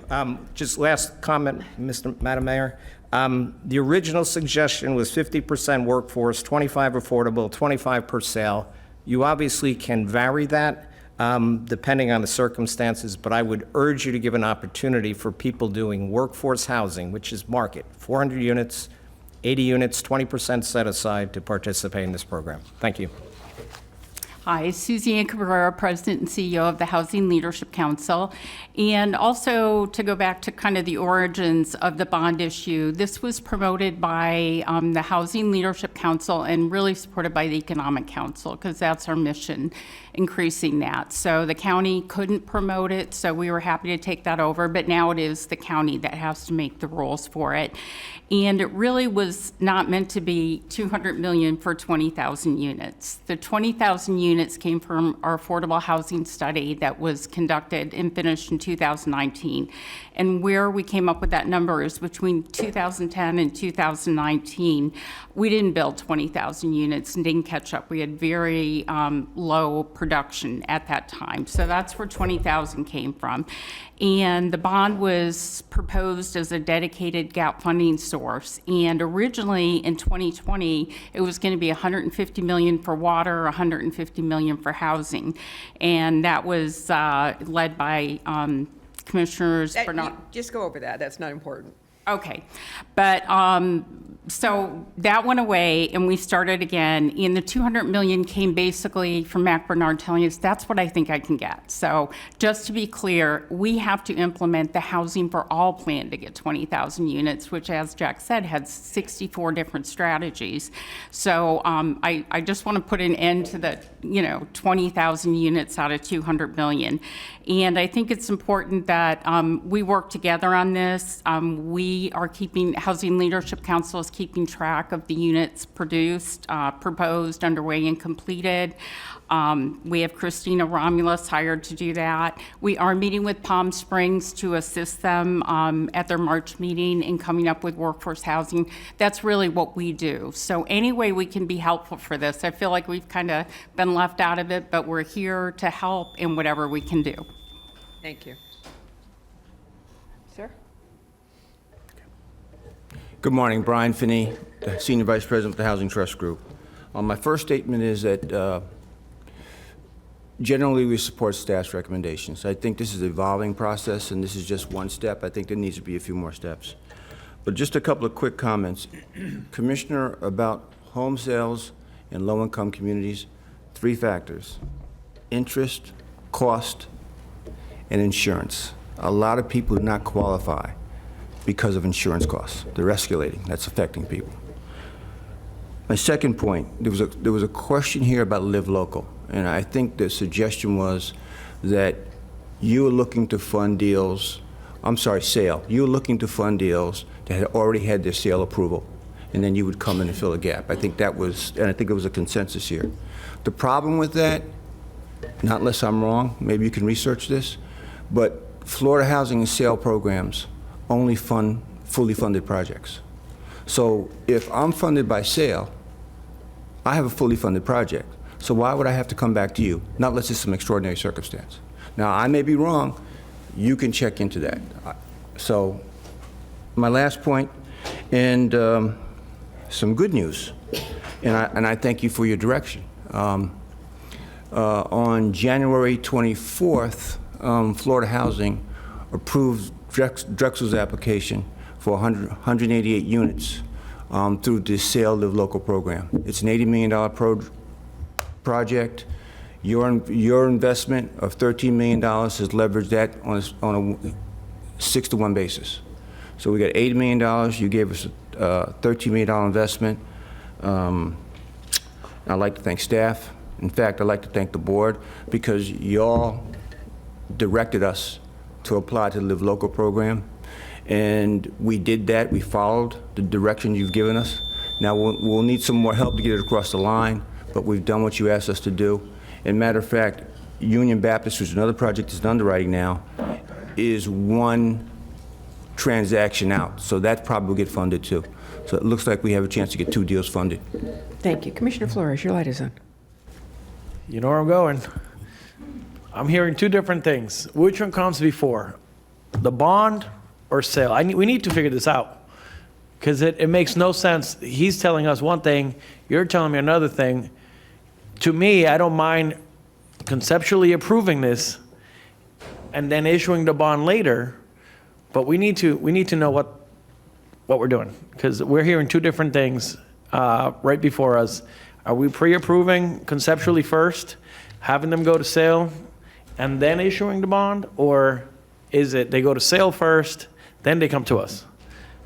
Just last comment, Madam Mayor. The original suggestion was 50% workforce, 25 affordable, 25 per sale. You obviously can vary that depending on the circumstances, but I would urge you to give an opportunity for people doing workforce housing, which is market, 400 units, 80 units, 20% set aside to participate in this program. Thank you. Hi, Suzanne Cabrera, President and CEO of the Housing Leadership Council. And also to go back to kind of the origins of the bond issue, this was promoted by the Housing Leadership Council and really supported by the Economic Council, because that's our mission, increasing that. So the county couldn't promote it, so we were happy to take that over, but now it is the county that has to make the rules for it. And it really was not meant to be $200 million for 20,000 units. The 20,000 units units came from our affordable housing study that was conducted and finished in 2019. And where we came up with that number is between 2010 and 2019, we didn't build 20,000 units and didn't catch up. We had very low production at that time. So that's where 20,000 came from. And the bond was proposed as a dedicated gap funding source. And originally in 2020, it was going to be $150 million for water, $150 million for housing. And that was led by Commissioners Bernard. Just go over that. That's not important. Okay, but so that went away and we started again, and the 200 million came basically from Mac Bernard telling us that's what I think I can get. So just to be clear, we have to implement the Housing for All plan to get 20,000 units, which, as Jack said, had 64 different strategies. So I just want to put an end to the 20,000 units out of 200 million. And I think it's important that we work together on this. Housing Leadership Council is keeping track of the units produced, proposed, underway, and completed. We have Christina Romulus hired to do that. We are meeting with Palm Springs to assist them at their March meeting in coming up with workforce housing. That's really what we do. So any way we can be helpful for this, I feel like we've kind of been left out of it, but we're here to help in whatever we can do. Thank you. Sir? Good morning, Brian Finney, Senior Vice President of the Housing Trust Group. My first statement is that generally we support staff's recommendations. I think this is an evolving process and this is just one step. I think there needs to be a few more steps. But just a couple of quick comments. Commissioner, about home sales in low-income communities, 3 factors: interest, cost, and insurance. A lot of people do not qualify because of insurance costs. They're escalating. That's affecting people. My second point, there was a question here about live local, and I think the suggestion was that you were looking to fund deals, sale. You were looking to fund deals that had already had their sale approval, and then you would come in and fill a gap. I think that was, and I think it was a consensus here. The problem with that, not unless I'm wrong, maybe you can research this, but Florida Housing and Sale programs only fund fully funded projects. So if I'm funded by sale, I have a fully funded project. So why would I have to come back to you? Not unless it's some extraordinary circumstance. Now, I may be wrong. You can check into that. So my last point, and some good news, and I thank you for your direction. On January 24th, Florida Housing approved Drexel's application for 188 units through the Sale Live Local program. It's an $80 million project. Your investment of $13 million has leveraged that on a 6-to-1 basis. So we got $80 million. You gave us a $13 million investment. I'd like to thank staff. In fact, I'd like to thank the board because y'all directed us to apply to the Live Local program. And we did that. We followed the direction you've given us. Now we'll need some more help to get it across the line, but we've done what you asked us to do. And matter of fact, Union Baptist, which is another project that's in underwriting now, is one transaction out. So that probably will get funded too. So it looks like we have a chance to get 2 deals funded. Thank you. Commissioner Flores, your light is on. You know where I'm going. I'm hearing 2 different things. Which one comes before? The bond or sale? We need to figure this out because it makes no sense. He's telling us one thing, you're telling me another thing. To me, I don't mind conceptually approving this and then issuing the bond later, but we need to know what we're doing because we're hearing 2 different things right before us. Are we pre-approving conceptually first, having them go to sale, and then issuing the bond? Or is it they go to sale first, then they come to us?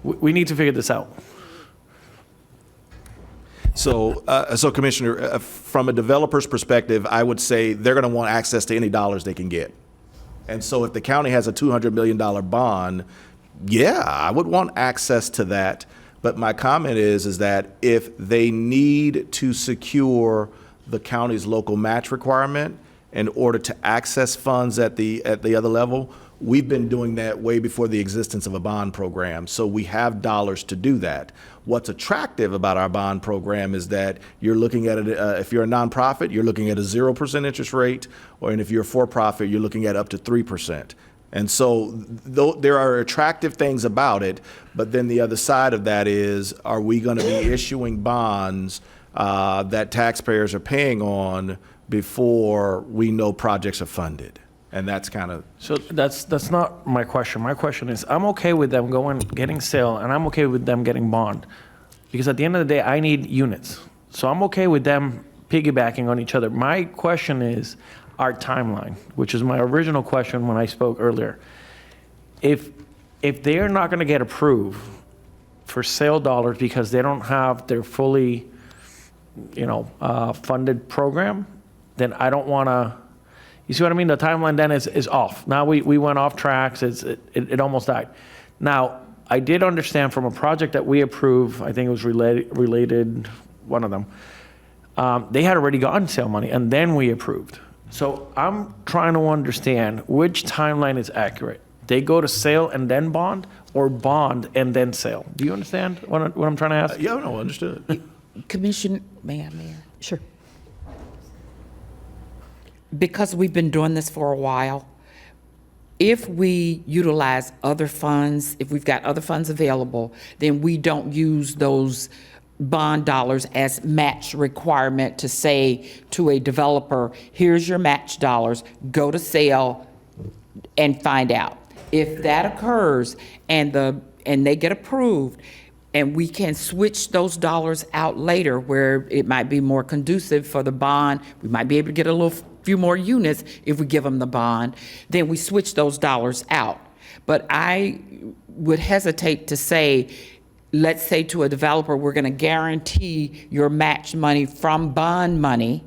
We need to figure this out. So Commissioner, from a developer's perspective, I would say they're going to want access to any dollars they can get. And so if the county has a $200 million bond, yeah, I would want access to that. But my comment is that if they need to secure the county's local match requirement in order to access funds at the other level. We've been doing that way before the existence of a bond program, so we have dollars to do that. What's attractive about our bond program is that you're looking at it, if you're a nonprofit, you're looking at a 0% interest rate, and if you're a for-profit, you're looking at up to 3%. And so there are attractive things about it, but then the other side of that is, are we going to be issuing bonds that taxpayers are paying on before we know projects are funded? And that's kind of... So that's not my question. My question is, I'm okay with them getting sale, and I'm okay with them getting bond. Because at the end of the day, I need units. So I'm okay with them piggybacking on each other. My question is our timeline, which is my original question when I spoke earlier. If they're not going to get approved for sale dollars because they don't have their fully, funded program, then I don't want to... You see what I mean? The timeline then is off. Now we went off tracks. It almost died. Now, I did understand from a project that we approved, I think it was related, one of them, they had already gotten sale money, and then we approved. So I'm trying to understand which timeline is accurate. They go to sale and then bond, or bond and then sale? Do you understand what I'm trying to ask? Yeah, no, understood. Commission, Mayor. Sure. Because we've been doing this for a while, if we utilize other funds, if we've got other funds available, then we don't use those bond dollars as match requirement to say to a developer, here's your match dollars, go to sale and find out. If that occurs and they get approved, and we can switch those dollars out later where it might be more conducive for the bond, we might be able to get a few more units if we give them the bond, then we switch those dollars out. But I would hesitate to say, let's say to a developer, we're going to guarantee your match money from bond money,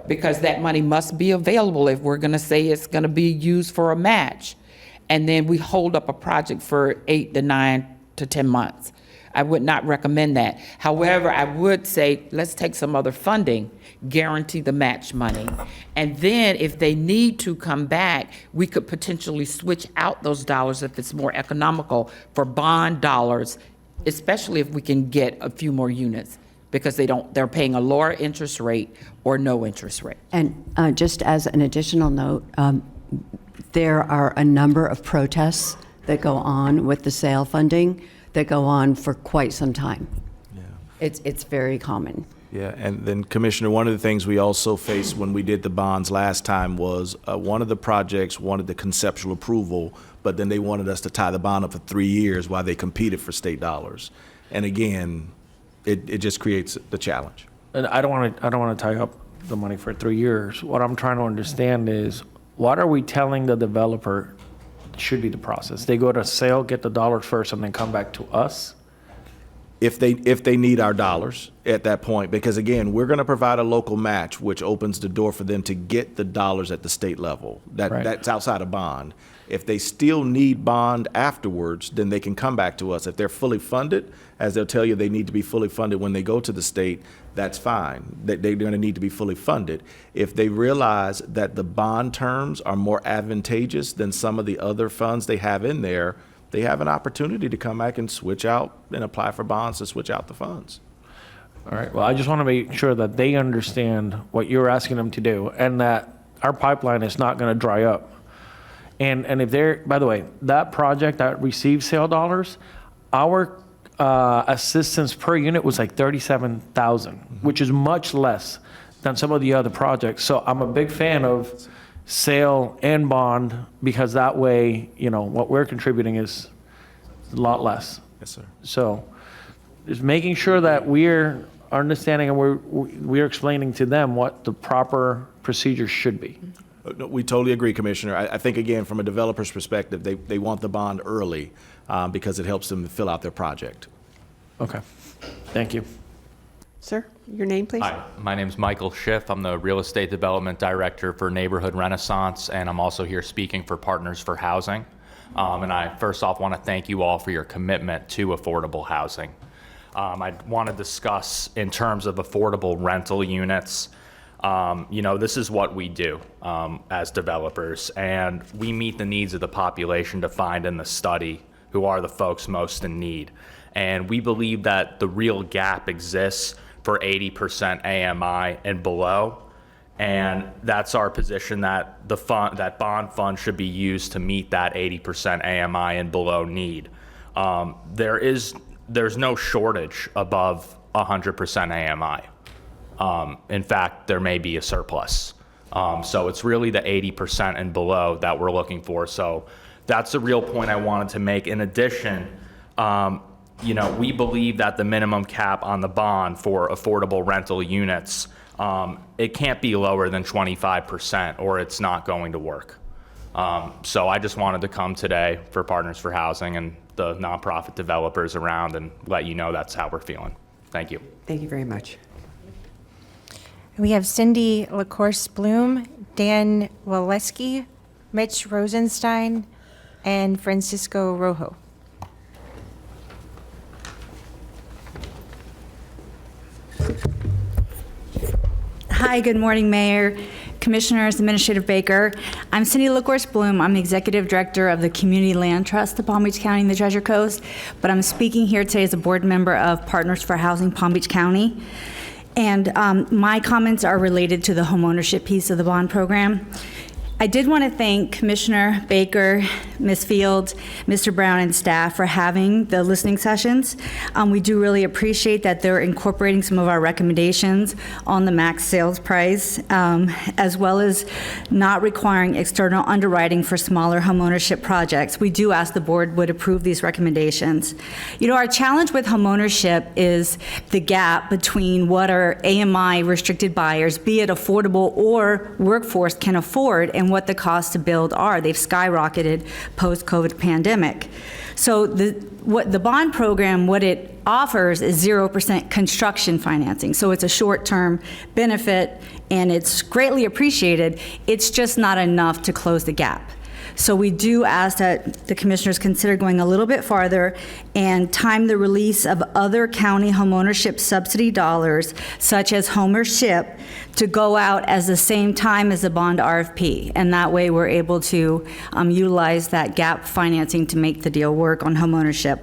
because that money must be available if we're going to say it's going to be used for a match. And then we hold up a project for 8 to 9 to 10 months. I would not recommend that. However, I would say, let's take some other funding, guarantee the match money. And then if they need to come back, we could potentially switch out those dollars if it's more economical for bond dollars, especially if we can get a few more units, because they're paying a lower interest rate or no interest rate. And just as an additional note, there are a number of protests that go on with the sale funding that go on for quite some time. Yeah. It's very common. Yeah, and then Commissioner, one of the things we also faced when we did the bonds last time was one of the projects wanted the conceptual approval, but then they wanted us to tie the bond up for 3 years while they competed for state dollars. And again, it just creates the challenge. And I don't want to tie up the money for 3 years. What I'm trying to understand is, what are we telling the developer should be the process? They go to sale, get the dollars first, and then come back to us? If they need our dollars at that point, because again, we're going to provide a local match, which opens the door for them to get the dollars at the state level. That's outside of bond. If they still need bond afterwards, then they can come back to us. If they're fully funded, as they'll tell you they need to be fully funded when they go to the state, that's fine. They're going to need to be fully funded. If they realize that the bond terms are more advantageous than some of the other funds they have in there, they have an opportunity to come back and switch out and apply for bonds to switch out the funds. All right, well, I just want to make sure that they understand what you're asking them to do, and that our pipeline is not going to dry up. And if they're, by the way, that project that received sale dollars, our assistance per unit was like $37,000, which is much less than some of the other projects. So I'm a big fan of sale and bond, because that way, what we're contributing is a lot less. Yes, sir. So just making sure that we're understanding and we're explaining to them what the proper procedure should be. No, we totally agree, Commissioner. I think, again, from a developer's perspective, they want the bond early because it helps them fill out their project. Okay. Thank you. Sir, your name, please? Hi, my name's Michael Schiff. I'm the Real Estate Development Director for Neighborhood Renaissance, and I'm also here speaking for Partners for Housing. And I first off want to thank you all for your commitment to affordable housing. I want to discuss in terms of affordable rental units. This is what we do as developers, and we meet the needs of the population defined in the study, who are the folks most in need. And we believe that the real gap exists for 80% AMI and below. And that's our position, that that bond fund should be used to meet that 80% AMI and below need. There's no shortage above 100% AMI. In fact, there may be a surplus. So it's really the 80% and below that we're looking for. So that's the real point I wanted to make. In addition, we believe that the minimum cap on the bond for affordable rental units, it can't be lower than 25% or it's not going to work. So I just wanted to come today for Partners for Housing and the nonprofit developers around and let you know that's how we're feeling. Thank you. Thank you very much. We have Cindy LaCourse Bloom, Dan Waleski, Mitch Rosenstein, and Francisco Rojo. Hi, good morning, Mayor, Commissioners, Administrator Baker. I'm Cindy LaCourse Bloom. I'm the Executive Director of the Community Land Trust of Palm Beach County and the Treasure Coast, but I'm speaking here today as a board member of Partners for Housing Palm Beach County. And my comments are related to the homeownership piece of the bond program. I did want to thank Commissioner Baker, Ms. Fields, Mr. Brown, and staff for having the listening sessions. We do really appreciate that they're incorporating some of our recommendations on the max sales price, as well as not requiring external underwriting for smaller homeownership projects. We do ask the board would approve these recommendations. Our challenge with homeownership is the gap between what our AMI restricted buyers, be it affordable or workforce, can afford and what the costs to build are. They've skyrocketed post-COVID pandemic. So what the bond program, what it offers is 0% construction financing. So it's a short-term benefit and it's greatly appreciated. It's just not enough to close the gap. So we do ask that the commissioners consider going a little bit farther and time the release of other county homeownership subsidy dollars, such as homeownership, to go out as the same time as the bond RFP. And that way we're able to utilize that gap financing to make the deal work on homeownership.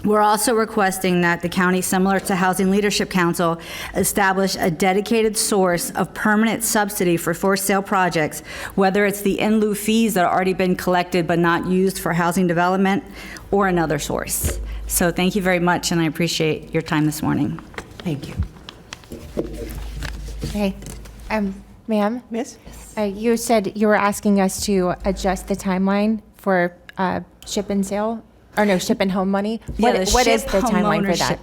We're also requesting that the county, similar to Housing Leadership Council, establish a dedicated source of permanent subsidy for sale projects, whether it's the in lieu fees that have already been collected but not used for housing development, or another source. So thank you very much, and I appreciate your time this morning. Thank you. Okay. Ma'am? Miss? You said you were asking us to adjust the timeline for ship and sale? Or no, ship and home money? What is the timeline for that?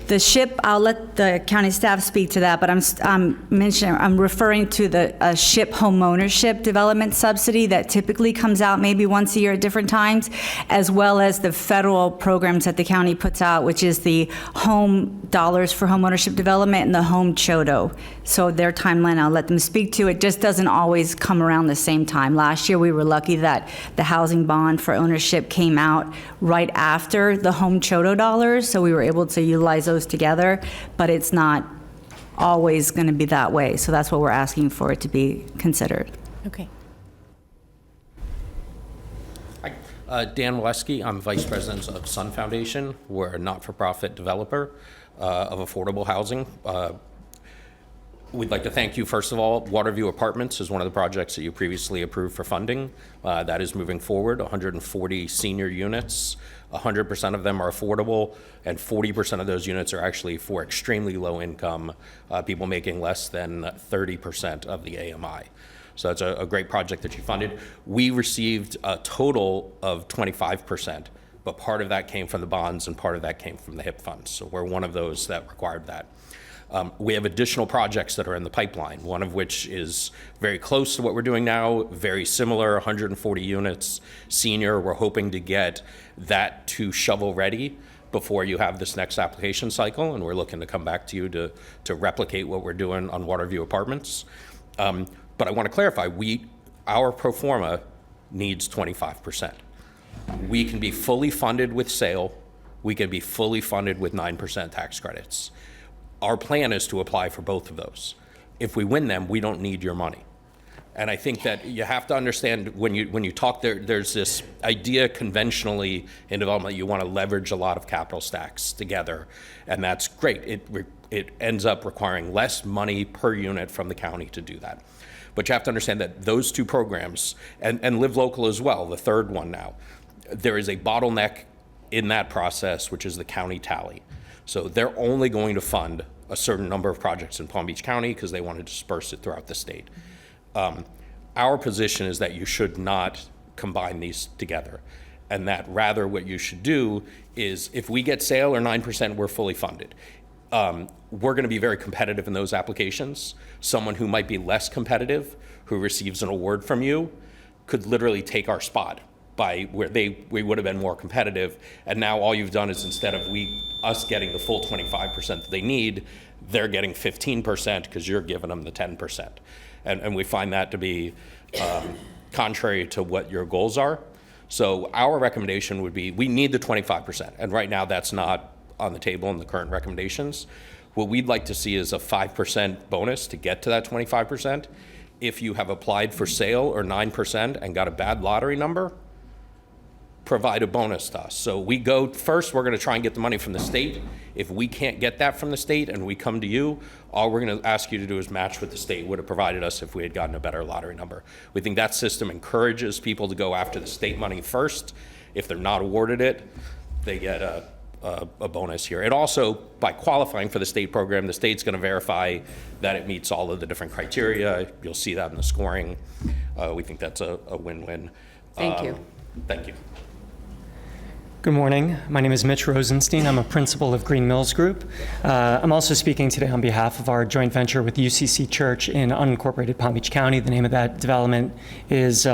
The SHIP, I'll let the county staff speak to that, but I'm referring to the SHIP homeownership development subsidy that typically comes out maybe once a year at different times, as well as the federal programs that the county puts out, which is the home dollars for homeownership development and the home CHODO. So their timeline, I'll let them speak to. It just doesn't always come around the same time. Last year, we were lucky that the housing bond for ownership came out right after the home CHODO dollars, so we were able to utilize those together, but it's not always going to be that way. So that's what we're asking for it to be considered. Okay. Hi, Dan Waleski. I'm Vice President of Sun Foundation. We're a not-for-profit developer of affordable housing. We'd like to thank you, first of all. Waterview Apartments is one of the projects that you previously approved for funding. That is moving forward, 140 senior units. 100% of them are affordable, and 40% of those units are actually for extremely low income, people making less than 30% of the AMI. So that's a great project that you funded. We received a total of 25%, but part of that came from the bonds and part of that came from the HIP funds. So we're one of those that required that. We have additional projects that are in the pipeline, one of which is very close to what we're doing now, very similar, 140 units, senior. We're hoping to get that to shovel ready before you have this next application cycle, and we're looking to come back to you to replicate what we're doing on Waterview Apartments. But I want to clarify, our pro forma needs 25%. We can be fully funded with sale we can be fully funded with 9% tax credits. Our plan is to apply for both of those. If we win them, we don't need your money. And I think that you have to understand when you talk there's this idea conventionally in development, you want to leverage a lot of capital stacks together, and that's great. It ends up requiring less money per unit from the county to do that. But you have to understand that those two programs, and Live Local as well, the third one now, there is a bottleneck in that process, which is the county tally. So they're only going to fund a certain number of projects in Palm Beach County because they want to disperse it throughout the state. Our position is that you should not combine these together, and that rather what you should do is if we get sale or 9%, we're fully funded. We're going to be very competitive in those applications. Someone who might be less competitive, who receives an award from you, could literally take our spot by where we would have been more competitive. And now all you've done is instead of us getting the full 25% that they need, they're getting 15% because you're giving them the 10%. And we find that to be contrary to what your goals are. So our recommendation would be, we need the 25%. And right now that's not on the table in the current recommendations. What we'd like to see is a 5% bonus to get to that 25%. If you have applied for sale or 9% and got a bad lottery number, provide a bonus to us. So we go first, we're going to try and get the money from the state. If we can't get that from the state and we come to you, all we're going to ask you to do is match what the state would have provided us if we had gotten a better lottery number. We think that system encourages people to go after the state money first. If they're not awarded it, they get a bonus here. It also, by qualifying for the state program, the state's going to verify that it meets all of the different criteria. You'll see that in the scoring. We think that's a win-win. Thank you. Thank you. Good morning. My name is Mitch Rosenstein. I'm a principal of Green Mills Group. I'm also speaking today on behalf of our joint venture with UCC Church in unincorporated Palm Beach County. The name of that development is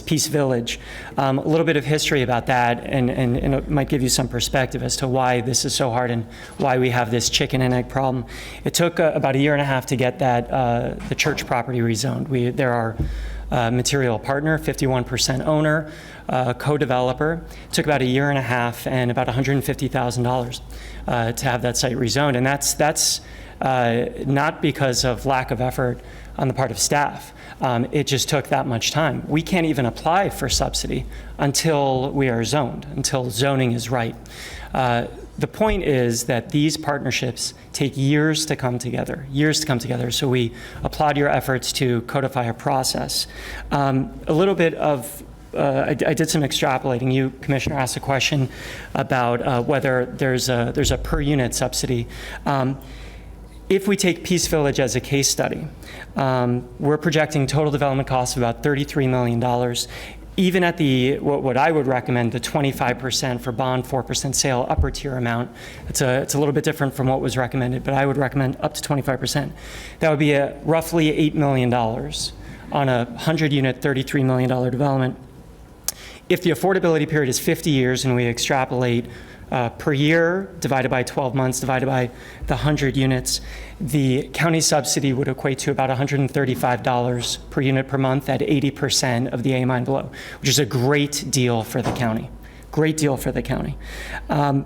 Peace Village. A little bit of history about that, and it might give you some perspective as to why this is so hard and why we have this chicken and egg problem. It took about a year and a half to get that the church property rezoned. There are material partner, 51% owner, co-developer. It took about a year and a half and about $150,000 to have that site rezoned. And that's not because of lack of effort on the part of staff. It just took that much time. We can't even apply for subsidy until we are zoned, until zoning is right. The point is that these partnerships take years to come together, so we applaud your efforts to codify a process. A little bit of, I did some extrapolating. You, Commissioner, asked a question about whether there's a per unit subsidy. If we take Peace Village as a case study, we're projecting total development costs of about $33 million. Even at what I would recommend, the 25% for bond, 4% sale, upper tier amount, it's a little bit different from what was recommended, but I would recommend up to 25%. That would be roughly $8 million on a 100-unit, $33 million development. If the affordability period is 50 years and we extrapolate per year, divided by 12 months, divided by the 100 units, the county subsidy would equate to about $135 per unit per month at 80% of the AMI and below, which is a great deal for the county. Great deal for the county. I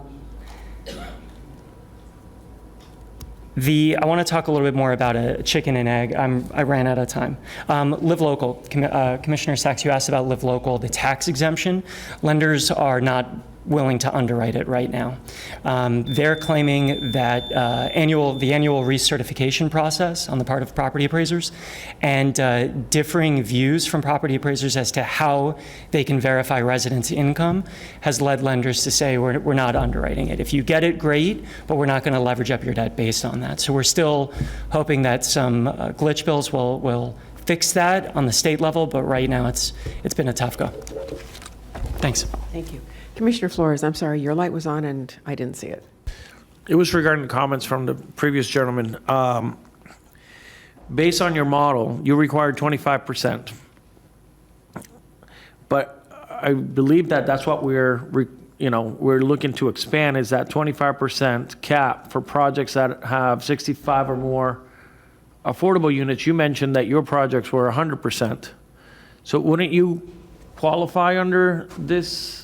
want to talk a little bit more about a chicken and egg. I ran out of time. Live Local. Commissioner Sachs, you asked about Live Local, the tax exemption. Lenders are not willing to underwrite it right now. They're claiming that the annual recertification process on the part of property appraisers and differing views from property appraisers as to how they can verify residents' income has led lenders to say we're not underwriting it. If you get it, great, but we're not going to leverage up your debt based on that. So we're still hoping that some glitch bills will fix that on the state level, but right now it's been a tough go. Thanks. Thank you. Commissioner Flores, I'm sorry, your light was on and I didn't see it. It was regarding the comments from the previous gentleman. Based on your model, you required 25%. But I believe that's what we're looking to expand, is that 25% cap for projects that have 65 or more affordable units. You mentioned that your projects were 100%. So wouldn't you qualify under this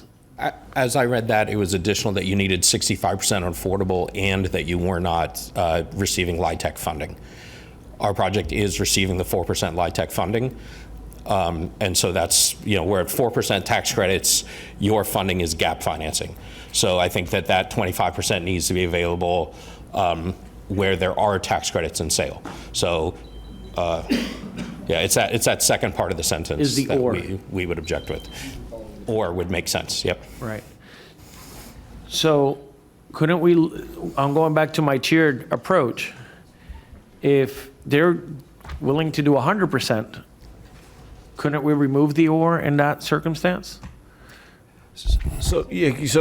As I read that, it was additional that you needed 65% on affordable and that you were not receiving LIHTC funding. Our project is receiving the 4% LIHTC funding. And so that's, we're at 4% tax credits, your funding is gap financing. So I think that 25% needs to be available where there are tax credits in sale. So it's that second part of the sentence Is the that or. we would object with. Or would make sense, yep. Right. So couldn't we, I'm going back to my tiered approach. If they're willing to do 100%, couldn't we remove the or in that circumstance? So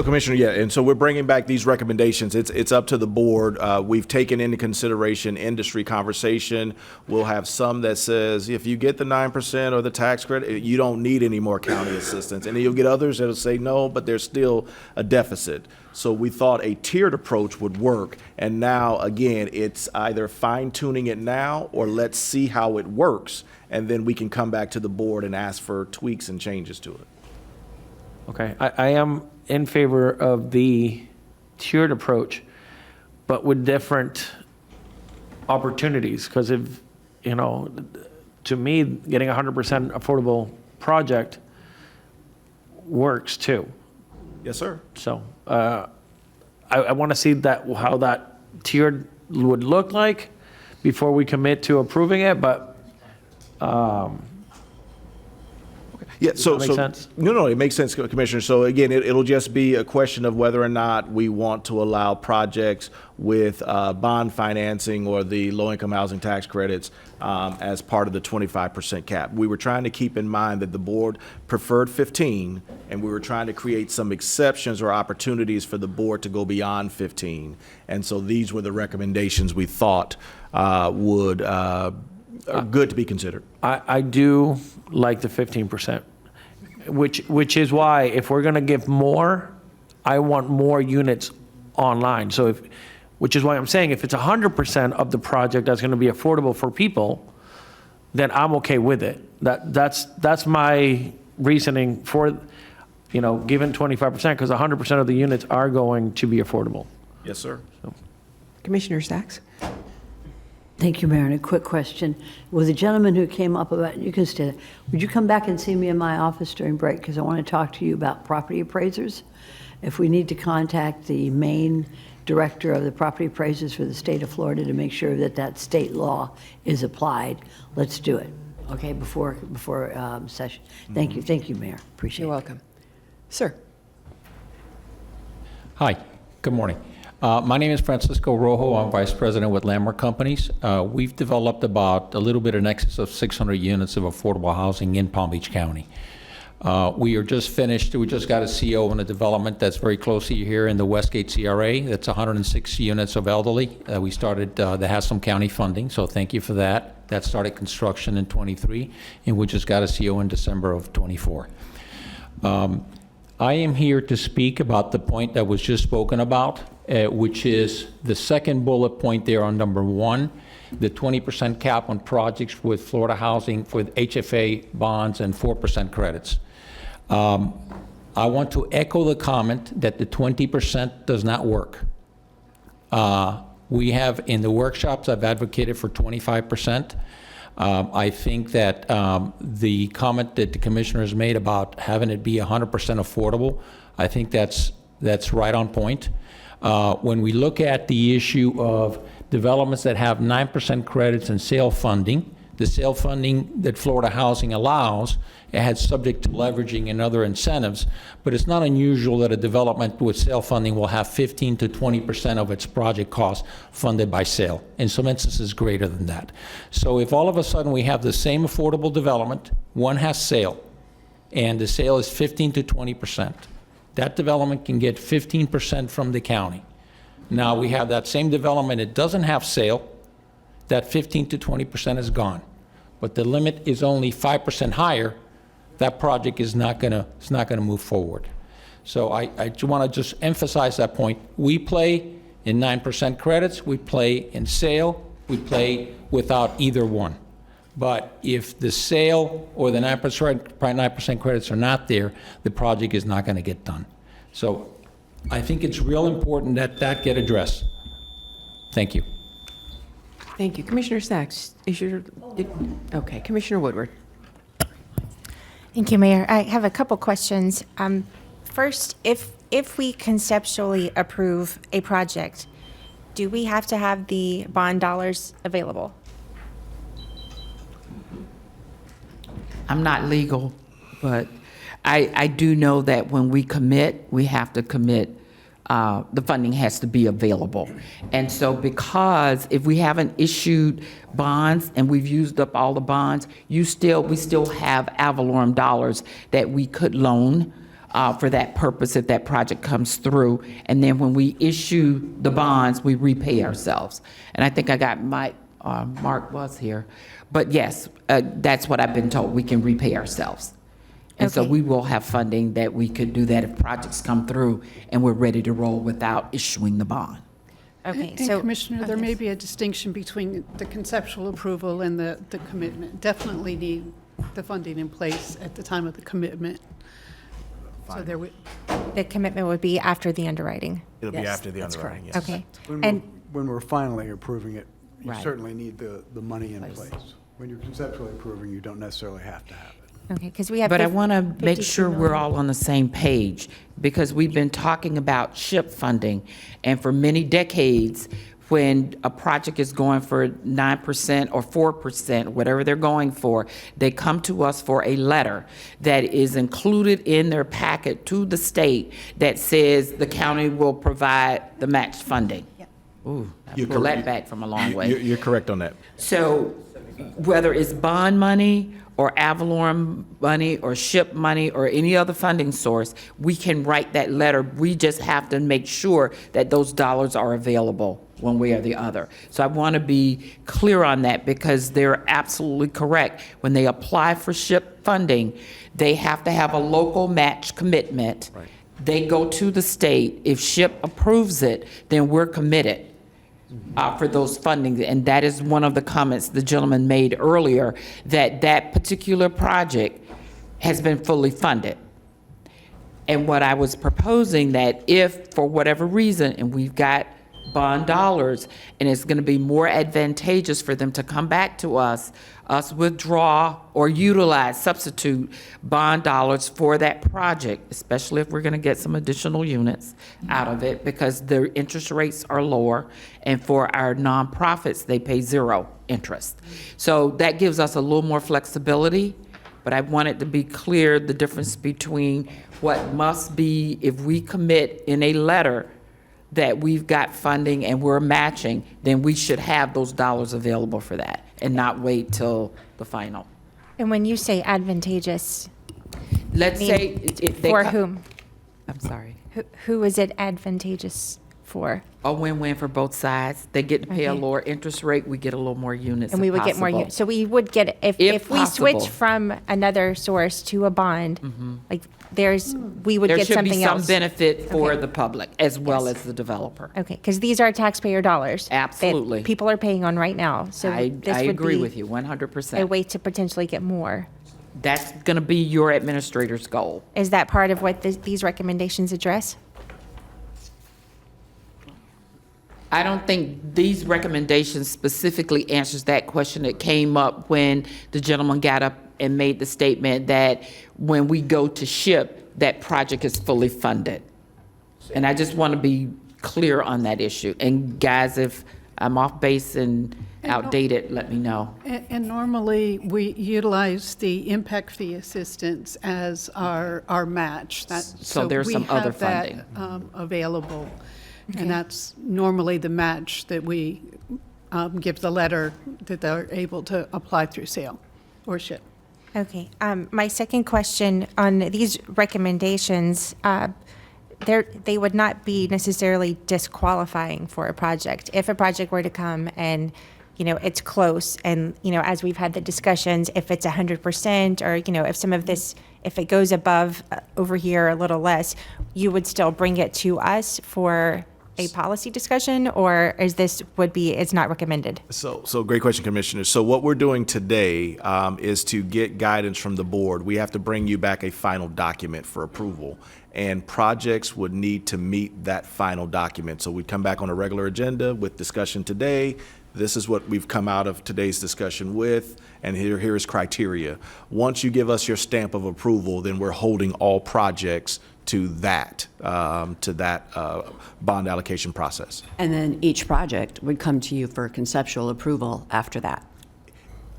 Commissioner, and so we're bringing back these recommendations. It's up to the board. We've taken into consideration industry conversation. We'll have some that says if you get the 9% or the tax credit, you don't need any more county assistance, and then you'll get others that'll say no, but there's still a deficit. So we thought a tiered approach would work, and now again, it's either fine tuning it now or let's see how it works, and then we can come back to the board and ask for tweaks and changes to it. Okay, I am in favor of the tiered approach, but with different opportunities. Because if, to me, getting 100% affordable project works too. Yes, sir. So I want to see how that tiered would look like before we commit to approving it, but Yeah, so, Does that make sense? No, it makes sense, Commissioner. So again, it'll just be a question of whether or not we want to allow projects with bond financing or the low-income housing tax credits as part of the 25% cap. We were trying to keep in mind that the board preferred 15, and we were trying to create some exceptions or opportunities for the board to go beyond 15. And so these were the recommendations we thought are good to be considered. I do like the 15%, which is why if we're going to give more, I want more units online. So which is why I'm saying if it's 100% of the project that's going to be affordable for people, then I'm okay with it. That's my reasoning for, given 25%, because 100% of the units are going to be affordable. Yes, sir. So. Commissioner Sachs? Thank you, Mayor. And a quick question. Well, the gentleman who came up about, you can stay there. Would you come back and see me in my office during break? Because I want to talk to you about property appraisers. If we need to contact the main director of the property appraisers for the state of Florida to make sure that state law is applied, let's do it. Okay, before session. Thank you, Mayor. Appreciate it. You're welcome. Sir? Hi, good morning. My name is Francisco Rojo. I'm Vice President with Landmark Companies. We've developed about a little bit in excess of 600 units of affordable housing in Palm Beach County. We are just finished, we just got a CO on a development that's very close to you here in the Westgate CRA. That's 106 units of elderly. We started, that has some county funding, so thank you for that. That started construction in '23, and we just got a CO in December of '24. I am here to speak about the point that was just spoken about, which is the second bullet point there on number 1, the 20% cap on projects with Florida Housing with HFA bonds and 4% credits. I want to echo the comment that the 20% does not work. We have, in the workshops, I've advocated for 25%. I think that the comment that the commissioner has made about having it be 100% affordable, I think that's right on point. When we look at the issue of developments that have 9% credits and sale funding, the sale funding that Florida Housing allows, it has subject to leveraging and other incentives, but it's not unusual that a development with sale funding will have 15 to 20% of its project cost funded by sale. In some instances, greater than that. So if all of a sudden we have the same affordable development, one has sale, and the sale is 15 to 20%, that development can get 15% from the county. Now we have that same development, it doesn't have sale, that 15 to 20% is gone. But the limit is only 5% higher, that project is not gonna move forward. So I want to just emphasize that point. We play in 9% credits, we play in sale, we play without either one. But if the sale or the 9% credits are not there, the project is not going to get done. So I think it's real important that that get addressed. Thank you. Thank you. Commissioner Sachs, okay, Commissioner Woodward. Thank you, Mayor. I have a couple questions. First, if we conceptually approve a project, do we have to have the bond dollars available? I'm not legal, but I do know that when we commit, we have to commit, the funding has to be available. And so because if we haven't issued bonds and we've used up all the bonds, we still have ad valorem dollars that we could loan for that purpose if that project comes through. And then when we issue the bonds, we repay ourselves. And I think I got Mark was here. But yes, that's what I've been told. We can repay ourselves. And so we will have funding that we could do that if projects come through and we're ready to roll without issuing the bond. Okay, And Commissioner, there may be a distinction between the conceptual approval and the commitment. Definitely need the funding in place at the time of the commitment. So there would. The commitment would be after the underwriting. It'll be after the underwriting, yes. Okay. When we're finally approving it, you Right. certainly need the money in place. When you're conceptually approving, you don't necessarily have to have it. Okay, because we have. But I want to make 52 sure we're million. all on the same page, because we've been talking about SHIP funding, and for many decades, when a project is going for 9% or 4%, whatever they're going for, they come to us for a letter that is included in their packet to the state that says the county will provide the matched funding. Ooh, I You're pull that correct. back from a long way. You're correct on that. So whether it's bond money or ad valorem money or SHIP money or any other funding source, we can write that letter. We just have to make sure that those dollars are available one way or the other. So I want to be clear on that, because they're absolutely correct. When they apply for SHIP funding, they have to have a local match commitment. Right. They go to the state. If SHIP approves it, then we're committed for those funding. And that is one of the comments the gentleman made earlier, that that particular project has been fully funded. And what I was proposing, that if for whatever reason, and we've got bond dollars, and it's going to be more advantageous for them to come back to us withdraw or utilize, substitute bond dollars for that project, especially if we're going to get some additional units out of it, because their interest rates are lower, and for our nonprofits, they pay 0 interest. So that gives us a little more flexibility, but I want it to be clear the difference between what must be, if we commit in a letter that we've got funding and we're matching, then we should have those dollars available for that and not wait till the final. And when you say advantageous, Let's mean, say if they for co- whom? I'm sorry. Who is it advantageous for? A win-win for both sides. They get to pay a Okay. lower interest rate, we get a little more units And if we would get more, possible. so we would get, if we possible. switch from another source to a bond, like we would There get should be something some else. benefit for Okay. the public as well as the developer. Okay, because these are taxpayer dollars. Absolutely. That people are paying on right now, so I this would agree be with you, 100%. a way to potentially get more. That's going to be your administrator's goal. Is that part of what these recommendations address? I don't think these recommendations specifically answers that question that came up when the gentleman got up and made the statement that when we go to SHIP, that project is fully funded. And I just want to be clear on that issue. And guys, if I'm off base and outdated, let me know. And normally, we utilize the impact fee assistance as our match. So there's some other funding. We have that available. Okay. And that's normally the match that we give the letter that they're able to apply through sale or SHIP. Okay, my second question on these recommendations, they would not be necessarily disqualifying for a project. If a project were to come and, it's close, and, as we've had the discussions, if it's 100%, or, if some of this, if it goes above over here a little less, you would still bring it to us for a policy discussion, or is this it's not recommended? So great question, Commissioner. So what we're doing today is to get guidance from the board. We have to bring you back a final document for approval, and projects would need to meet that final document. So we'd come back on a regular agenda with discussion today. This is what we've come out of today's discussion with, and here is criteria. Once you give us your stamp of approval, then we're holding all projects to that bond allocation process. And then each project would come to you for conceptual approval after that.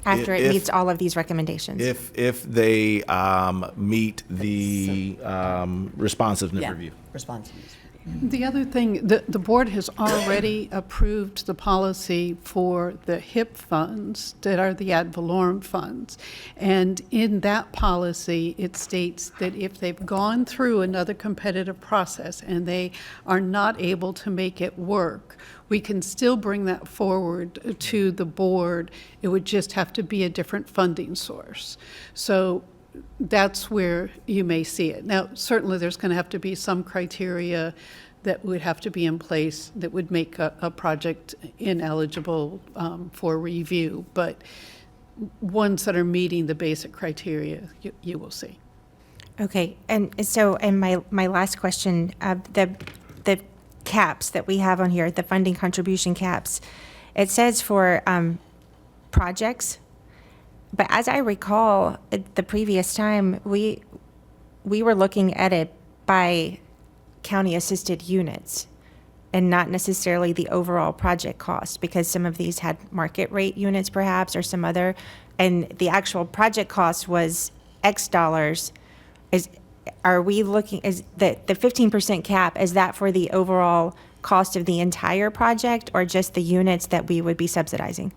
After it meets all of these recommendations? If they meet the responsiveness review. Responsiveness. The other thing, the board has already approved the policy for the HIP funds that are the ad valorem funds. And in that policy, it states that if they've gone through another competitive process and they are not able to make it work, we can still bring that forward to the board. It would just have to be a different funding source. So that's where you may see it. Now, certainly there's going to have to be some criteria that would have to be in place that would make a project ineligible for review, but ones that are meeting the basic criteria, you will see. Okay, and so, and my last question, the caps that we have on here, the funding contribution caps, it says for projects. But as I recall, the previous time, we were looking at it by county-assisted units and not necessarily the overall project cost, because some of these had market rate units perhaps, or some other, and the actual project cost was X dollars. Are we looking, is the 15% cap, is that for the overall cost of the entire project, or just the units that we would be subsidizing?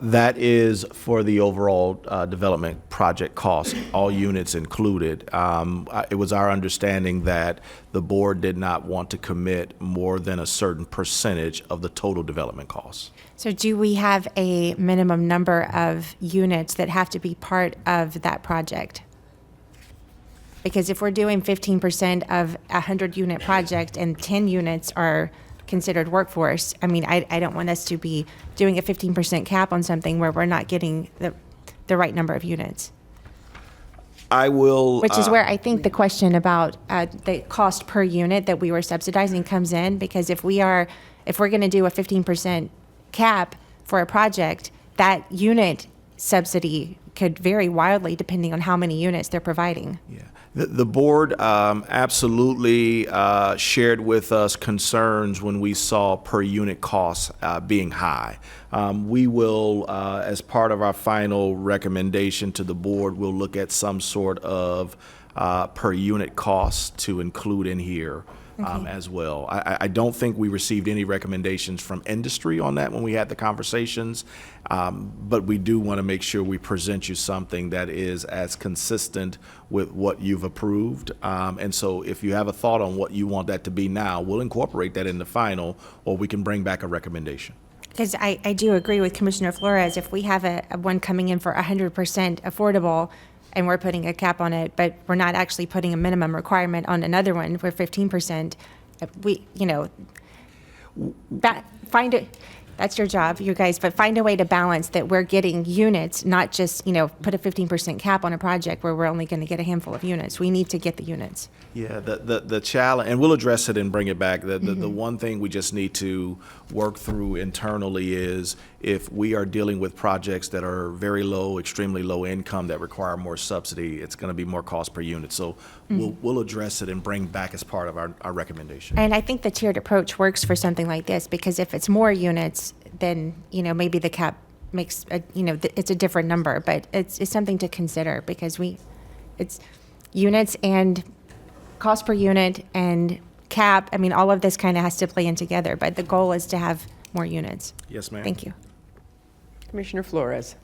That is for the overall development project cost, all units included. It was our understanding that the board did not want to commit more than a certain percentage of the total development costs. So do we have a minimum number of units that have to be part of that project? Because if we're doing 15% of a 100-unit project and 10 units are considered workforce, I mean, I don't want us to be doing a 15% cap on something where we're not getting the right number of units. I will. Which is where I think the question about the cost per unit that we were subsidizing comes in, because if we're going to do a 15% cap for a project, that unit subsidy could vary wildly depending on how many units they're providing. Yeah. The board absolutely shared with us concerns when we saw per unit costs being high. We will, as part of our final recommendation to the board, we'll look at some sort of per unit cost to include in here. As well. I don't think we received any recommendations from industry on that when we had the conversations, but we do want to make sure we present you something that is as consistent with what you've approved. And so if you have a thought on what you want that to be now, we'll incorporate that in the final, or we can bring back a recommendation. Because I do agree with Commissioner Flores, if we have a one coming in for 100% affordable, and we're putting a cap on it, but we're not actually putting a minimum requirement on another one for 15%. Find it. That's your job, you guys, but find a way to balance that we're getting units, not just, put a 15% cap on a project where we're only going to get a handful of units. We need to get the units. Yeah, the challenge, and we'll address it and bring it back. The one thing we just need to work through internally is if we are dealing with projects that are very low, extremely low income that require more subsidy, it's going to be more cost per unit. So we'll address it and bring back as part of our recommendation. And I think the tiered approach works for something like this, because if it's more units, then maybe the cap makes it's a different number, but it's something to consider, because it's units and cost per unit and cap. I mean, all of this kind of has to play in together, but the goal is to have more units. Yes, ma'am. Thank you. Commissioner Flores.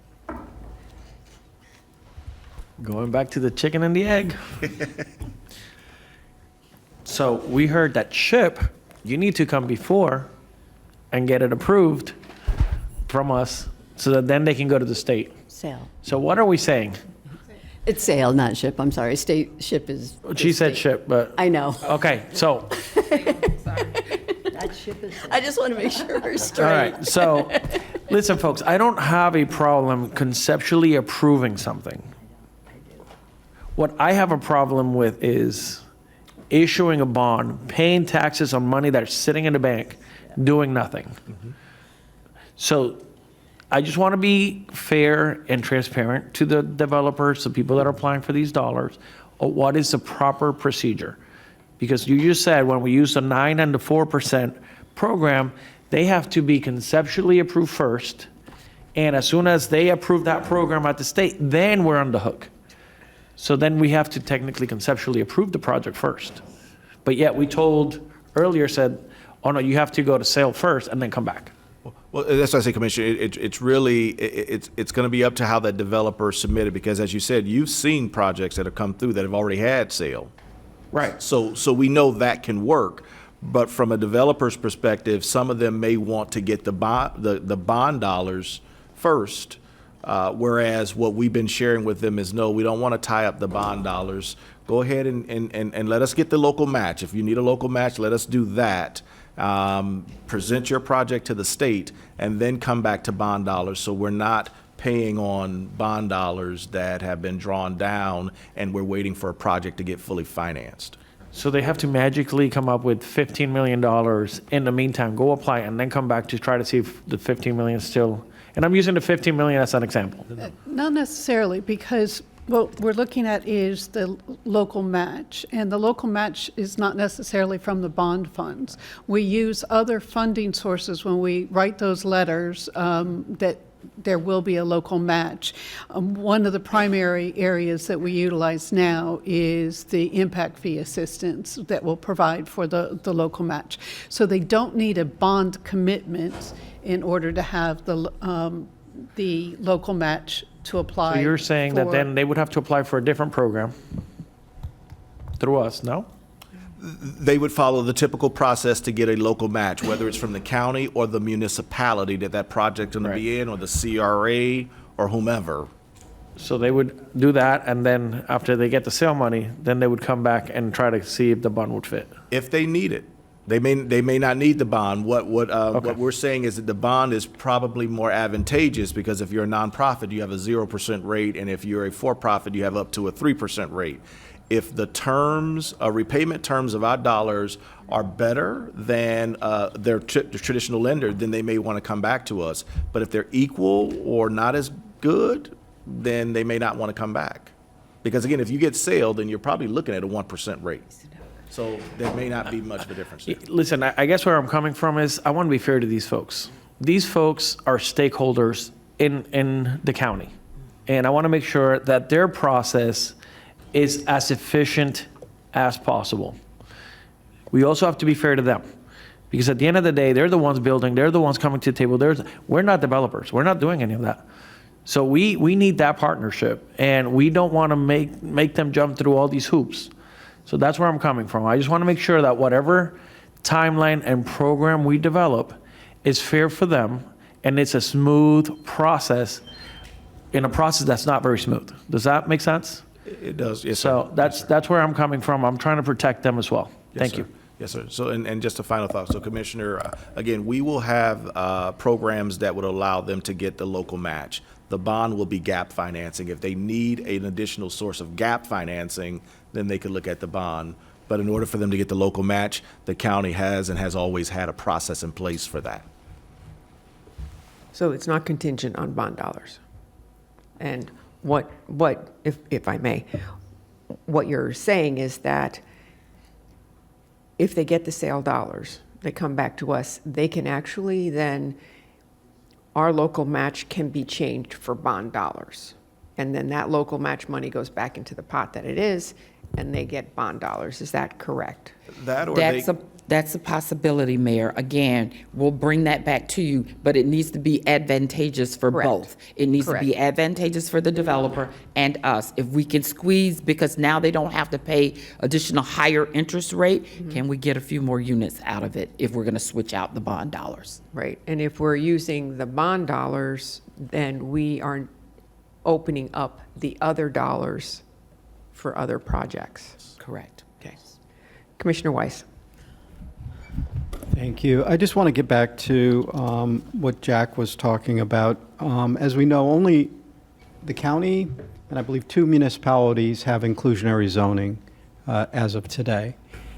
Going back to the chicken and the egg. So we heard that SHIP, you need to come before and get it approved from us so that then they can go to the state. Sale. So what are we saying? It's sale, not ship. I'm sorry. State ship is. She said SHIP, but. I know. Okay, so That ship is. I just want to make sure we're All straight. right, so, listen, folks, I don't have a problem conceptually approving something. What I have a problem with is issuing a bond, paying taxes on money that's sitting in the bank, doing nothing. So I just want to be fair and transparent to the developers, the people that are applying for these dollars, what is the proper procedure? Because you just said when we use the 9 and the 4% program, they have to be conceptually approved first. And as soon as they approve that program at the state, then we're on the hook. So then we have to technically conceptually approve the project first. But yet we told earlier said, oh no, you have to go to sale first and then come back. Well, that's why I say, Commissioner, it's really, it's going to be up to how that developer submitted, because as you said, you've seen projects that have come through that have already had sale. Right. So we know that can work, but from a developer's perspective, some of them may want to get the bond dollars first, whereas what we've been sharing with them is, no, we don't want to tie up the bond dollars. Go ahead and let us get the local match. If you need a local match, let us do that. Present your project to the state and then come back to bond dollars, so we're not paying on bond dollars that have been drawn down and we're waiting for a project to get fully financed. So they have to magically come up with $15 million in the meantime, go apply, and then come back to try to see if the 15 million is still, and I'm using the 15 million as an example. Not necessarily, because what we're looking at is the local match, and the local match is not necessarily from the bond funds. We use other funding sources when we write those letters that there will be a local match. One of the primary areas that we utilize now is the impact fee assistance that will provide for the local match. So they don't need a bond commitment in order to have the local match to apply. So you're saying that for- then they would have to apply for a different program through us, no? They would follow the typical process to get a local match, whether it's from the county or the municipality that project's going to be in, or the CRA or whomever. So they would do that, and then after they get the sale money, then they would come back and try to see if the bond would fit. If they need it. They may not need the bond. What we're saying is that the bond is probably more advantageous, because if you're a nonprofit, you have a 0% rate, and if you're a for-profit, you have up to a 3% rate. If the repayment terms of our dollars are better than the traditional lender, then they may want to come back to us. But if they're equal or not as good, then they may not want to come back. Because again, if you get sale, then you're probably looking at a 1% rate. So there may not be much of a difference there. Listen, I guess where I'm coming from is I want to be fair to these folks. These folks are stakeholders in the county. And I want to make sure that their process is as efficient as possible. We also have to be fair to them, because at the end of the day, they're the ones building, they're the ones coming to the table. We're not developers. We're not doing any of that. So we need that partnership, and we don't want to make them jump through all these hoops. So that's where I'm coming from. I just want to make sure that whatever timeline and program we develop is fair for them, and it's a smooth process in a process that's not very smooth. Does that make sense? It does, yes, So sir. that's where I'm coming from. I'm trying to protect them as well. Yes, Thank sir. you. Yes, sir. So, and just a final thought. So, Commissioner, again, we will have programs that would allow them to get the local match. The bond will be gap financing. If they need an additional source of gap financing, then they could look at the bond. But in order for them to get the local match, the county has and has always had a process in place for that. So it's not contingent on bond dollars. And what if I may, what you're saying is that if they get the sale dollars, they come back to us, they can actually then, our local match can be changed for bond dollars. And then that local match money goes back into the pot that it is, and they get bond dollars. Is that correct? That or That's a possibility, Mayor. Again, we'll bring that back to you, but it needs to be advantageous for Correct. both. It needs to be Correct. advantageous for the developer and us. If we can squeeze, because now they don't have to pay additional higher interest rate, can we get a few more units out of it if we're going to switch out the bond dollars? Right. And if we're using the bond dollars, then we are opening up the other dollars for other projects. Correct. Okay. Commissioner Weiss. Thank you. I just want to get back to what Jack was talking about. As we know, only the county and I believe 2 municipalities have inclusionary zoning as of today.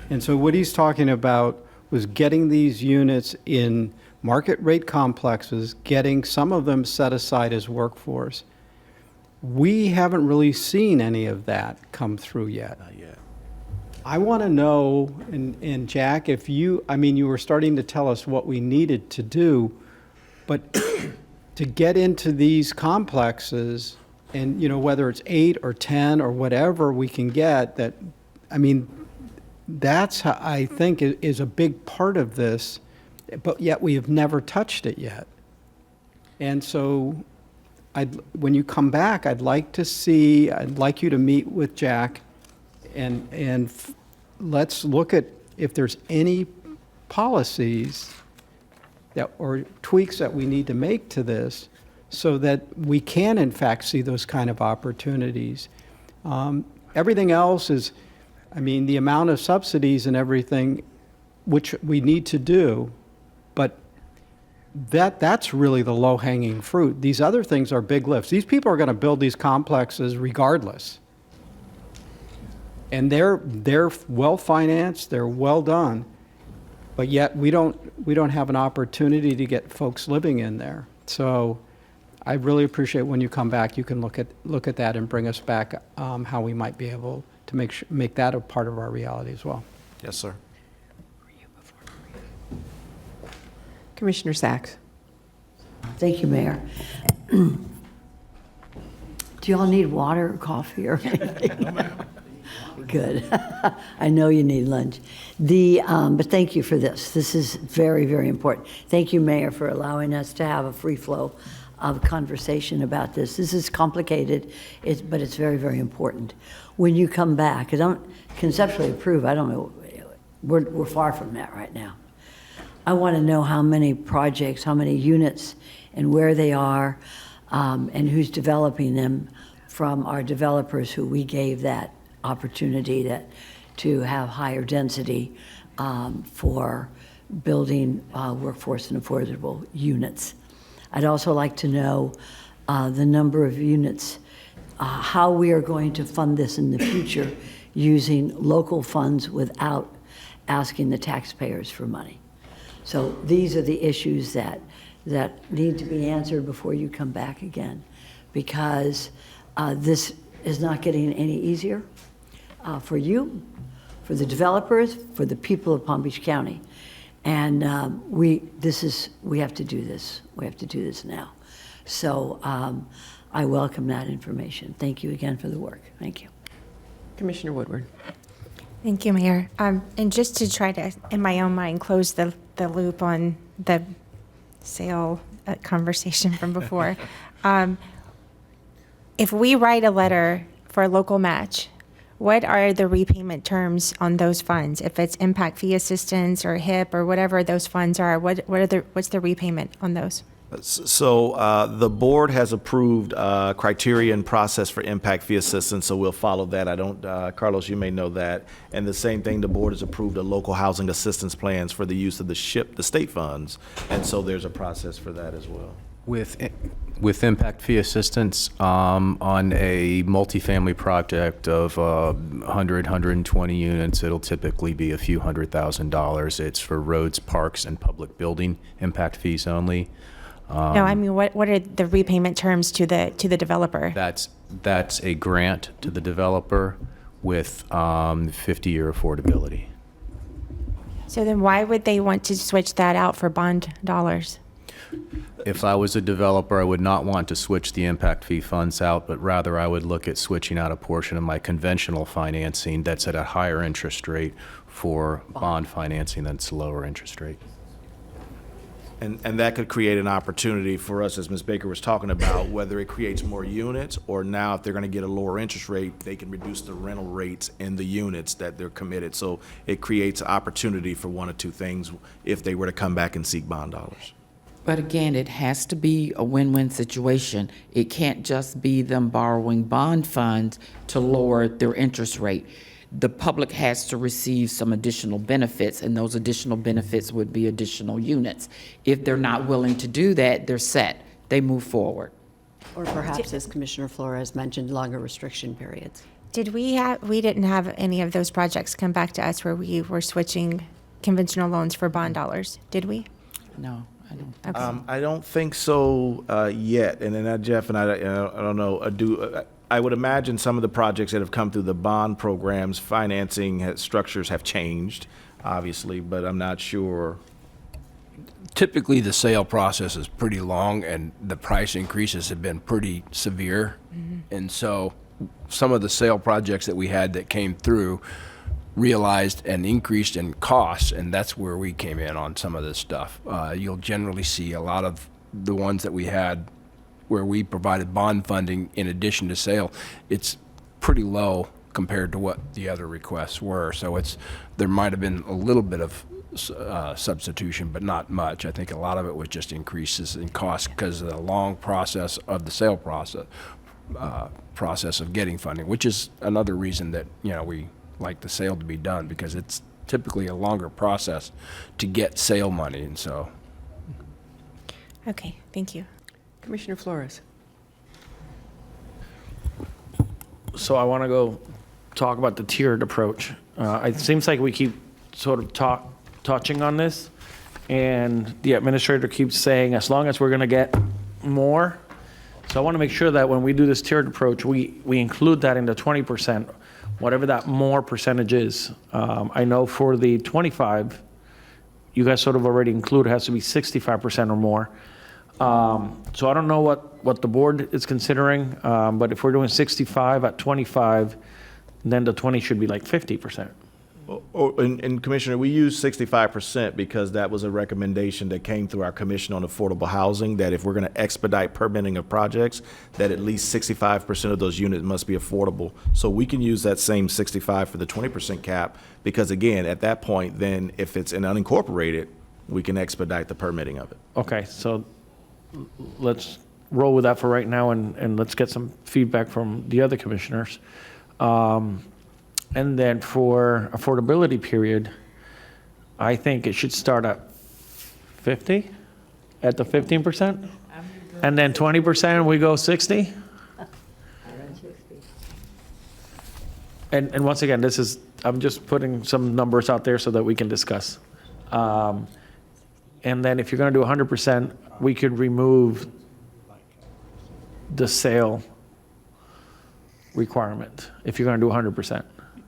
And so what he's talking about was getting these units in market rate complexes, getting some of them set aside as workforce. We haven't really seen any of that come through yet. Not yet. I want to know, and Jack, if you, I mean, you were starting to tell us what we needed to do, but to get into these complexes, and, you know, whether it's 8 or 10 or whatever we can get, that, I mean, that's how I think is a big part of this, but yet we have never touched it yet. And so when you come back, I'd like you to meet with Jack and let's look at if there's any policies that, or tweaks that we need to make to this so that we can in fact see those kind of opportunities. Everything else is, I mean, the amount of subsidies and everything, which we need to do, but that's really the low-hanging fruit. These other things are big lifts. These people are going to build these complexes regardless. And they're well-financed, they're well done, but yet we don't have an opportunity to get folks living in there. So I really appreciate when you come back, you can look at that and bring us back how we might be able to make that a part of our reality as well. Yes, sir. Commissioner Sachs. Thank you, Mayor. Do you all need water or coffee or anything? Good. I know you need lunch. But thank you for this. This is very, very important. Thank you, Mayor, for allowing us to have a free flow of conversation about this. This is complicated, but it's very, very important. When you come back, I don't conceptually approve, I don't know, we're far from that right now. I want to know how many projects, how many units, and where they are, and who's developing them from our developers who we gave that opportunity to have higher density for building workforce and affordable units. I'd also like to know the number of units, how we are going to fund this in the future using local funds without asking the taxpayers for money. So these are the issues that need to be answered before you come back again, because this is not getting any easier for you, for the developers, for the people of Palm Beach County. And we have to do this. We have to do this now. So I welcome that information. Thank you again for the work. Thank you. Commissioner Woodward. Thank you, Mayor. And just to try to, in my own mind, close the loop on the sale conversation from before. If we write a letter for a local match, what are the repayment terms on those funds? If it's impact fee assistance or HIP or whatever those funds are, what's the repayment on those? So the board has approved criteria and process for impact fee assistance, so we'll follow that. I don't, Carlos, you may know that. And the same thing, the board has approved a local housing assistance plans for the use of the state funds, and so there's a process for that as well. With impact fee assistance on a multifamily project of 100, 120 units, it'll typically be a few $100,000. It's for roads, parks, and public building impact fees only. No, I mean, what are the repayment terms to the developer? That's a grant to the developer with 50-year affordability. So then why would they want to switch that out for bond dollars? If I was a developer, I would not want to switch the impact fee funds out, but rather I would look at switching out a portion of my conventional financing that's at a higher interest rate for bond financing that's lower interest rate. And that could create an opportunity for us, as Ms. Baker was talking about, whether it creates more units, or now if they're going to get a lower interest rate, they can reduce the rental rates in the units that they're committed. So it creates opportunity for one or two things if they were to come back and seek bond dollars. But again, it has to be a win-win situation. It can't just be them borrowing bond funds to lower their interest rate. the public has to receive some additional benefits, and those additional benefits would be additional units. If they're not willing to do that, they're set. They move forward. Or perhaps, as Commissioner Flores mentioned, longer restriction periods. We didn't have any of those projects come back to us where we were switching conventional loans for bond dollars, did we? No, I don't. Okay. I don't think so yet. And then Jeff and I don't know, I would imagine some of the projects that have come through the bond programs, financing structures have changed, obviously, but I'm not sure. Typically, the sale process is pretty long, and the price increases have been pretty severe. And so some of the sale projects that we had that came through realized an increase in costs, and that's where we came in on some of this stuff. You'll generally see a lot of the ones that we had where we provided bond funding in addition to sale, it's pretty low compared to what the other requests were. So there might have been a little bit of substitution, but not much. I think a lot of it was just increases in cost because of the long process of the sale process of getting funding, which is another reason that, we like the sale to be done, because it's typically a longer process to get sale money. And so. Okay, thank you. Commissioner Flores. So I want to go talk about the tiered approach. It seems like we keep sort of touching on this, and the administrator keeps saying, as long as we're going to get more. So I want to make sure that when we do this tiered approach, we include that in the 20%, whatever that more percentage is. I know for the 25, you guys sort of already include, it has to be 65% or more. So I don't know what the board is considering, but if we're doing 65 at 25, then the 20 should be like 50%. And Commissioner, we use 65% because that was a recommendation that came through our Commission on Affordable Housing, that if we're going to expedite permitting of projects, that at least 65% of those units must be affordable. So we can use that same 65 for the 20% cap, because again, at that point, then if it's an unincorporated, we can expedite the permitting of it. Okay, so let's roll with that for right now, and let's get some feedback from the other commissioners. And then for affordability period, I think it should start at 50, at the 15%? And then 20%, we go 60? And once again, I'm just putting some numbers out there so that we can discuss. And then if you're going to do 100%, we could remove the sale requirement if you're going to do 100%.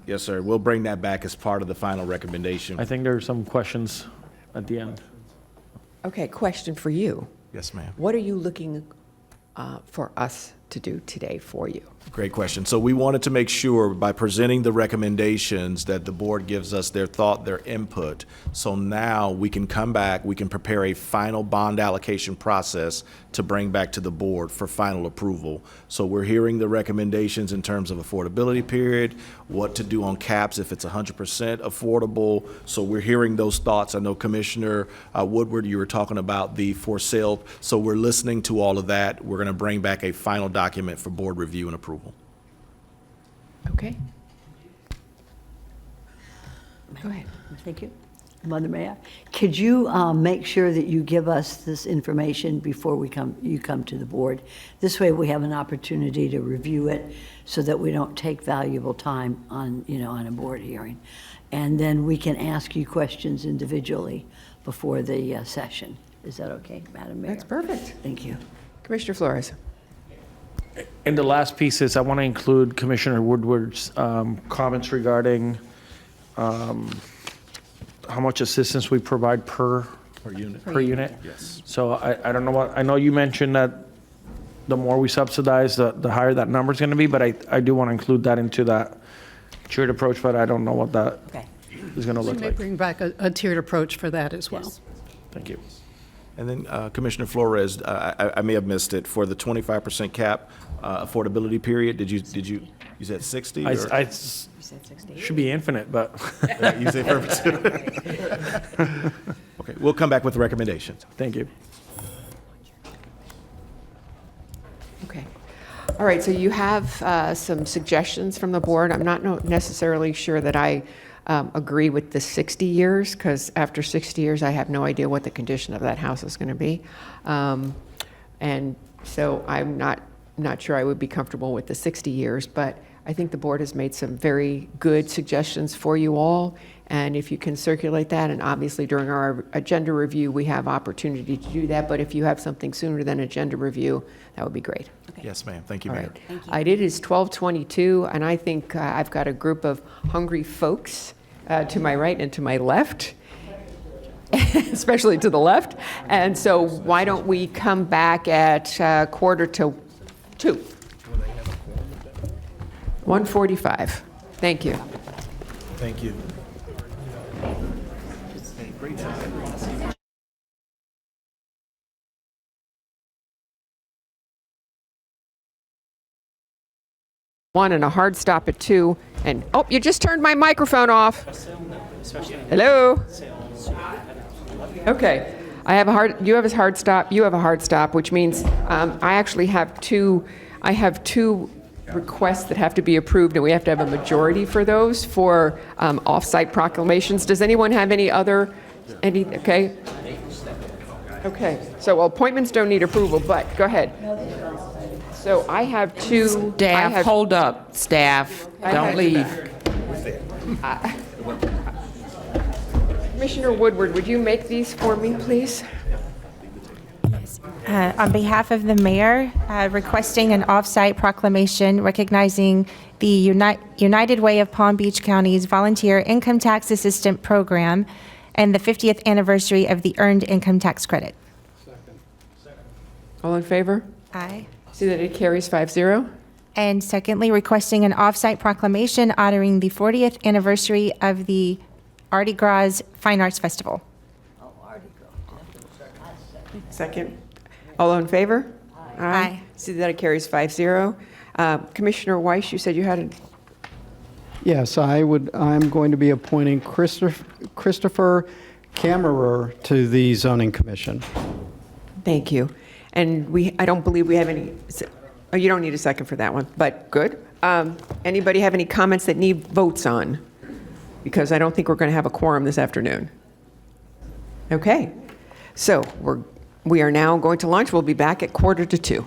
Yes, sir. We'll bring that back as part of the final recommendation. I think there are some questions at the end. Okay, question for you. Yes, ma'am. What are you looking for us to do today for you? Great question. So we wanted to make sure by presenting the recommendations that the board gives us their thought, their input. So now we can come back, we can prepare a final bond allocation process to bring back to the board for final approval. So we're hearing the recommendations in terms of affordability period, what to do on caps if it's 100% affordable. So we're hearing those thoughts. I know Commissioner Woodward, you were talking about the for sale. So we're listening to all of that. We're going to bring back a final document for board review and approval. Okay. Go ahead. Thank you. Mother Mayor, could you make sure that you give us this information before you come to the board? This way we have an opportunity to review it so that we don't take valuable time on a board hearing. And then we can ask you questions individually before the session. Is that okay, Madam Mayor? That's perfect. Thank you. Commissioner Flores. And the last piece is I want to include Commissioner Woodward's comments regarding how much assistance we provide per unit. Yes. So I don't know I know you mentioned that the more we subsidize, the higher that number is going to be, but I do want to include that into that tiered approach, but I don't know what that is going to look We may like. bring back a tiered approach for that as well. Thank you. And then Commissioner Flores, I may have missed it, for the 25% cap affordability period, you said 60? I should be infinite, but. Yeah, you say perfect. Okay, we'll come back with recommendations. Thank you. Okay. All right, so you have some suggestions from the board. I'm not necessarily sure that I agree with the 60 years, because after 60 years, I have no idea what the condition of that house is going to be. And so I'm not sure I would be comfortable with the 60 years, but I think the board has made some very good suggestions for you all. And if you can circulate that, and obviously during our agenda review, we have opportunity to do that, but if you have something sooner than agenda review, that would be great. Yes, ma'am. Thank you, All Mayor. right. It is 12:22, and I think I've got a group of hungry folks to my right and to my left, especially to the left. And so why don't we come back at 1:45? 1:45. Thank you. Thank you. One and a hard stop at 2. And, oh, you just turned my microphone off. Hello? Okay. You have a hard stop, you have a hard stop, which means I actually have two requests that have to be approved, and we have to have a majority for those for off-site proclamations. Does anyone have any, okay? Okay, so appointments don't need approval, but go ahead. So I have two. Staff, hold up, staff, don't leave. Commissioner Woodward, would you make these for me, please? On behalf of the mayor, requesting an off-site proclamation recognizing the United Way of Palm Beach County's Volunteer Income Tax Assistant Program and the 50th anniversary of the Earned Income Tax Credit. All in favor? Aye. See that it carries 5-0. And secondly, requesting an off-site proclamation honoring the 40th anniversary of the Mardi Gras Fine Arts Festival. Second. All in favor? Aye. See that it carries 5-0. Commissioner Weiss, you said you had a... Yes, I'm going to be appointing Christopher Kammerer to the Zoning Commission. Thank you. And I don't believe we have any, oh, you don't need a second for that one, but good. Anybody have any comments that need votes on? Because I don't think we're going to have a quorum this afternoon. Okay, so we are now going to lunch. We'll be back at 1:45.